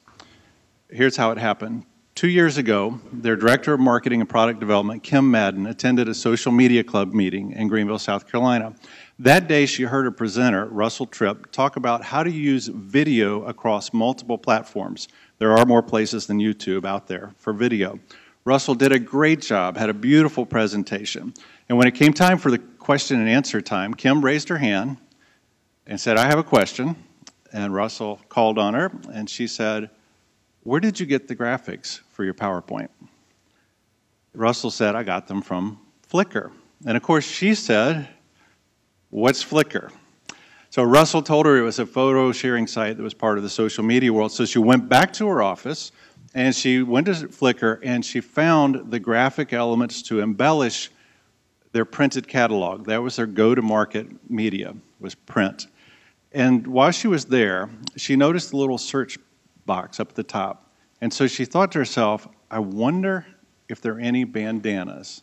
Here's how it happened. 2 years ago, their director of marketing and product development, Kim Madden, attended a social media club meeting in Greenville, South Carolina. That day, she heard a presenter, Russell Tripp, talk about how to use video across multiple platforms. There are more places than YouTube out there for video. Russell did a great job, had a beautiful presentation. And when it came time for the question and answer time, Kim raised her hand and said, "I have a question." And Russell called on her, and she said, "Where did you get the graphics for your PowerPoint?" Russell said, I got them from Flickr. And of course, she said, what's Flickr? So Russell told her it was a photo sharing site that was part of the social media world. So she went back to her office, and she went to Flickr, and she found the graphic elements to embellish their printed catalog. That was their go-to-market media, was print. And while she was there, she noticed the little search box up at the top. And so she thought to herself, I wonder if there are any bandanas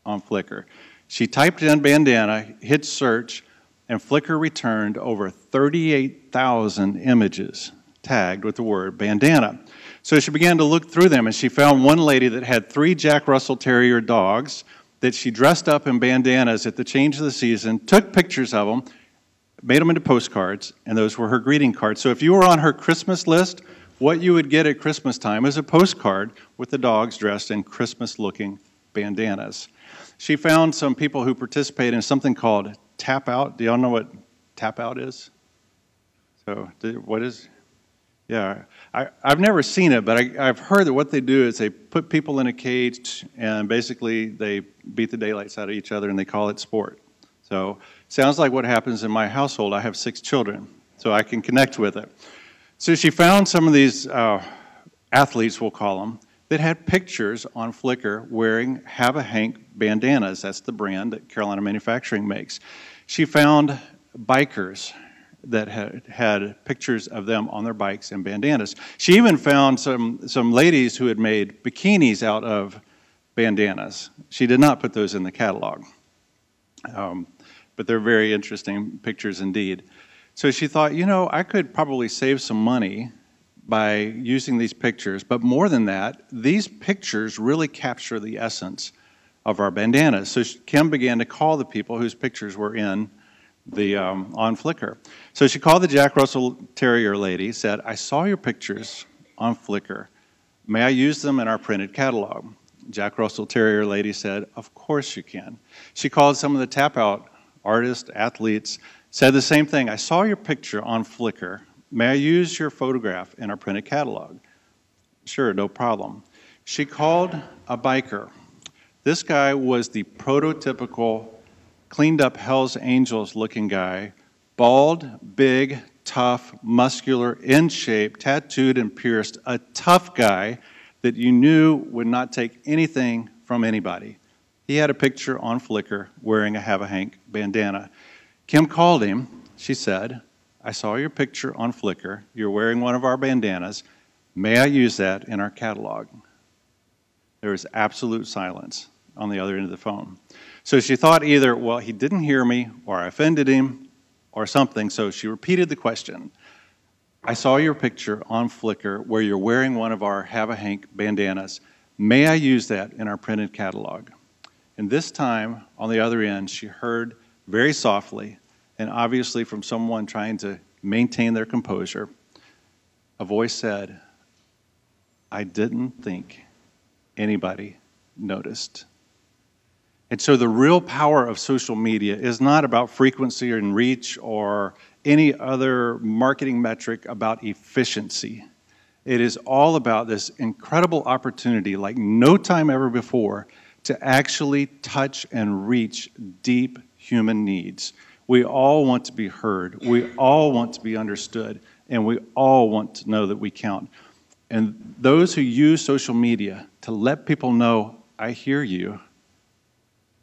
on Flickr. She typed in bandana, hit search, and Flickr returned over 38,000 images tagged with the word bandana. So she began to look through them, and she found one lady that had 3 Jack Russell Terrier dogs that she dressed up in bandanas at the change of the season, took pictures of them, made them into postcards, and those were her greeting cards. So if you were on her Christmas list, what you would get at Christmas time is a postcard with the dogs dressed in Christmas-looking bandanas. She found some people who participate in something called Tap Out. Do y'all know what Tap Out is? So what is? Yeah, I've never seen it, but I've heard that what they do is they put people in a cage and basically they beat the daylights out of each other and they call it sport. So sounds like what happens in my household. I have 6 children, so I can connect with it. So she found some of these athletes, we'll call them, that had pictures on Flickr wearing Have a Hank bandanas. That's the brand that Carolina Manufacturing makes. She found bikers that had pictures of them on their bikes and bandanas. She even found some ladies who had made bikinis out of bandanas. She did not put those in the catalog. But they're very interesting pictures indeed. So she thought, you know, I could probably save some money by using these pictures, but more than that, these pictures really capture the essence of our bandanas. So Kim began to call the people whose pictures were in the on Flickr. So she called the Jack Russell Terrier lady, said, I saw your pictures on Flickr. May I use them in our printed catalog? Jack Russell Terrier lady said, of course you can. She called some of the Tap Out artists, athletes, said the same thing. I saw your picture on Flickr. May I use your photograph in our printed catalog? Sure, no problem. She called a biker. This guy was the prototypical cleaned up Hell's Angels looking guy, bald, big, tough, muscular, in shape, tattooed and pierced, a tough guy that you knew would not take anything from anybody. He had a picture on Flickr wearing a Have a Hank bandana. Kim called him. She said, I saw your picture on Flickr. You're wearing one of our bandanas. May I use that in our catalog? There was absolute silence on the other end of the phone. So she thought either, well, he didn't hear me, or I offended him, or something. So she repeated the question. I saw your picture on Flickr where you're wearing one of our Have a Hank bandanas. May I use that in our printed catalog? And this time, on the other end, she heard very softly, and obviously from someone trying to maintain their composure, a voice said, I didn't think anybody noticed. And so the real power of social media is not about frequency and reach or any other marketing metric, about efficiency. It is all about this incredible opportunity, like no time ever before, to actually touch and reach deep human needs. We all want to be heard. We all want to be understood. And we all want to know that we count. And those who use social media to let people know, I hear you,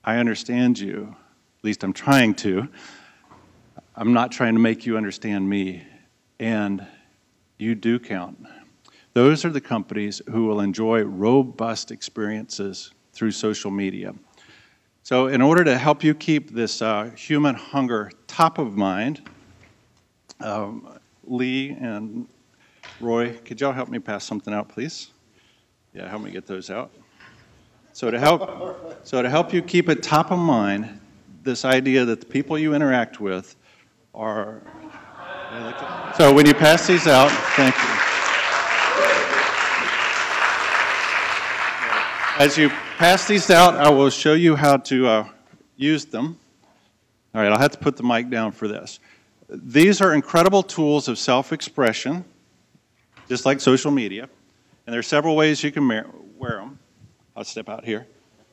I understand you, at least I'm trying to. I'm not trying to make you understand me, and you do count. Those are the companies who will enjoy robust experiences through social media. So in order to help you keep this human hunger top of mind, Lee and Roy, could y'all help me pass something out, please? Yeah, help me get those out. So to help you keep it top of mind, this idea that the people you interact with are... So when you pass these out, thank you. As you pass these out, I will show you how to use them. All right, I'll have to put the mic down for this. These are incredible tools of self-expression, just like social media. And there are several ways you can wear them. I'll step out here.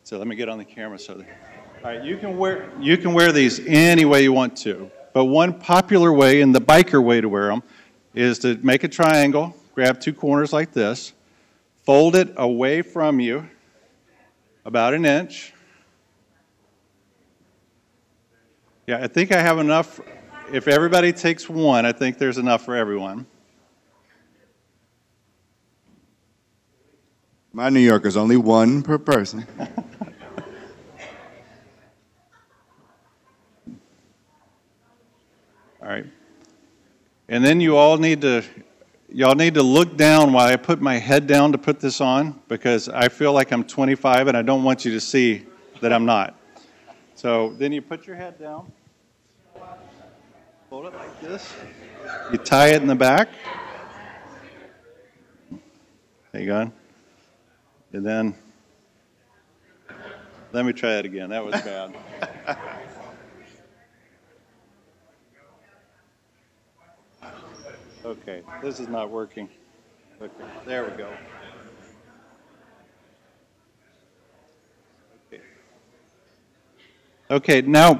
So let me get on the camera. All right, you can wear these any way you want to. But one popular way, and the biker way to wear them, is to make a triangle, grab two corners like this, fold it away from you about an inch. Yeah, I think I have enough. If everybody takes one, I think there's enough for everyone. My New Yorker's only one per person. All right. And then y'all need to look down while I put my head down to put this on, because I feel like I'm 25 and I don't want you to see that I'm not. So then you put your head down, hold it like this, you tie it in the back. There you go. And then, let me try it again. That was bad. Okay, this is not working. Okay, there we go. Okay, now,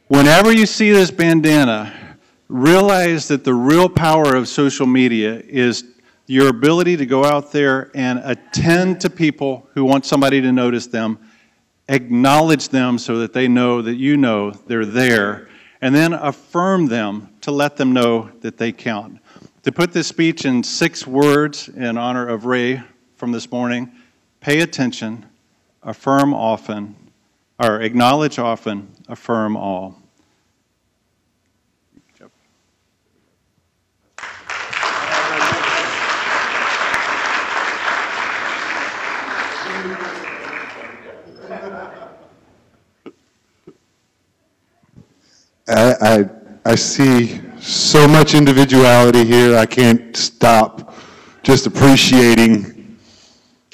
whenever you see this bandana, realize that the real power of social media is your ability to go out there and attend to people who want somebody to notice them, acknowledge them so that they know that you know they're there, and then affirm them to let them know that they count. To put this speech in 6 words in honor of Ray from this morning: pay attention, affirm often, or acknowledge often, affirm all. I see so much individuality here. I can't stop just appreciating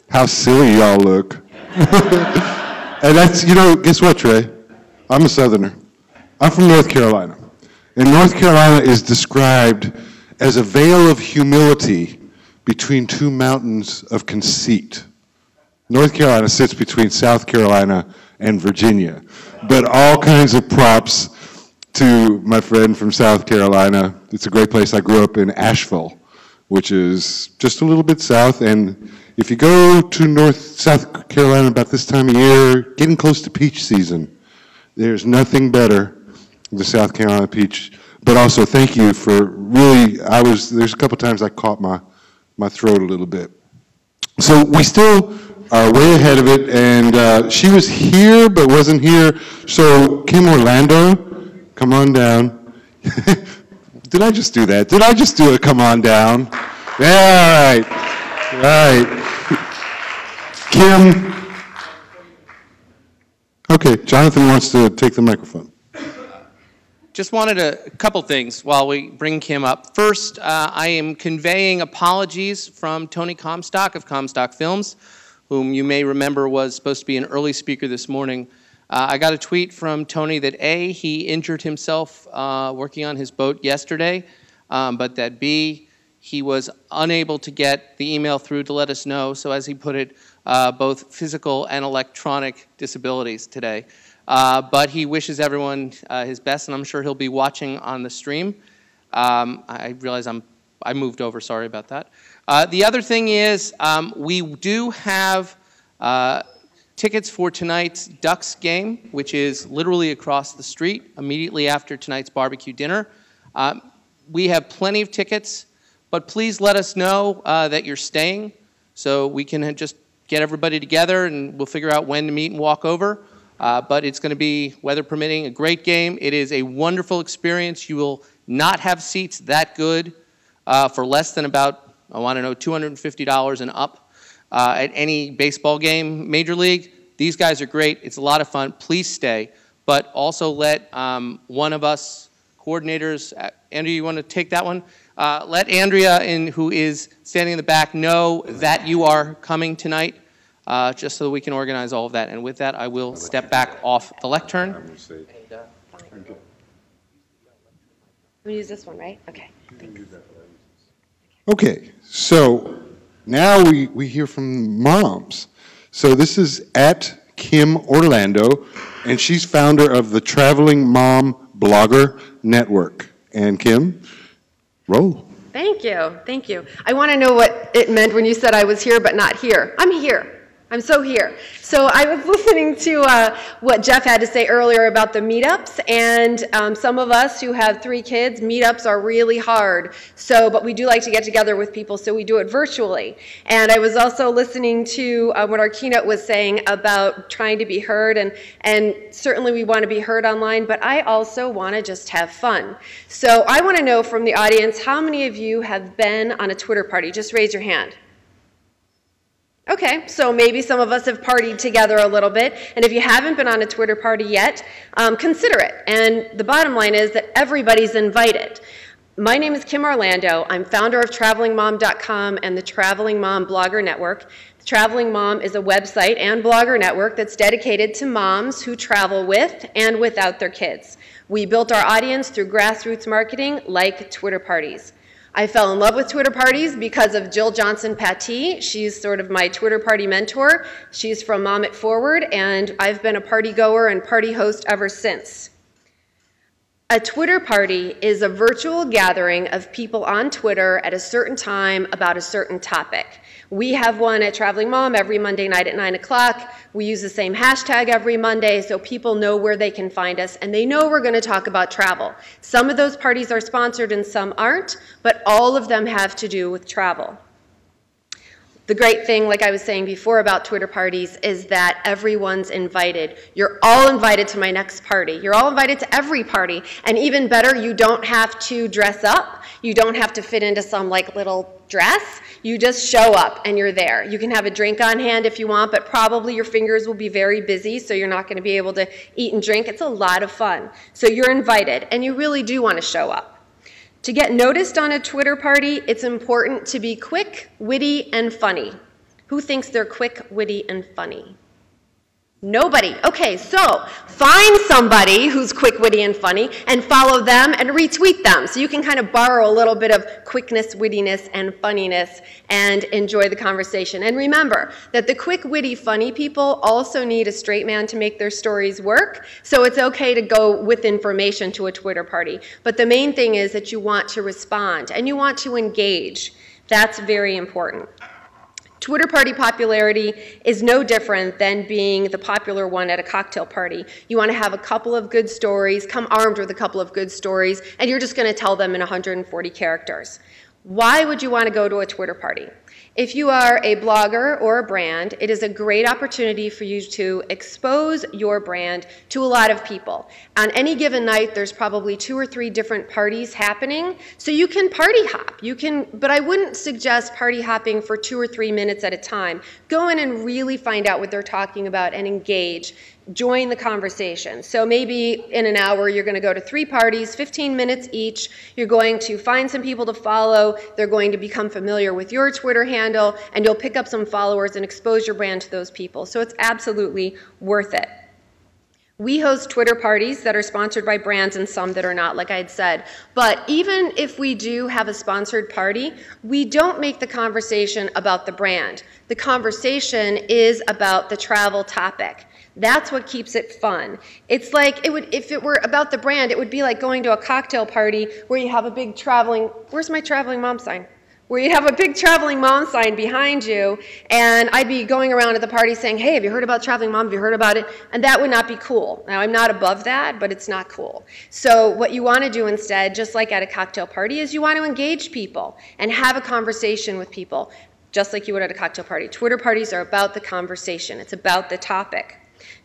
how silly y'all look. And that's, guess what, Trey? I'm a Southerner. I'm from North Carolina. And North Carolina is described as a veil of humility between 2 mountains of conceit. North Carolina sits between South Carolina and Virginia. But all kinds of props to my friend from South Carolina. It's a great place. I grew up in Asheville, which is just a little bit south. And if you go to South Carolina about this time of year, getting close to peach season, there's nothing better than the South Carolina peach. But also, thank you for really, there's a couple times I caught my throat a little bit. So we still are way ahead of it, and she was here but wasn't here. So Kim Orlando, come on down. Did I just do that? Did I just do it? Come on down. Yeah, all right. Kim. Okay, Jonathan wants to take the microphone. Just wanted a couple things while we bring Kim up. First, I am conveying apologies from Tony Comstock of Comstock Films, whom you may remember was supposed to be an early speaker this morning. I got a tweet from Tony that A, he injured himself working on his boat yesterday, but that B, he was unable to get the email through to let us know, so as he put it, both physical and electronic disabilities today. But he wishes everyone his best, and I'm sure he'll be watching on the stream. I realize I moved over, sorry about that. The other thing is we do have tickets for tonight's Ducks game, which is literally across the street, immediately after tonight's barbecue dinner. We have plenty of tickets, but please let us know that you're staying so we can just get everybody together and we'll figure out when to meet and walk over. But it's going to be, weather permitting, a great game. It is a wonderful experience. You will not have seats that good for less than about, I want to know, $250 and up at any baseball game, Major League. These guys are great. It's a lot of fun. Please stay. But also let one of us coordinators, Andrea, you want to take that one? Let Andrea, who is standing in the back, know that you are coming tonight. Just so that we can organize all of that. And with that, I will step back off the lectern. We use this one, right? Okay. Thanks. Okay, so now we hear from moms. So this is at Kim Orlando, and she's founder of the Traveling Mom Blogger Network. And Kim, roll. Thank you. Thank you. I want to know what it meant when you said I was here but not here. I'm here. I'm so here. So I was listening to what Jeff had to say earlier about the meetups, and some of us who have 3 kids, meetups are really hard. So, but we do like to get together with people, so we do it virtually. And I was also listening to what our keynote was saying about trying to be heard, and certainly we want to be heard online, but I also want to just have fun. So I want to know from the audience, how many of you have been on a Twitter party? Just raise your hand. Okay, so maybe some of us have partied together a little bit, and if you haven't been on a Twitter party yet, consider it. And the bottom line is that everybody's invited. My name is Kim Orlando. I'm founder of TravelingMom.com and the Traveling Mom Blogger Network. The Traveling Mom is a website and blogger network that's dedicated to moms who travel with and without their kids. We built our audience through grassroots marketing like Twitter parties. I fell in love with Twitter parties because of Jill Johnson-Patty. She's sort of my Twitter party mentor. She's from Mom It Forward, and I've been a party goer and party host ever since. A Twitter party is a virtual gathering of people on Twitter at a certain time about a certain topic. We have one at Traveling Mom every Monday night at 9 o'clock. We use the same hashtag every Monday so people know where they can find us, and they know we're going to talk about travel. Some of those parties are sponsored and some aren't, but all of them have to do with travel. The great thing, like I was saying before about Twitter parties, is that everyone's invited. You're all invited to my next party. You're all invited to every party. And even better, you don't have to dress up. You don't have to fit into some like little dress. You just show up and you're there. You can have a drink on hand if you want, but probably your fingers will be very busy, so you're not going to be able to eat and drink. It's a lot of fun. So you're invited, and you really do want to show up. To get noticed on a Twitter party, it's important to be quick, witty, and funny. Who thinks they're quick, witty, and funny? Nobody. Okay, so find somebody who's quick, witty, and funny and follow them and retweet them so you can kind of borrow a little bit of quickness, wittiness, and funniness and enjoy the conversation. And remember that the quick, witty, funny people also need a straight man to make their stories work, so it's okay to go with information to a Twitter party. But the main thing is that you want to respond and you want to engage. That's very important. Twitter party popularity is no different than being the popular one at a cocktail party. You want to have a couple of good stories, come armed with a couple of good stories, and you're just going to tell them in 140 characters. Why would you want to go to a Twitter party? If you are a blogger or a brand, it is a great opportunity for you to expose your brand to a lot of people. On any given night, there's probably 2 or 3 different parties happening, so you can party hop. But I wouldn't suggest party hopping for 2 or 3 minutes at a time. Go in and really find out what they're talking about and engage. Join the conversation. So maybe in an hour you're going to go to 3 parties, 15 minutes each. You're going to find some people to follow. They're going to become familiar with your Twitter handle, and you'll pick up some followers and expose your brand to those people. So it's absolutely worth it. We host Twitter parties that are sponsored by brands and some that are not, like I had said. But even if we do have a sponsored party, we don't make the conversation about the brand. The conversation is about the travel topic. That's what keeps it fun. It's like, if it were about the brand, it would be like going to a cocktail party where you have a big where's my Traveling Mom sign? Where you have a big Traveling Mom sign behind you, and I'd be going around at the party saying, hey, have you heard about Traveling Mom? Have you heard about it? And that would not be cool. Now, I'm not above that, but it's not cool. So what you want to do instead, just like at a cocktail party, is you want to engage people and have a conversation with people, just like you would at a cocktail party. Twitter parties are about the conversation. It's about the topic.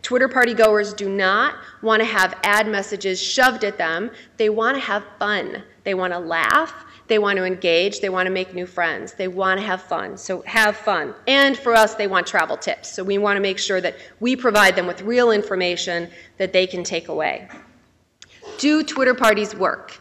Twitter party goers do not want to have ad messages shoved at them. They want to have fun. They want to laugh. They want to engage. They want to make new friends. They want to have fun. So have fun. And for us, they want travel tips. So we want to make sure that we provide them with real information that they can take away. Do Twitter parties work?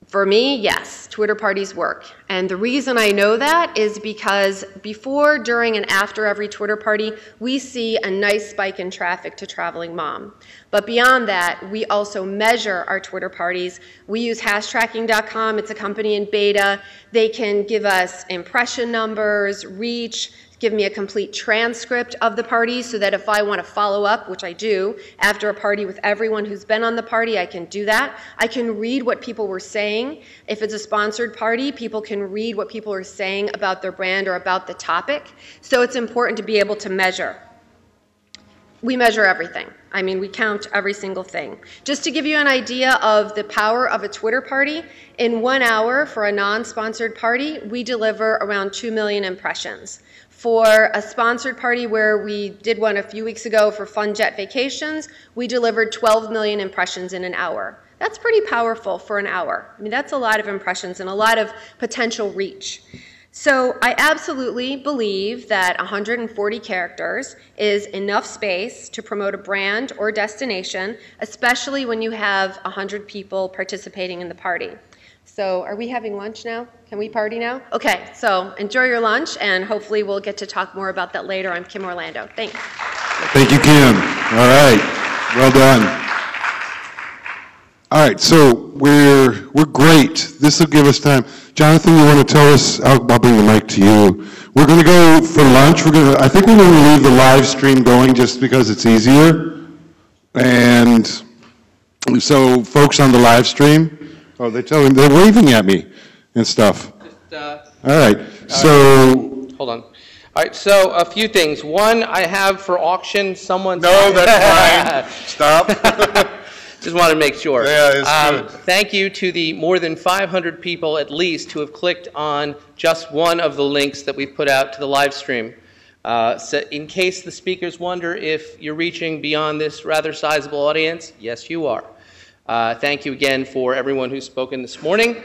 For me, yes, Twitter parties work. And the reason I know that is because before, during, and after every Twitter party, we see a nice spike in traffic to Traveling Mom. But beyond that, we also measure our Twitter parties. We use hashtracking.com. It's a company in beta. They can give us impression numbers, reach, give me a complete transcript of the party so that if I want to follow up, which I do, after a party with everyone who's been on the party, I can do that. I can read what people were saying. If it's a sponsored party, people can read what people are saying about their brand or about the topic. So it's important to be able to measure. We measure everything. I mean, we count every single thing. Just to give you an idea of the power of a Twitter party, in 1 hour for a non-sponsored party, we deliver around 2 million impressions. For a sponsored party where we did one a few weeks ago for Fun Jet Vacations, we delivered 12 million impressions in an hour. That's pretty powerful for an hour. I mean, that's a lot of impressions and a lot of potential reach. So I absolutely believe that 140 characters is enough space to promote a brand or destination, especially when you have 100 people participating in the party. So are we having lunch now? Can we party now? Okay, so enjoy your lunch, and hopefully we'll get to talk more about that later. I'm Kim Orlando. Thanks. Thank you, Kim. All right, well done. All right, so we're great. This will give us time. Jonathan, you want to tell us? I'll bring the mic to you. We're going to go for lunch. I think we're going to leave the live stream going just because it's easier. And so, folks on the live stream, they're waving at me and stuff. All right. So. Hold on. All right, so a few things. One, I have for auction someone's... No, that's fine. Stop. Just wanted to make sure. Yeah, it's good. Thank you to the more than 500 people at least who have clicked on just one of the links that we've put out to the live stream. So in case the speakers wonder if you're reaching beyond this rather sizable audience, yes, you are. Thank you again for everyone who's spoken this morning.